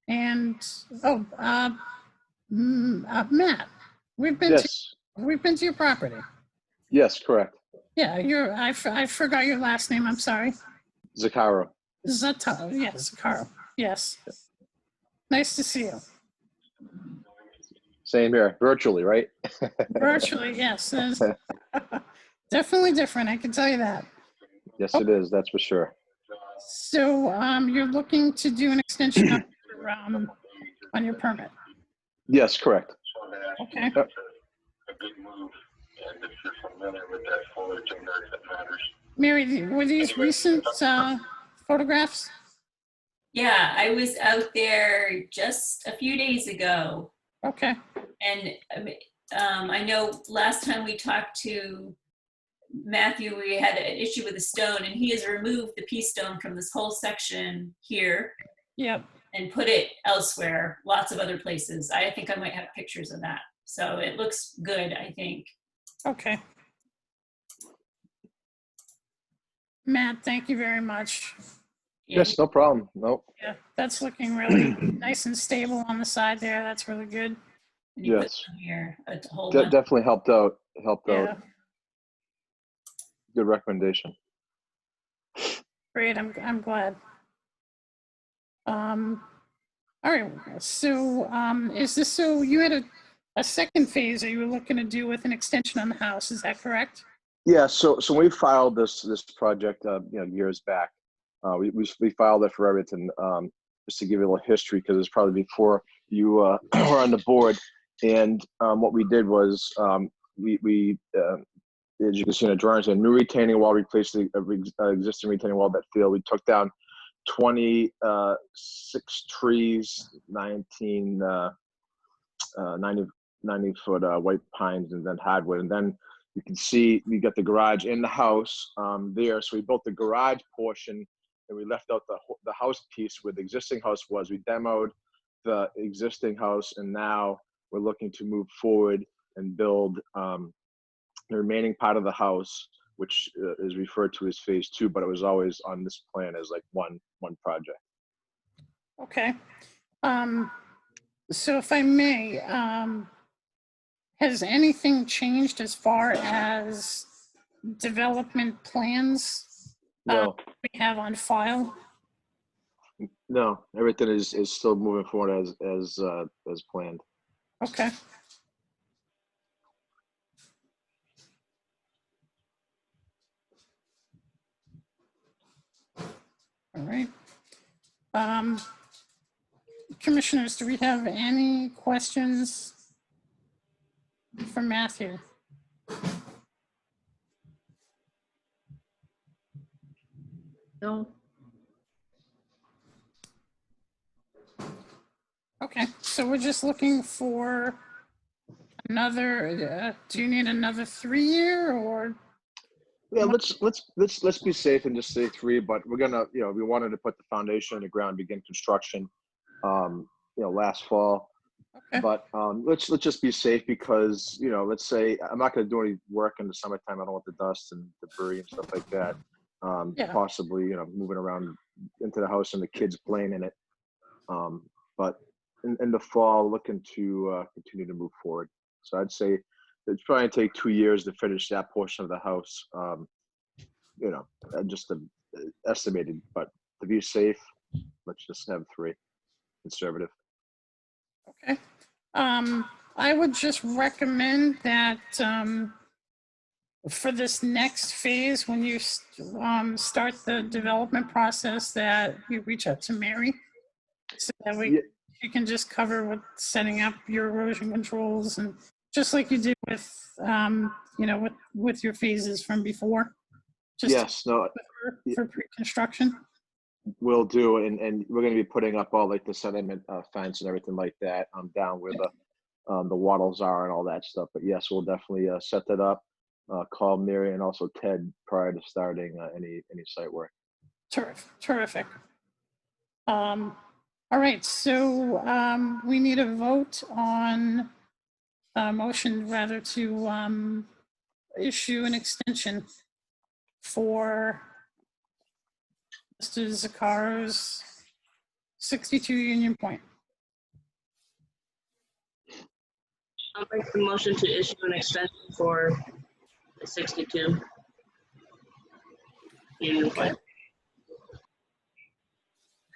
And Matt, we've been to your property. Yes, correct. Yeah, I forgot your last name. I'm sorry. Zakaro. Zata. Yes, Zakaro. Yes. Nice to see you. Same here, virtually, right? Virtually, yes. Definitely different, I can tell you that. Yes, it is, that's for sure. So you're looking to do an extension on your permit? Yes, correct. Okay. Yep. Mary, were these recent photographs? Yeah, I was out there just a few days ago. Okay. And I know last time we talked to Matthew, we had an issue with the stone, and he has removed the pea stone from this whole section here. Yep. And put it elsewhere, lots of other places. I think I might have pictures of that. So it looks good, I think. Okay. Matt, thank you very much. Yes, no problem. Nope. Yeah, that's looking really nice and stable on the side there. That's really good. Yes. Here, a whole Definitely helped out. Helped Yeah. out. Good recommendation. Great, I'm glad. All right, so is this, so you had a second phase that you were looking to do with an extension on the house, is that correct? Yeah, so we filed this project years back. We filed it for everything, just to give you a little history, because it's probably before you were on the board. And what we did was we as you can see in the drawings, a new retaining wall replaced the existing retaining wall that failed. We took down 26 trees, 90-foot white pines, and then hardwood. And then you can see we got the garage in the house there. So we built the garage portion, and we left out the house piece where the existing house was. We demoed the existing house, and now we're looking to move forward and build the remaining part of the house, which is referred to as phase 2, but it was always on this plan as like one project. Okay. So if I may, has anything changed as far as development plans No, we have on file? no, everything is still moving forward as planned. Okay. All right. Commissioners, do we have any questions for Matthew? No. Okay, so we're just looking for another, do you need another 3-year or? Yeah, let's be safe and just say 3, but we're gonna, we wanted to put the foundation in the ground, begin construction, last fall. Okay. But let's just be safe, because let's say I'm not going to do any work in the summertime. I don't want the dust and debris and stuff like that. Yeah. Possibly moving around into the house and the kids playing in it. But in the fall, looking to continue to move forward. So I'd say it's probably take 2 years to finish that portion of the house. Just estimated, but to be safe, let's just have 3, conservative. Okay. I would just recommend that for this next phase, when you start the development process, that you reach out to Mary, so that you can just cover with setting up your erosion controls, and just like you did with, with your phases from before. Just Yes, no, for pre-construction. will do, and we're going to be putting up all like the sediment fence and everything like that down where the wattles are and all that stuff. But yes, we'll definitely set that up. Call Mary and also Ted prior to starting any site work. Terrific. All right, so we need a vote on a motion rather to issue an extension for Mr. Zaccaro's 62 Union Point. I'll make the motion to issue an extension for the 62 Union Point.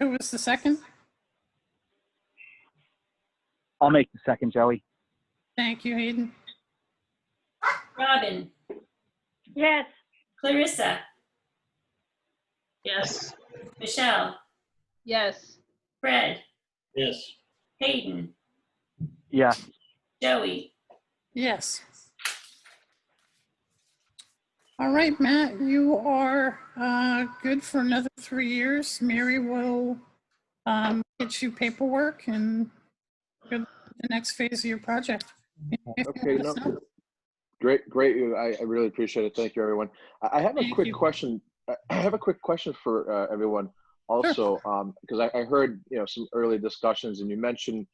Who was the second? I'll make the second, Joey. Thank you, Hayden. Robin, Yes. Clarissa, Yes. Michelle, Yes. Fred, Yes. Hayden, Yes. Joey. Yes. All right, Matt, you are good for another 3 years. Mary will get you paperwork and good the next phase of your project. Okay, no, great. I really appreciate it. Thank you, everyone. I have a quick question. I have a quick question for everyone also, because I heard some early discussions, and you mentioned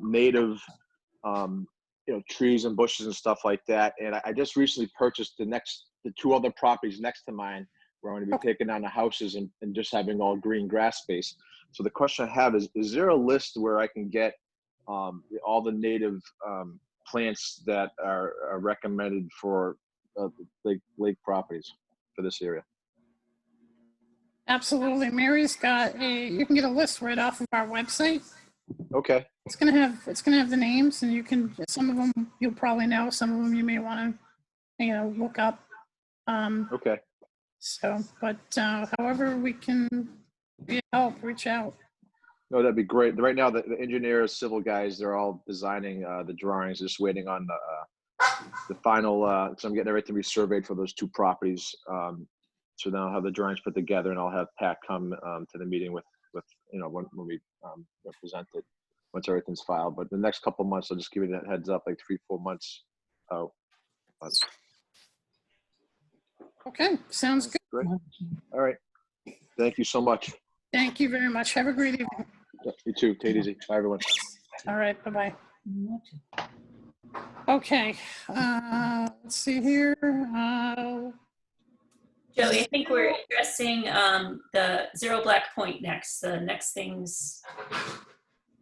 native trees and bushes and stuff like that. And I just recently purchased the 2 other properties next to mine where I'm going to be taking down the houses and just having all green grass space. So the question I have is there a list where I can get all the native plants that are recommended for lake properties for this area? Absolutely. Mary's got you can get a list right off of our website. Okay. It's gonna have the names, and you can, some of them you'll probably know, some of them you may want to look up. Okay. So, but however we can be of help, reach out. No, that'd be great. Right now, the engineers, civil guys, they're all designing the drawings, just waiting on the final, so I'm getting everything resurveyed for those 2 properties. So now I'll have the drawings put together, and I'll have Pat come to the meeting with when we present it, once everything's filed. But the next couple of months, I'll just give you that heads up, like 3-4 months out. Okay, sounds good. Great. All right. Thank you so much. Thank you very much. Have a great evening. Yeah, you too. Take it easy. Bye, everyone. All right, bye-bye. Okay, let's see here. Joey, I think we're addressing the Zero Black Point next, the next things,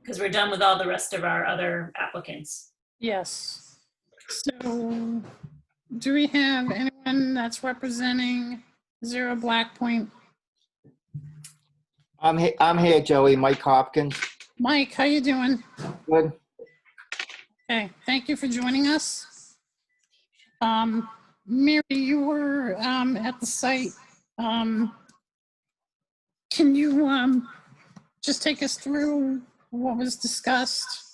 because we're done with all the rest of our other applicants. Yes. So do we have anyone that's representing Zero Black Point? I'm here, Joey. Mike Hopkins. Mike, how you doing? Good. Okay, thank you for joining us. Mary, you were at the site. Can you just take us through what was discussed?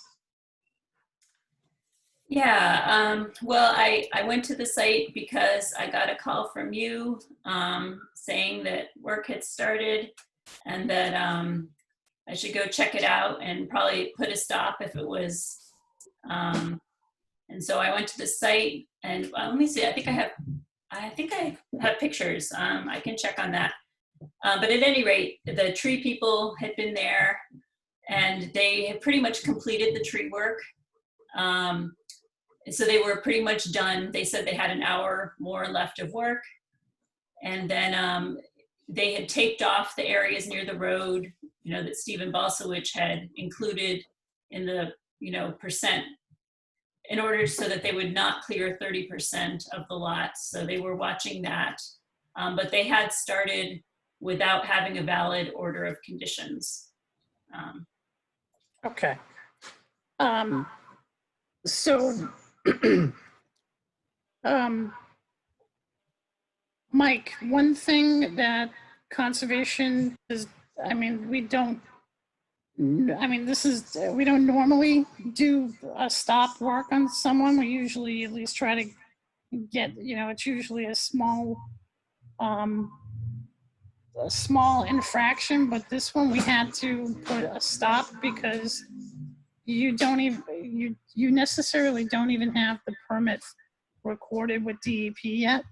Yeah, well, I went to the site because I got a call from you saying that work had started and that I should go check it out and probably put a stop if it was. And so I went to the site, and let me see, I think I have pictures. I can check on that. But at any rate, the tree people had been there, and they had pretty much completed the tree work. So they were pretty much done. They said they had an hour more left of work. And then they had taped off the areas near the road, that Stephen Balsowich had included in the, percent, in order so that they would not clear 30% of the lots. So they were watching that. But they had started without having a valid order of conditions. Okay. So Mike, one thing that conservation is, I mean, we don't, I mean, this is, we don't normally do a stop work on someone. We usually at least try to get, you know, it's usually a small infraction, but this one we had to put a stop because you don't even, you necessarily don't even have the permit recorded with DEP yet.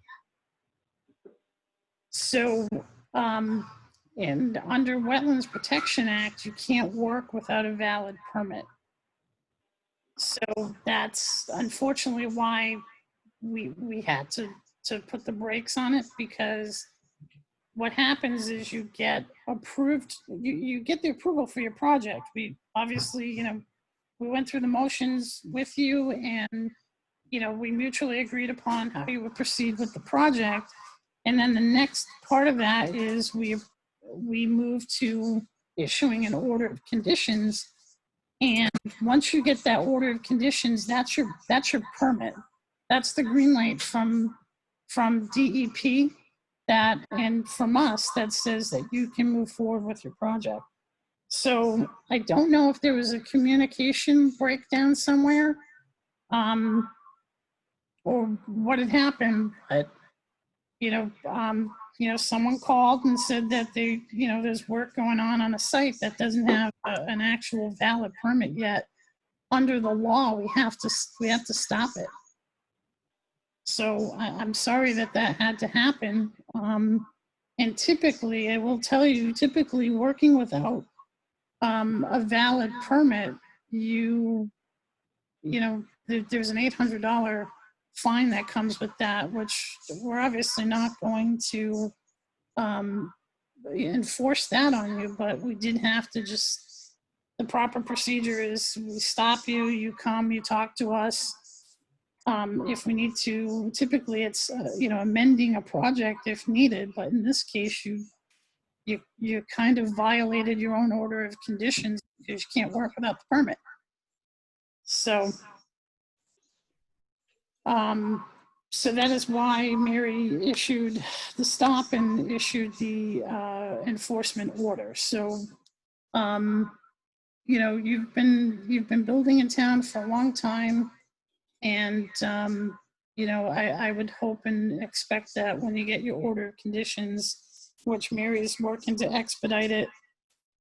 So, and under Wetlands Protection Act, you can't work without a valid permit. So that's unfortunately why we had to put the brakes on it, because what happens is you get approved, you get the approval for your project. We obviously, you know, we went through the motions with you, and, you know, we mutually agreed upon how you would proceed with the project. And then the next part of that is we move to issuing an order of conditions. And once you get that order of conditions, that's your permit. That's the green light from DEP that, and from us, that says that you can move forward with your project. So I don't know if there was a communication breakdown somewhere, or what had happened, but you know, someone called and said that they, you know, there's work going on a site that doesn't have an actual valid permit yet. Under the law, we have to stop it. So I'm sorry that had to happen. And typically, I will tell you, typically working without a valid permit, you know, there's an $800 fine that comes with that, which we're obviously not going to enforce that on you, but we did have to just, the proper procedure is we stop you, you come, you talk to us. If we need to, typically it's, you know, amending a project if needed, but in this case, you kind of violated your own order of conditions because you can't work without the permit. So, so that is why Mary issued the stop and issued the enforcement order. So, you know, you've been building in town for a long time, and you know, I would hope and expect that when you get your order of conditions, which Mary is working to expedite it,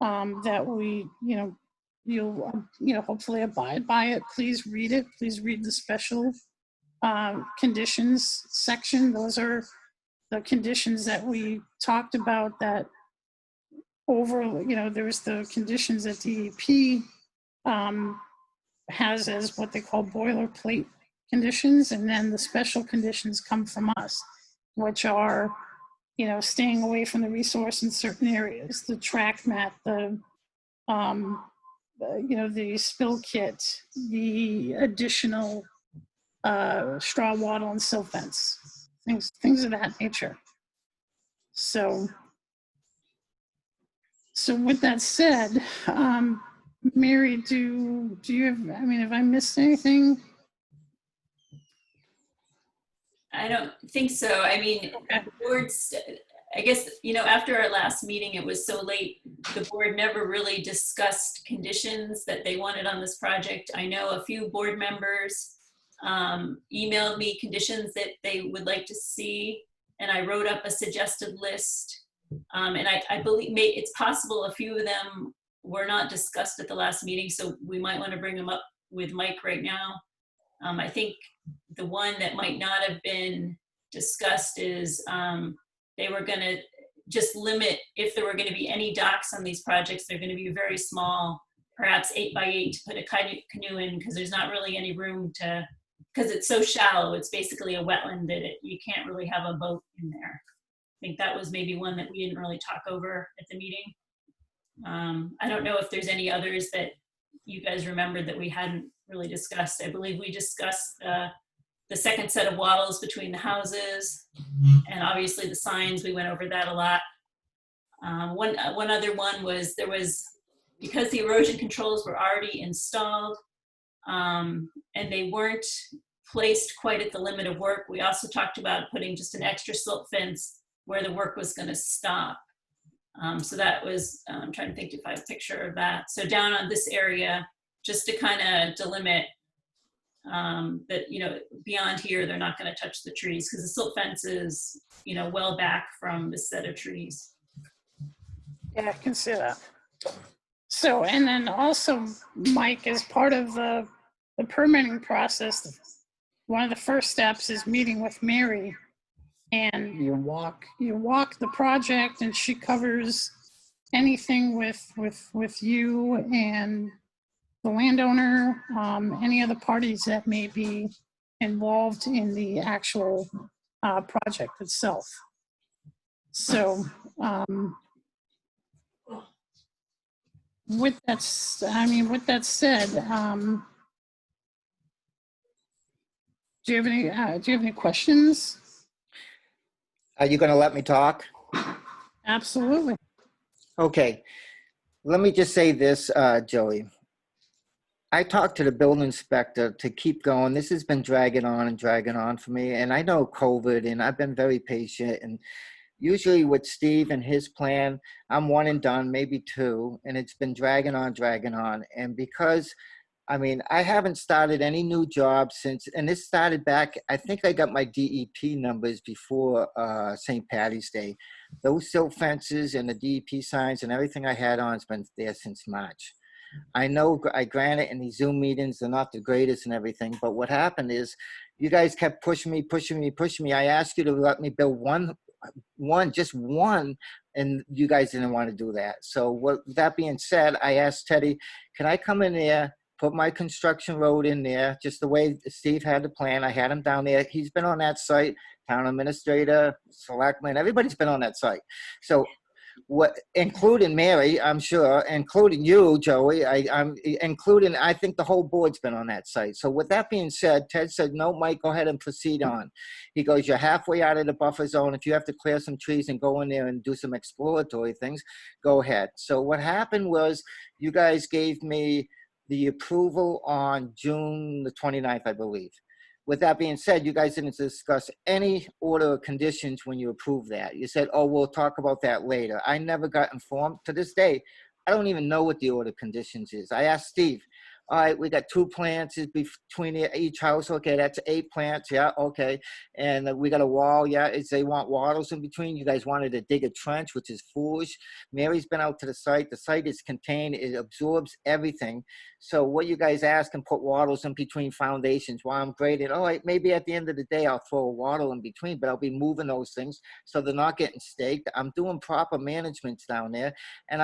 that we, you know, you'll, you know, hopefully abide by it. Please read it. Please read the special conditions section. Those are the conditions that we talked about that over, you know, there's the conditions that DEP has as what they call boilerplate conditions, and then the special conditions come from us, which are, you know, staying away from the resource in certain areas, the track mat, the you know, the spill kit, the additional straw wattle and silt fence, things of that nature. So with that said, Mary, do you have, I mean, have I missed anything? I don't think so. I mean, the board's, I guess, you know, after our last meeting, it was so late, the board never really discussed conditions that they wanted on this project. I know a few board members emailed me conditions that they would like to see, and I wrote up a suggested list. And I believe it's possible a few of them were not discussed at the last meeting, so we might want to bring them up with Mike right now. I think the one that might not have been discussed is they were going to just limit, if there were going to be any docks on these projects, they're going to be very small, perhaps 8x8 to put a canoe in, because there's not really any room to, because it's so shallow, it's basically a wetland that you can't really have a boat in there. I think that was maybe one that we didn't really talk over at the meeting. I don't know if there's any others that you guys remembered that we hadn't really discussed. I believe we discussed the second set of wattles between the houses, and obviously the signs, we went over that a lot. One other one was, because the erosion controls were already installed, and they weren't placed quite at the limit of work. We also talked about putting just an extra silt fence where the work was going to stop. So that was, I'm trying to think if I have a picture of that. So down on this area, just to kind of delimit that, you know, beyond here, they're not going to touch the trees because the silt fence is, you know, well back from the set of trees. Yeah, I can see that. So, and then also, Mike, as part of the permitting process, one of the first steps is meeting with Mary, and you walk the project, and she covers anything with you and the landowner, any other parties that may be involved in the actual project itself. So, with that said, do you have any questions? Are you going to let me talk? Absolutely. Okay. Let me just say this, Joey. I talked to the building inspector to keep going. This has been dragging on for me. And I know COVID, and I've been very patient. And usually with Steve and his plan, I'm one and done, maybe two. And it's been dragging on. And because, I mean, I haven't started any new jobs since, and this started back, I think I got my DEP numbers before St. Patty's Day. Those silt fences and the DEP signs and everything I had on has been there since March. I know, I granted in these Zoom meetings, they're not the greatest and everything, but what happened is you guys kept pushing me. I asked you to let me build just one, and you guys didn't want to do that. So with that being said, I asked Teddy, can I come in there, put my construction road in there, just the way Steve had the plan. I had him down there. He's been on that site, town administrator, selectman, everybody's been on that site. So what, including Mary, I'm sure, including you, Joey, I'm including, I think the whole board's been on that site. So with that being said, Ted said, no, Mike, go ahead and proceed on. He goes, you're halfway out of the buffer zone. If you have to clear some trees and go in there and do some exploratory things, go ahead. So what happened was you guys gave me the approval on June the 29th, I believe. With that being said, you guys didn't discuss any order of conditions when you approved that. You said, oh, we'll talk about that later. I never got informed. To this day, I don't even know what the order of conditions is. I asked Steve, all right, we got 2 plants between each house. Okay, that's 8 plants. Yeah, okay. And we got a wall. Yeah, they want wattles in between. You guys wanted to dig a trench, which is foolish. Mary's been out to the site. The site is contained. It absorbs everything. So what you guys ask and put wattles in between foundations while I'm grading. All right, maybe at the end of the day, I'll throw a wattle in between, but I'll be moving those things so they're not getting staked. I'm doing proper management down there. And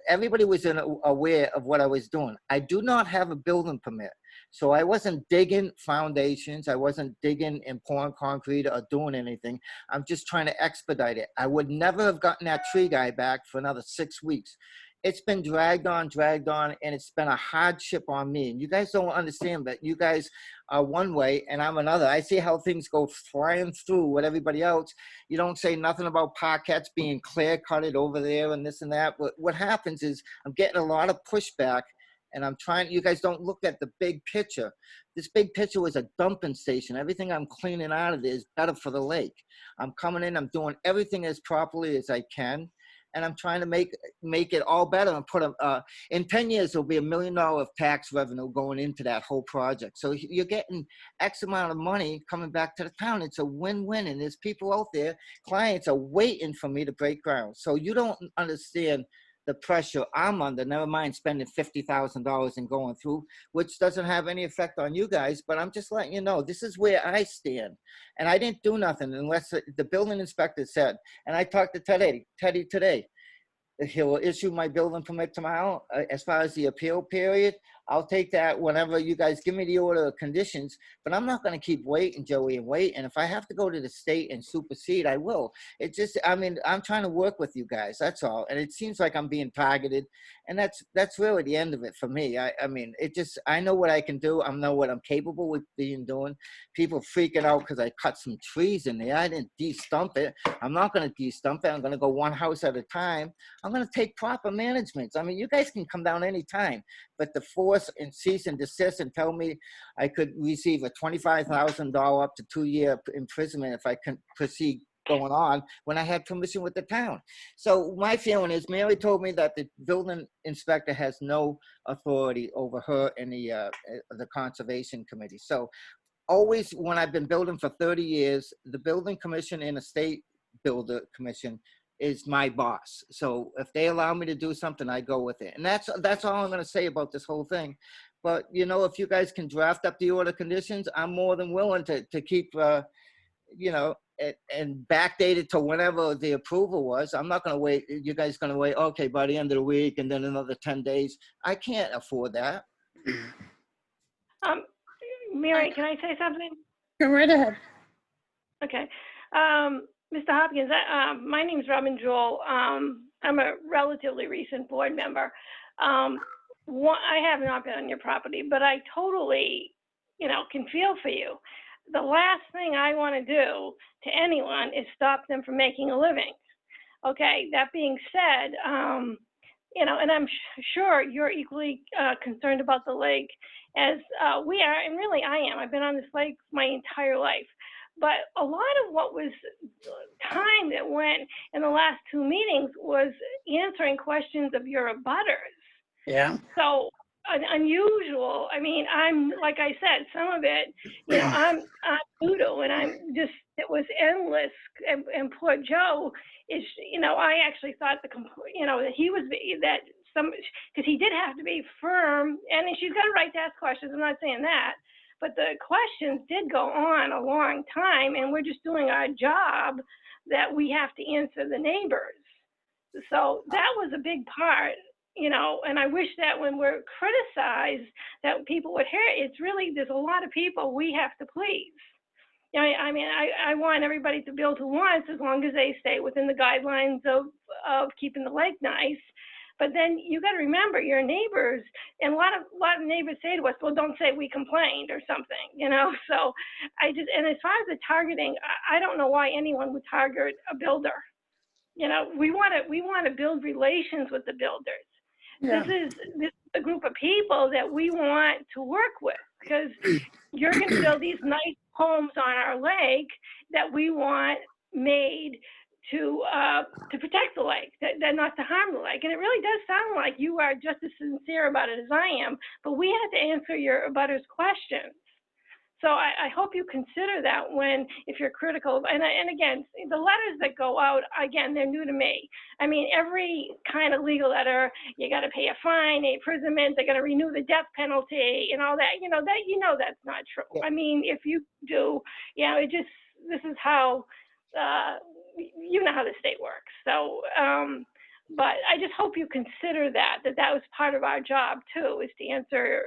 everybody was aware of what I was doing. I do not have a building permit. So I wasn't digging foundations. I wasn't digging and pouring concrete or doing anything. I'm just trying to expedite it. I would never have gotten that tree guy back for another 6 weeks. It's been dragged on, and it's been a hardship on me. And you guys don't understand that you guys are one way and I'm another. I see how things go flying through with everybody else. You don't say nothing about parkettes being clear-cutted over there and this and that. But what happens is I'm getting a lot of pushback, and I'm trying, you guys don't look at the big picture. This big picture was a dumping station. Everything I'm cleaning out of there is better for the lake. I'm coming in, I'm doing everything as properly as I can. And I'm trying to make it all better and put in 10 years, there'll be $1 million of tax revenue going into that whole project. So you're getting X amount of money coming back to the town. It's a win-win. And there's people out there, clients are waiting for me to break ground. So you don't understand the pressure I'm under, never mind spending $50,000 and going through, which doesn't have any effect on you guys, but I'm just letting you know, this is where I stand. And I didn't do nothing unless the building inspector said, and I talked to Teddy today, he'll issue my building permit tomorrow. As far as the appeal period, I'll take that whenever you guys give me the order of conditions, but I'm not going to keep waiting, Joey, and wait. And if I have to go to the state and supersede, I will. It just, I mean, I'm trying to work with you guys. That's all. And it seems like I'm being targeted. And that's really the end of it for me. I mean, it just, I know what I can do. I know what I'm capable with doing. People freaking out because I cut some trees in there. I didn't de-stump it. I'm not going to de-stump it. I'm going to go one house at a time. I'm going to take proper management. I mean, you guys can come down anytime, but to force and cease and desist and tell me I could receive a $25,000 up to 2-year imprisonment if I can proceed going on when I had permission with the town. So my feeling is Mary told me that the building inspector has no authority over her and the conservation committee. So always when I've been building for 30 years, the building commission and the state builder commission is my boss. So if they allow me to do something, I go with it. And that's all I'm going to say about this whole thing. But, you know, if you guys can draft up the order conditions, I'm more than willing to keep, you know, and backdate it to whenever the approval was. I'm not going to wait. You guys going to wait, okay, by the end of the week and then another 10 days. I can't afford that. Mary, can I say something? Go right ahead. Okay. Mr. Hopkins, my name's Robin Joel. I'm a relatively recent board member. I have not been on your property, but I totally, you know, can feel for you. The last thing I want to do to anyone is stop them from making a living. Okay, that being said, you know, and I'm sure you're equally concerned about the lake as we are, and really I am. I've been on this lake my entire life. But a lot of what was time that went in the last 2 meetings was answering questions of your abutters. Yeah. So unusual. I mean, I'm, like I said, some of it, you know, I'm noodle and it was endless. And poor Joe is, you know, I actually thought you know, that he was, because he did have to be firm, and she's got a right to ask questions. I'm not saying that. But the questions did go on a long time, and we're just doing our job that we have to answer the neighbors. So that was a big part, you know, and I wish that when we're criticized that people would hear it. It's really, there's a lot of people we have to please. You know, I mean, I want everybody to build who wants as long as they stay within the guidelines of keeping the lake nice. But then you got to remember your neighbors, and a lot of neighbors say to us, well, don't say we complained or something, you know? So and as far as the targeting, I don't know why anyone would target a builder. You know, we want to build relations with the builders. Yeah. This is a group of people that we want to work with, because you're going to build these nice homes on our lake that we want made to protect the lake, that not to harm the lake. And it really does sound like you are just as sincere about it as I am, but we had to answer your abutters' questions. So I hope you consider that if you're critical. And again, the letters that go out, again, they're new to me. I mean, every kind of legal letter, you got to pay a fine, imprisonment, they're going to renew the death penalty and all that. You know, that's not true. Yeah. I mean, if you do, you know, this is how, you know how the state works. So, but I just hope you consider that was part of our job too, is to answer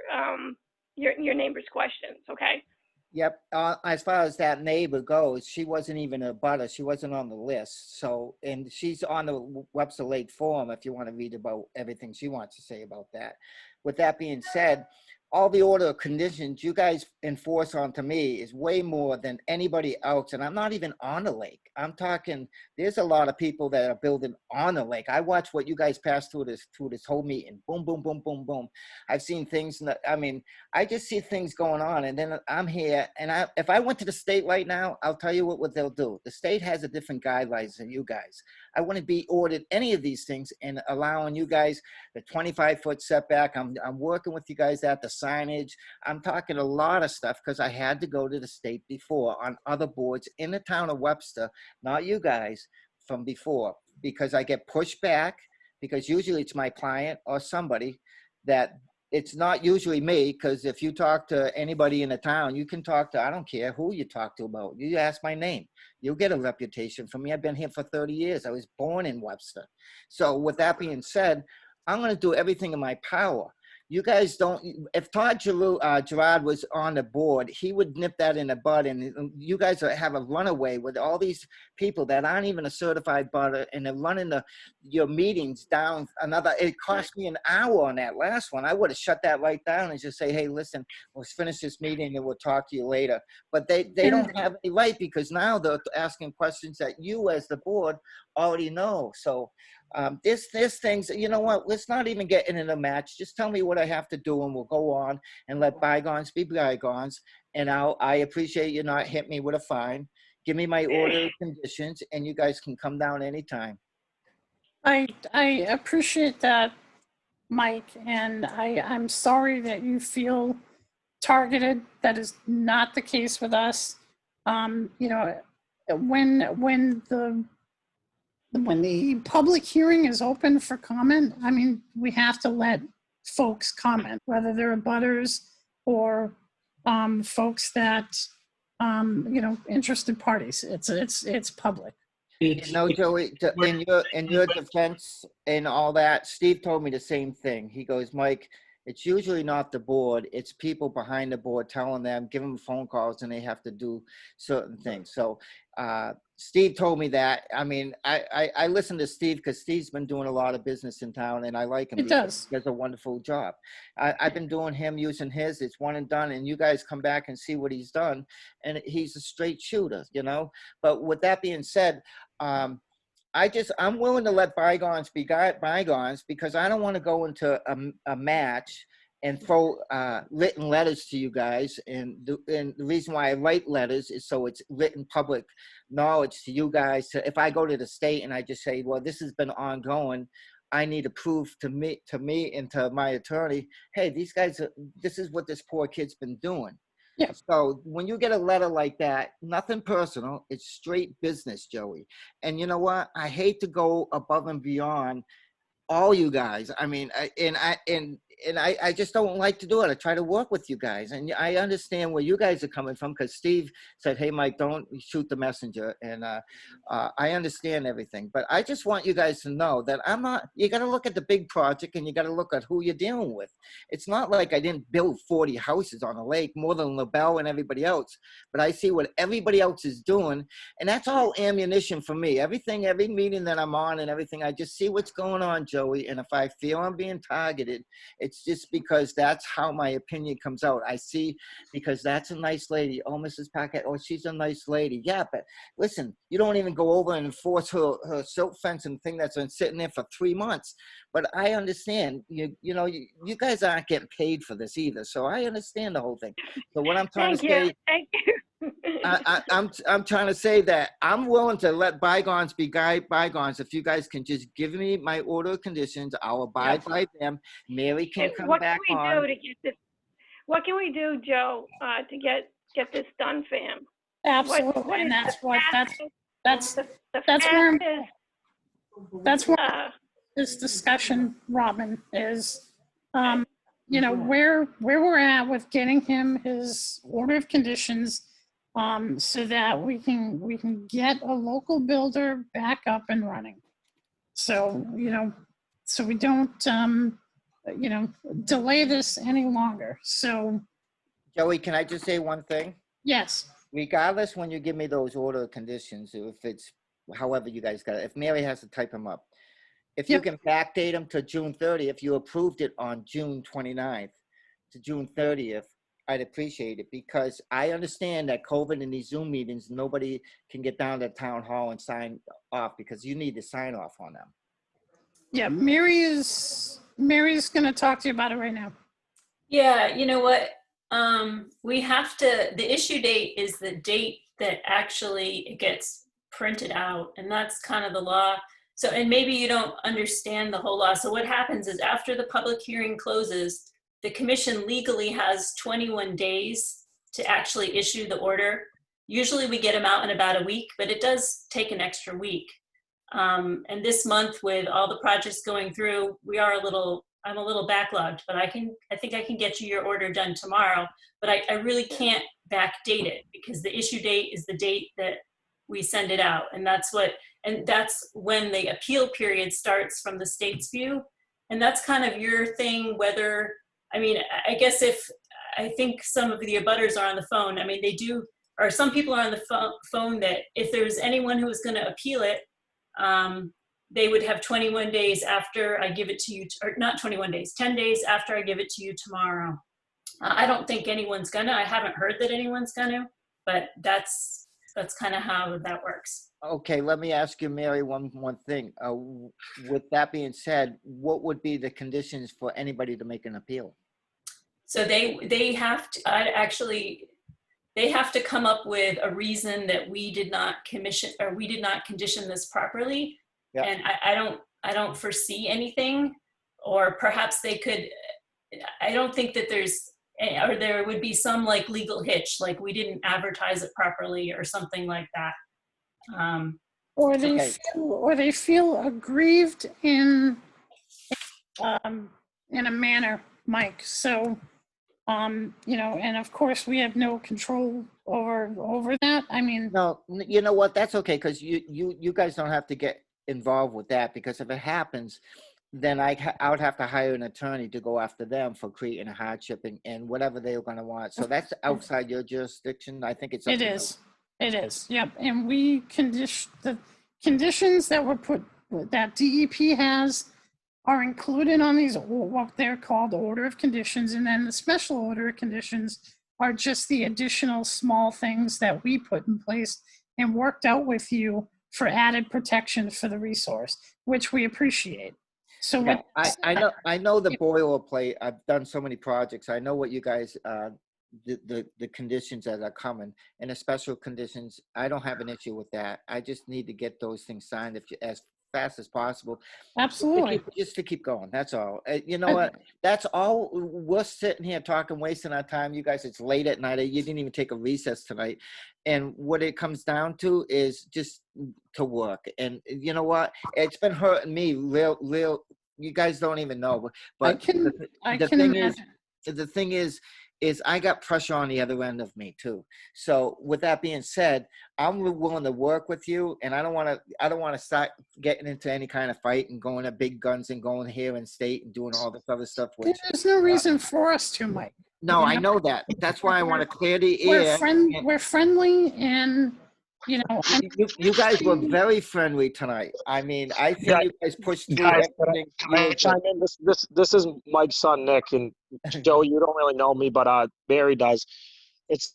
your neighbor's questions, okay? Yep. As far as that neighbor goes, she wasn't even a butter. She wasn't on the list. So, and she's on the Webster Lake Forum if you want to read about everything she wants to say about that. With that being said, all the order of conditions you guys enforce onto me is way more than anybody else. And I'm not even on the lake. I'm talking, there's a lot of people that are building on the lake. I watch what you guys pass through this whole meeting. Boom, boom, boom, boom, boom. I've seen things, I mean, I just see things going on, and then I'm here. And if I went to the state right now, I'll tell you what they'll do. The state has a different guidelines than you guys. I wouldn't be ordered any of these things and allowing you guys the 25-foot setback. I'm working with you guys at the signage. I'm talking a lot of stuff because I had to go to the state before on other boards in the town of Webster, not you guys, from before, because I get pushed back, because usually it's my client or somebody that it's not usually me, because if you talk to anybody in the town, you can talk to, I don't care who you talk to about. You ask my name, you'll get a reputation from me. I've been here for 30 years. I was born in Webster. So with that being said, I'm going to do everything in my power. You guys don't, if Todd Gerard was on the board, he would nip that in the bud, and you guys have a runaway with all these people that aren't even a certified butter, and they're running your meetings down it cost me an hour on that last one. I would have shut that right down and just say, hey, listen, let's finish this meeting and we'll talk to you later. But they don't have any right, because now they're asking questions that you as the board already know. So There's things, you know what, let's not even get in a match. Just tell me what I have to do and we'll go on and let bygones be bygones. And I appreciate you not hit me with a fine. Give me my order of conditions and you guys can come down anytime. I appreciate that, Mike, and I'm sorry that you feel targeted. That is not the case with us. You know, when the public hearing is open for comment, I mean, we have to let folks comment, whether they're abutters or folks that you know, interested parties. It's public. You know, Joey, in your defense and all that, Steve told me the same thing. He goes, Mike, it's usually not the board, it's people behind the board telling them, give them phone calls and they have to do certain things. So Steve told me that. I mean, I listen to Steve because Steve's been doing a lot of business in town and I like him. He does. He does a wonderful job. I've been doing him using his, it's one and done, and you guys come back and see what he's done. And he's a straight shooter, you know? But with that being said, I'm willing to let bygones be bygones because I don't want to go into a match and throw written letters to you guys. And the reason why I write letters is so it's written public knowledge to you guys. If I go to the state and I just say, well, this has been ongoing, I need to prove to me and to my attorney, hey, these guys, this is what this poor kid's been doing. Yeah. So when you get a letter like that, nothing personal, it's straight business, Joey. And you know what? I hate to go above and beyond all you guys. I mean, I just don't like to do it. I try to work with you guys, and I understand where you guys are coming from because Steve said, hey, Mike, don't shoot the messenger. And I understand everything, but I just want you guys to know that I'm not, you got to look at the big project and you got to look at who you're dealing with. It's not like I didn't build 40 houses on a lake, more than LaBelle and everybody else, but I see what everybody else is doing. And that's all ammunition for me. Every meeting that I'm on and everything, I just see what's going on, Joey. And if I feel I'm being targeted, it's just because that's how my opinion comes out. I see, because that's a nice lady. Oh, Mrs. Packett, oh, she's a nice lady. Yeah, but listen, you don't even go over and enforce her silt fence and thing that's been sitting there for 3 months. But I understand, you know, you guys aren't getting paid for this either. So I understand the whole thing. So what I'm trying to say, Thank you. I'm trying to say that I'm willing to let bygones be bygones. If you guys can just give me my order of conditions, I'll abide by them. Mary can come back on. What can we do, Joe, to get this done for him? Absolutely, and that's where this discussion, Robin, is you know, where we're at with getting him his order of conditions, so that we can get a local builder back up and running. So, you know, so we don't you know, delay this any longer. So Joey, can I just say one thing? Yes. Regardless, when you give me those order conditions, if it's however you guys got it, if Mary has to type them up, if you can backdate them to June 30th, if you approved it on June 29th to June 30th, I'd appreciate it, because I understand that COVID and these Zoom meetings, nobody can get down to town hall and sign off because you need to sign off on them. Yeah, Mary's going to talk to you about it right now. Yeah, you know what? We have to, the issue date is the date that actually it gets printed out, and that's kind of the law. So, and maybe you don't understand the whole law. So what happens is after the public hearing closes, the commission legally has 21 days to actually issue the order. Usually we get them out in about a week, but it does take an extra week. And this month with all the projects going through, I'm a little backlogged, but I think I can get you your order done tomorrow, but I really can't backdate it because the issue date is the date that we send it out. And that's when the appeal period starts from the state's view. And that's kind of your thing, whether, I mean, I guess I think some of the abutters are on the phone. I mean, they do, or some people are on the phone that if there's anyone who is going to appeal it, they would have 21 days after I give it to you, or not 21 days, 10 days after I give it to you tomorrow. I don't think anyone's gonna, I haven't heard that anyone's gonna, but that's That's kind of how that works. Okay, let me ask you, Mary, one thing. With that being said, what would be the conditions for anybody to make an appeal? So they have to actually, they have to come up with a reason that we did not commission, or we did not condition this properly. Yeah. And I don't foresee anything, or perhaps they could, I don't think that there's, or there would be some like legal hitch, like we didn't advertise it properly or something like that. Or they Okay. feel aggrieved in a manner, Mike. So, you know, and of course we have no control over that. I mean, No, you know what? That's okay, because you guys don't have to get involved with that, because if it happens, then I would have to hire an attorney to go after them for creating a hardship and whatever they're going to want. So that's outside your jurisdiction. I think it's up it to you. is. It is. Yep. And we the conditions that were put, that DEP has, are included on these, what they're called order of conditions. And then the special order of conditions are just the additional small things that we put in place and worked out with you for added protection for the resource, which we appreciate. So Yeah, what, I know the boilerplate. I've done so many projects. I know what you guys, the conditions that are coming, and the special conditions. I don't have an issue with that. I just need to get those things signed as fast as possible. Absolutely. Just to keep going. That's all. You know what? That's all. We're sitting here talking, wasting our time. You guys, it's late at night. You didn't even take a recess tonight. And what it comes down to is just to work. And you know what? It's been hurting me real. You guys don't even know. But the thing is I got pressure on the other end of me too. So with that being said, I'm willing to work with you, and I don't want to start getting into any kind of fight and going to big guns and going here in state and doing all this other stuff. Which, there's no reason for us to, Mike. no, I know that. That's why I want to clear the air. We're friendly, and you know. You guys were very friendly tonight. I mean, I think you guys pushed through Guys, everything. can I chime in? This is Mike's son, Nick, and Joe, you don't really know me, but Barry does. It's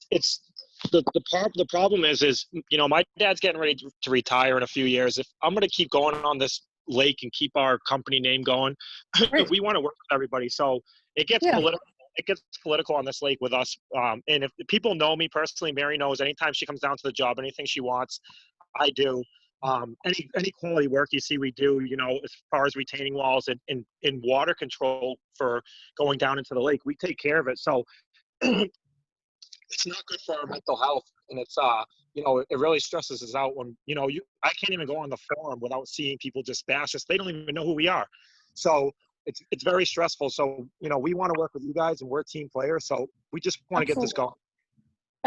the problem is you know, my dad's getting ready to retire in a few years. If I'm gonna keep going on this lake and keep our company name going, we want to work with everybody. So it gets political. It gets political on this lake with us. And if people know me personally, Mary knows, anytime she comes down to the job, anything she wants, I do. Any quality work you see we do, you know, as far as retaining walls and water control for going down into the lake, we take care of it. So it's not good for our mental health. And it's, you know, it really stresses us out when, you know, I can't even go on the forum without seeing people just bash us. They don't even know who we are. So it's very stressful. So, you know, we want to work with you guys, and we're team players. So we just want to get this going.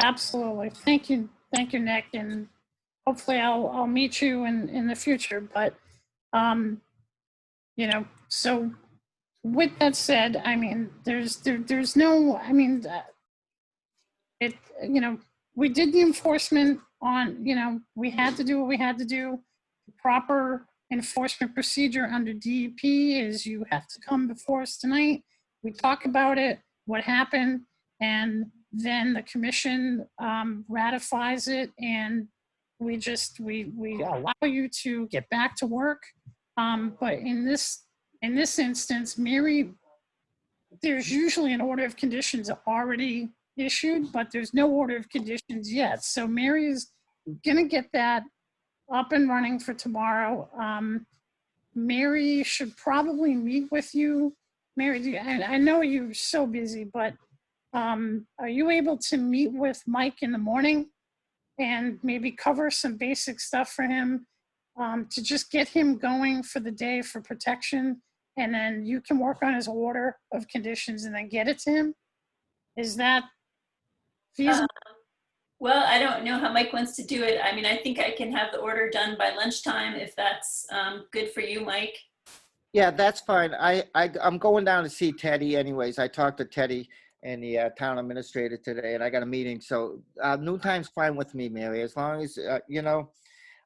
Absolutely. Thank you, Nick. And hopefully I'll meet you in the future. But, you know, so with that said, I mean, there's no, I mean, you know, we did the enforcement on, you know, we had to do what we had to do. Proper enforcement procedure under DEP is you have to come before us tonight. We talk about it, what happened, and then the commission ratifies it, and we allow you to get back to work. But in this instance, Mary, there's usually an order of conditions already issued, but there's no order of conditions yet. So Mary is gonna get that up and running for tomorrow. Mary should probably meet with you. Mary, I know you're so busy, but are you able to meet with Mike in the morning and maybe cover some basic stuff for him to just get him going for the day for protection? And then you can work on his order of conditions and then get it to him. Is that feasible? Well, I don't know how Mike wants to do it. I mean, I think I can have the order done by lunchtime if that's good for you, Mike. Yeah, that's fine. I'm going down to see Teddy anyways. I talked to Teddy and the town administrator today, and I got a meeting. So noontime's fine with me, Mary, as long as, you know,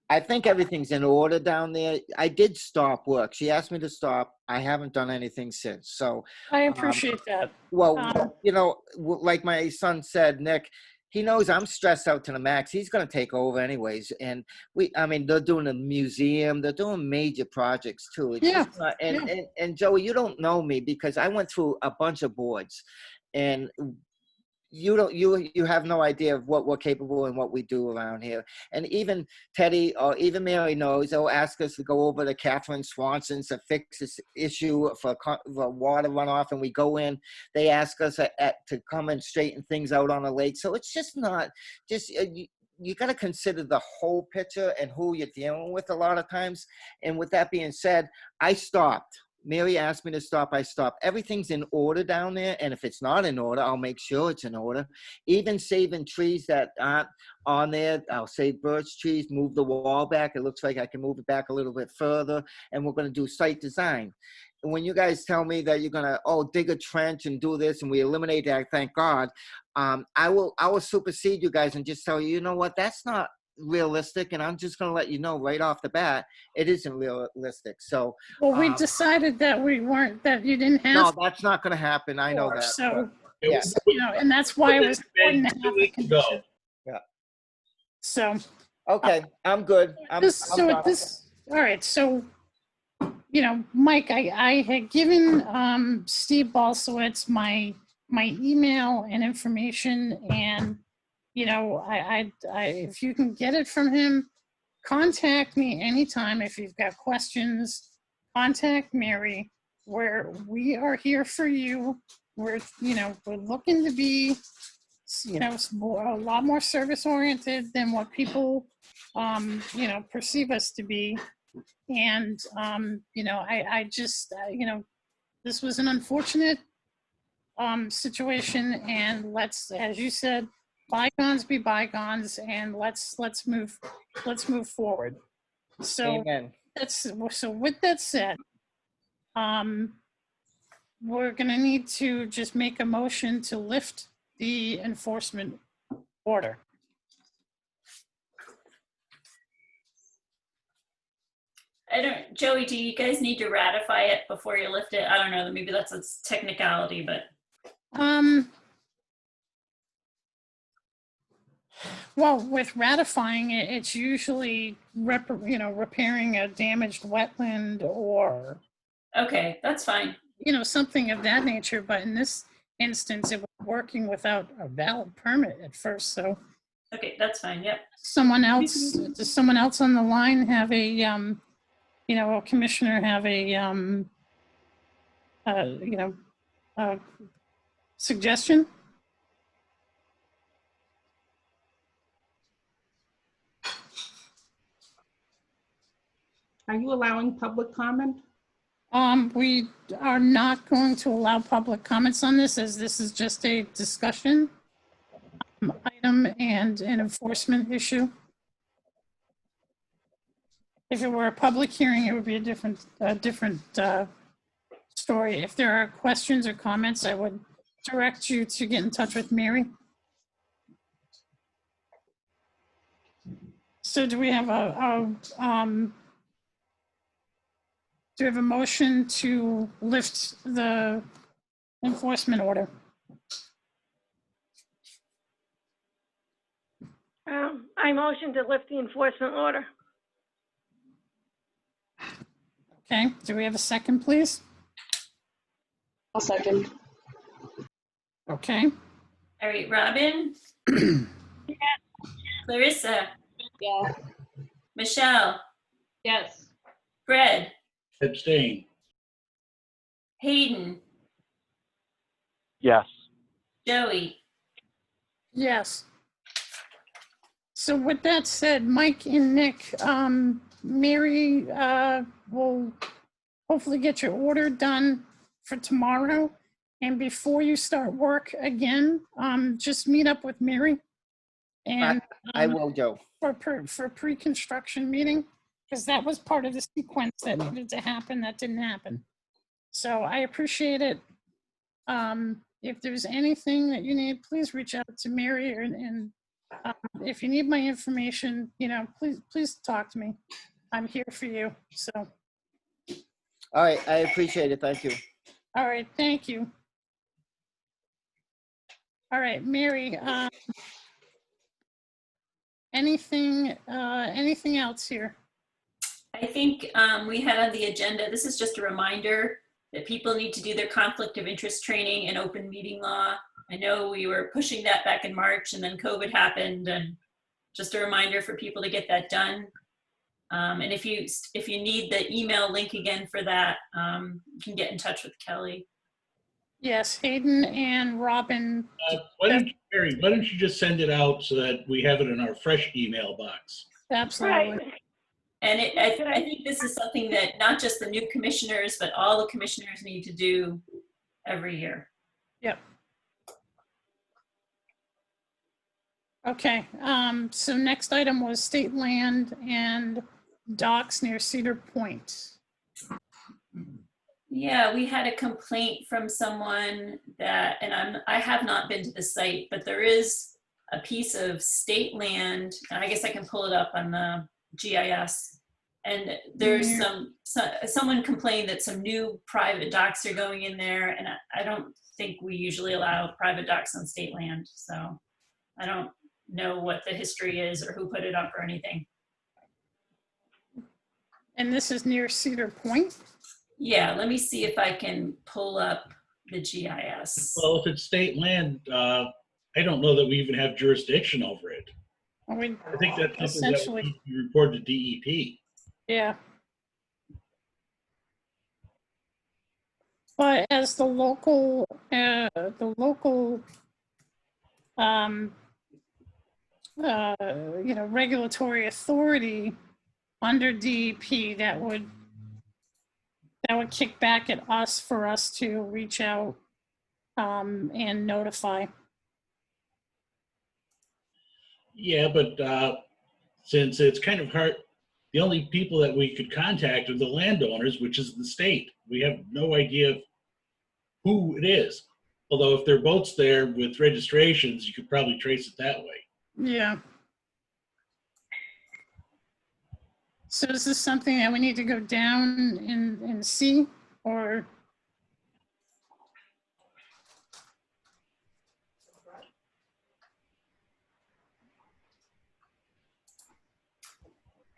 I think everything's in order down there. I did stop work. She asked me to stop. I haven't done anything since. So I appreciate that. Well, you know, like my son said, Nick, he knows I'm stressed out to the max. He's going to take over anyways. And I mean, they're doing a museum. They're doing major projects too. It's Yeah. just not, and Joey, you don't know me because I went through a bunch of boards, and you have no idea of what we're capable and what we do around here. And even Teddy or even Mary knows. They'll ask us to go over to Catherine Swanson's to fix this issue for water runoff, and we go in. They ask us to come and straighten things out on the lake. So it's just not just you got to consider the whole picture and who you're dealing with a lot of times. And with that being said, I stopped. Mary asked me to stop, I stopped. Everything's in order down there, and if it's not in order, I'll make sure it's in order. Even saving trees that aren't on there, I'll save birch trees, move the wall back. It looks like I can move it back a little bit further, and we're going to do site design. And when you guys tell me that you're going to, dig a trench and do this, and we eliminate that, thank God, I will supersede you guys and just tell you, you know what, that's not realistic, and I'm just going to let you know right off the bat it isn't realistic. So we decided that that you didn't have. No, that's not going to happen. I know that. So yeah, and that's why it was important to have the condition. Yeah. So okay, I'm good. I'm all right. So Mike, I had given Steve Balsowitz my email and information, and I if you can get it from him, contact me anytime. If you've got questions, contact Mary. We are here for you. We're looking to be, a lot more service oriented than what people, perceive us to be. And, I just, this was an unfortunate situation, and let's, as you said, bygones be bygones, and let's move forward. So Amen. So with that said, we're gonna need to just make a motion to lift the enforcement order. Joey, do you guys need to ratify it before you lift it? I don't know, maybe that's a technicality, but. Well, with ratifying it, it's usually repairing a damaged wetland or. Okay, that's fine. Something of that nature, but in this instance, it was working without a valid permit at first, so. Okay, that's fine, yep. Does someone else on the line have a, a commissioner have a, suggestion? Are you allowing public comment? We are not going to allow public comments on this, as this is just a discussion item and an enforcement issue. If it were a public hearing, it would be a different story. If there are questions or comments, I would direct you to get in touch with Mary. So do we have a motion to lift the enforcement order? I motion to lift the enforcement order. Okay, do we have a second, please? I'll second. Okay. All right, Robin? Yeah. Clarissa? Yeah. Michelle? Yes. Fred? Abstain. Hayden? Yes. Joey? Yes. So with that said, Mike and Nick, Mary will hopefully get your order done for tomorrow. And before you start work again, just meet up with Mary. And I will, Joe. For pre-construction meeting, because that was part of the sequence that needed to happen that didn't happen. So I appreciate it. If there's anything that you need, please reach out to Mary, and if you need my information, please talk to me. I'm here for you. So. All right, I appreciate it. Thank you. All right, thank you. All right, Mary, Anything else here? I think we had on the agenda, this is just a reminder that people need to do their conflict of interest training and open meeting law. I know we were pushing that back in March and then COVID happened, and just a reminder for people to get that done. And if you need the email link again for that, you can get in touch with Kelly. Yes, Hayden and Robin. Mary, why don't you just send it out so that we have it in our fresh email box? Absolutely. Right. And I think this is something that not just the new commissioners, but all the commissioners need to do every year. Yep. Okay, so next item was state land and docks near Cedar Point. Yeah, we had a complaint from someone that, and I have not been to the site, but there is a piece of state land, and I guess I can pull it up on the GIS. And there's someone complained that some new private docks are going in there, and I don't think we usually allow private docks on state land, so I don't know what the history is or who put it up or anything. And this is near Cedar Point? Yeah, let me see if I can pull up the GIS. Well, if it's state land, I don't know that we even have jurisdiction over it. I mean, I think that's something that we report to DEP. Yeah. But as the local, regulatory authority under DEP, that would kick back at us for us to reach out and notify. Yeah, but since it's kind of hard, the only people that we could contact are the landowners, which is the state. We have no idea who it is. Although if there are boats there with registrations, you could probably trace it that way. Yeah. So is this something that we need to go down and see, or?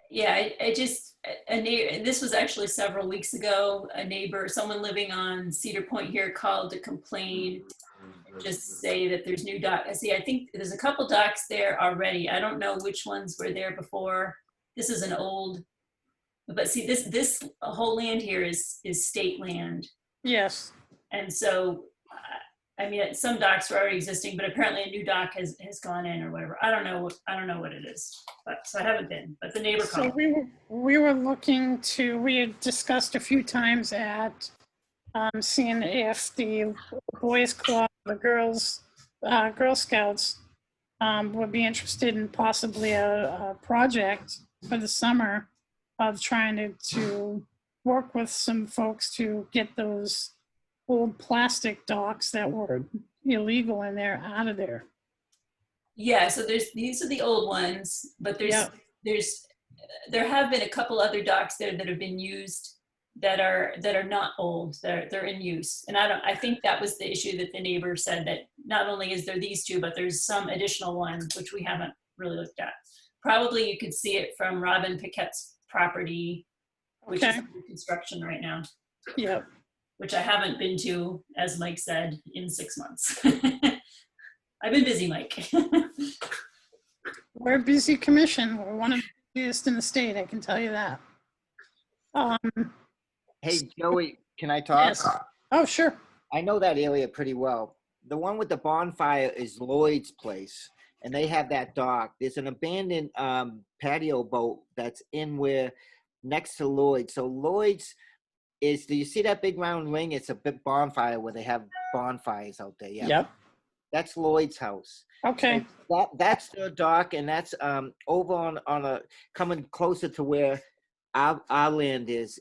Yeah, this was actually several weeks ago. A neighbor, someone living on Cedar Point here, called to complain, just say that there's new docks. See, I think there's a couple docks there already. I don't know which ones were there before. This is an old, but see, this whole land here is state land. Yes. And so, I mean, some docks were already existing, but apparently a new dock has gone in or whatever. I don't know what it is, but so I haven't been. But the neighbor called. So we were looking to. We had discussed a few times at seeing if the boys club, the Girl Scouts would be interested in possibly a project for the summer of trying to work with some folks to get those old plastic docks that were illegal in there out of there. Yeah, so these are the old ones, but there have been a couple other docks there that have been used that are not old. They're in use, and I think that was the issue that the neighbor said, that not only is there these two, but there's some additional ones which we haven't really looked at. Probably you could see it from Robin Paquette's property, which is under construction right now. Yep. Which I haven't been to, as Mike said, in 6 months. I've been busy, Mike. We're a busy commission. We're one of the busiest in the state, I can tell you that. Hey, Joey, can I talk? Yes. Oh, sure. I know that area pretty well. The one with the bonfire is Lloyd's place, and they have that dock. There's an abandoned patio boat that's next to Lloyd's. So Lloyd's do you see that big round ring? It's a big bonfire where they have bonfires out there. Yeah. Yep. That's Lloyd's house. Okay. And that's their dock, and that's over on coming closer to where our land is.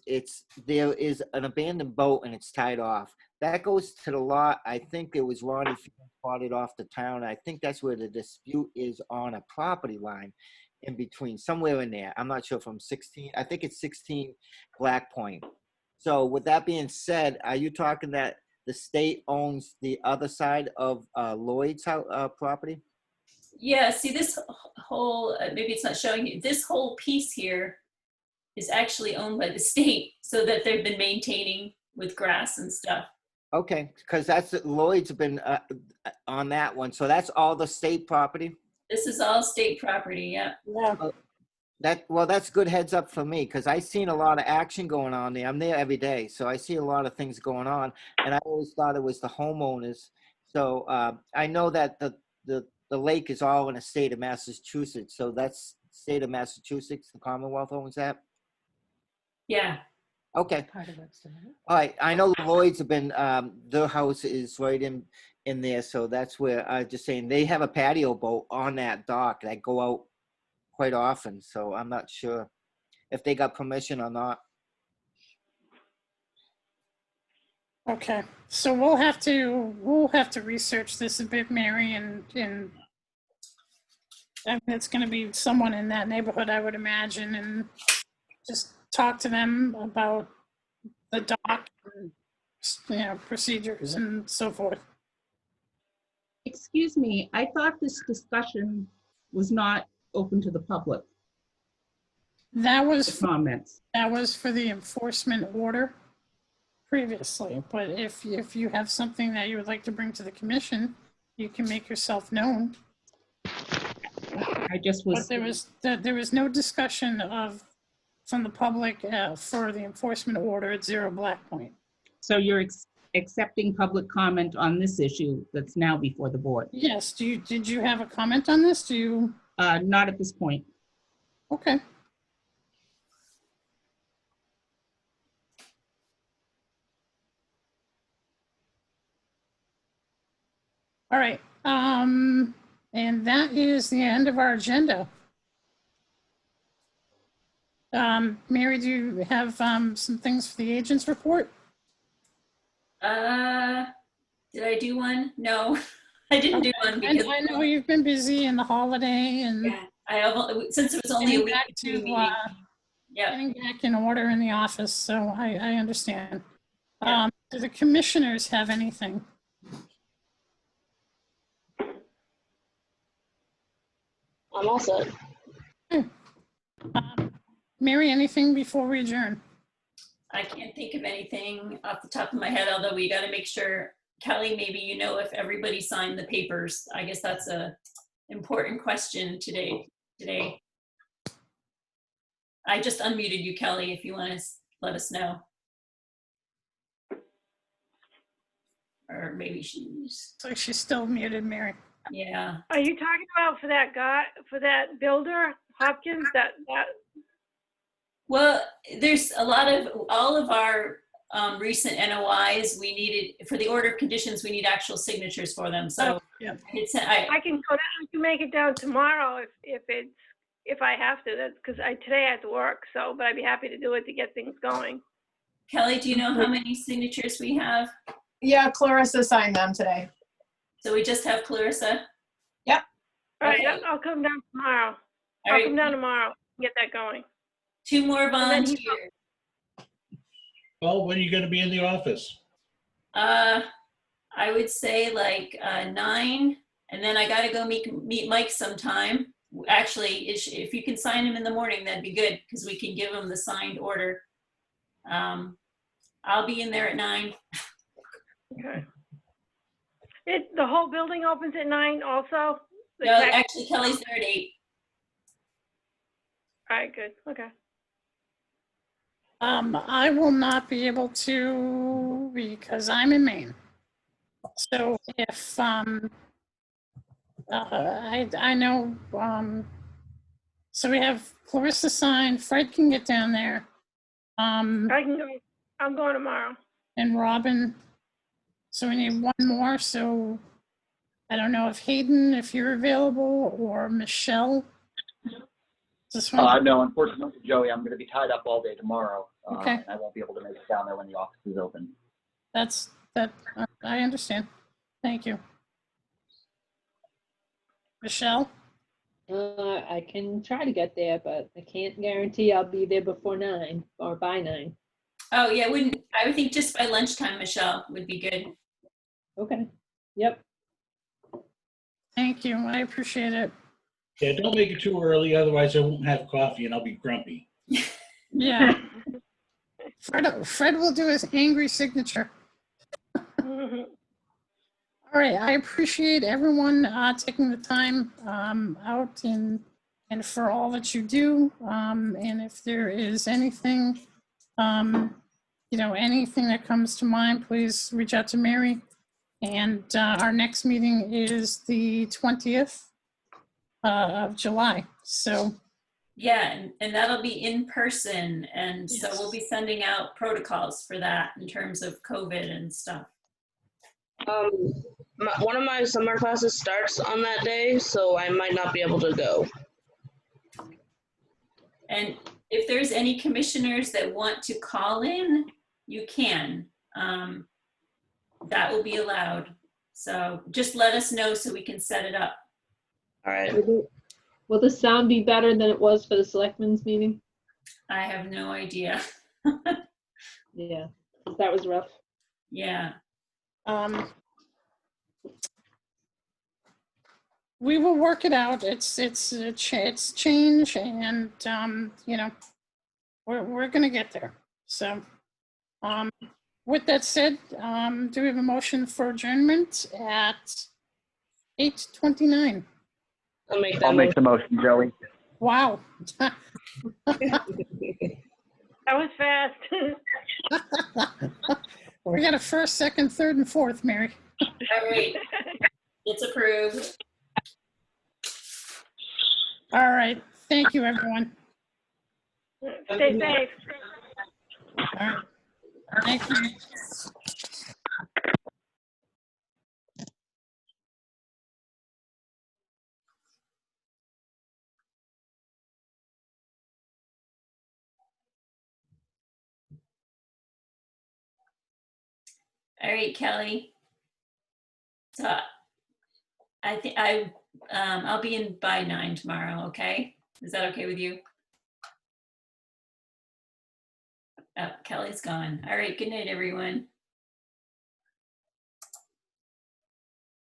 There is an abandoned boat and it's tied off. That goes to the lot. I think it was Ronnie bought it off the town. I think that's where the dispute is on a property line in between, somewhere in there. I'm not sure from 16. I think it's 16 Black Point. So with that being said, are you talking that the state owns the other side of Lloyd's property? Yeah, see this whole, maybe it's not showing you, this whole piece here is actually owned by the state, so that they've been maintaining with grass and stuff. Okay, because that's, Lloyd's been on that one. So that's all the state property? This is all state property, yeah. Yeah. Well, that's good heads up for me, because I seen a lot of action going on there. I'm there every day, so I see a lot of things going on, and I always thought it was the homeowners. So I know that the lake is all in the state of Massachusetts, so that's state of Massachusetts, the Commonwealth owns that? Yeah. Okay. All right, I know Lloyd's have been, their house is right in there, so that's where I'm just saying, they have a patio boat on that dock that go out quite often, so I'm not sure if they got permission or not. Okay, so we'll have to research this a bit, Mary, and it's going to be someone in that neighborhood, I would imagine, and just talk to them about the dock, and, procedures and so forth. Excuse me, I thought this discussion was not open to the public. That was comments. That was for the enforcement order previously, but if you have something that you would like to bring to the commission, you can make yourself known. I just was. But there was no discussion from the public for the enforcement order at 0 Black Point. So you're accepting public comment on this issue that's now before the board? Yes. Did you have a comment on this? Not at this point. Okay. All right. And that is the end of our agenda. Mary, do you have some things for the agent's report? Did I do one? No, I didn't do one because I know you've been busy in the holiday, and yeah, since it was only a week back to getting back in order in the office, so I understand. Yeah. Do the commissioners have anything? I'm all set. Mary, anything before we adjourn? I can't think of anything off the top of my head, although we got to make sure, Kelly, maybe you know if everybody signed the papers. I guess that's a important question today. I just unmuted you, Kelly, if you want to let us know. Or maybe she's... So she's still muted, Mary. Yeah. Are you talking about for that guy, for that builder, Hopkins, that? Well, there's a lot of, all of our recent NOIs, we needed, for the order of conditions, we need actual signatures for them. So yeah. I can go down, I can make it down tomorrow if I have to. That's because today I have to work. So, but I'd be happy to do it to get things going. Kelly, do you know how many signatures we have? Yeah, Clarissa signed them today. So we just have Clarissa? Yep. All right, Okay. I'll come down tomorrow. All right. Come down tomorrow and get that going. 2 more volunteers. Well, when are you going to be in the office? I would say like 9, and then I got to go meet Mike sometime. Actually, if you can sign him in the morning, that'd be good, because we can give him the signed order. I'll be in there at 9. Okay. The whole building opens at 9 also? No, actually, Kelly's there at 8. All right, good. Okay. I will not be able to because I'm in Maine. So if I know, so we have Clarissa signed. Fred can get down there. I can go. I'm going tomorrow. And Robin. So we need 1 more. So I don't know if Hayden, if you're available, or Michelle. No, unfortunately, Joey, I'm going to be tied up all day tomorrow. Okay. And I won't be able to make it down there when the office is open. I understand. Thank you. Michelle? I can try to get there, but I can't guarantee I'll be there before 9 or by 9. Oh yeah, I would think just by lunchtime, Michelle, would be good. Okay. Yep. Thank you. I appreciate it. Yeah, don't make it too early, otherwise I won't have coffee and I'll be grumpy. Yeah. Fred will do his angry signature. All right, I appreciate everyone taking the time out and for all that you do. And if there is anything, anything that comes to mind, please reach out to Mary. And our next meeting is the 20th of July. So Yeah, and that'll be in person. And so we'll be sending out protocols for that in terms of COVID and stuff. One of my summer classes starts on that day, so I might not be able to go. And if there's any commissioners that want to call in, you can. That will be allowed. So just let us know so we can set it up. All right. Will the sound be better than it was for the selectmen's meeting? I have no idea. Yeah, that was rough. Yeah. We will work it out. It's change, and we're gonna get there. So, with that said, do we have a motion for adjournment at 8:29? I'll make the motion, Joey. Wow. That was fast. We got a first, second, third, and fourth, Mary. All right. It's approved. All right. Thank you, everyone. Stay safe. All right. Thank you. All right, Kelly. So I think I'll be in by 9 tomorrow. Okay, is that okay with you? Oh, Kelly's gone. All right. Good night, everyone.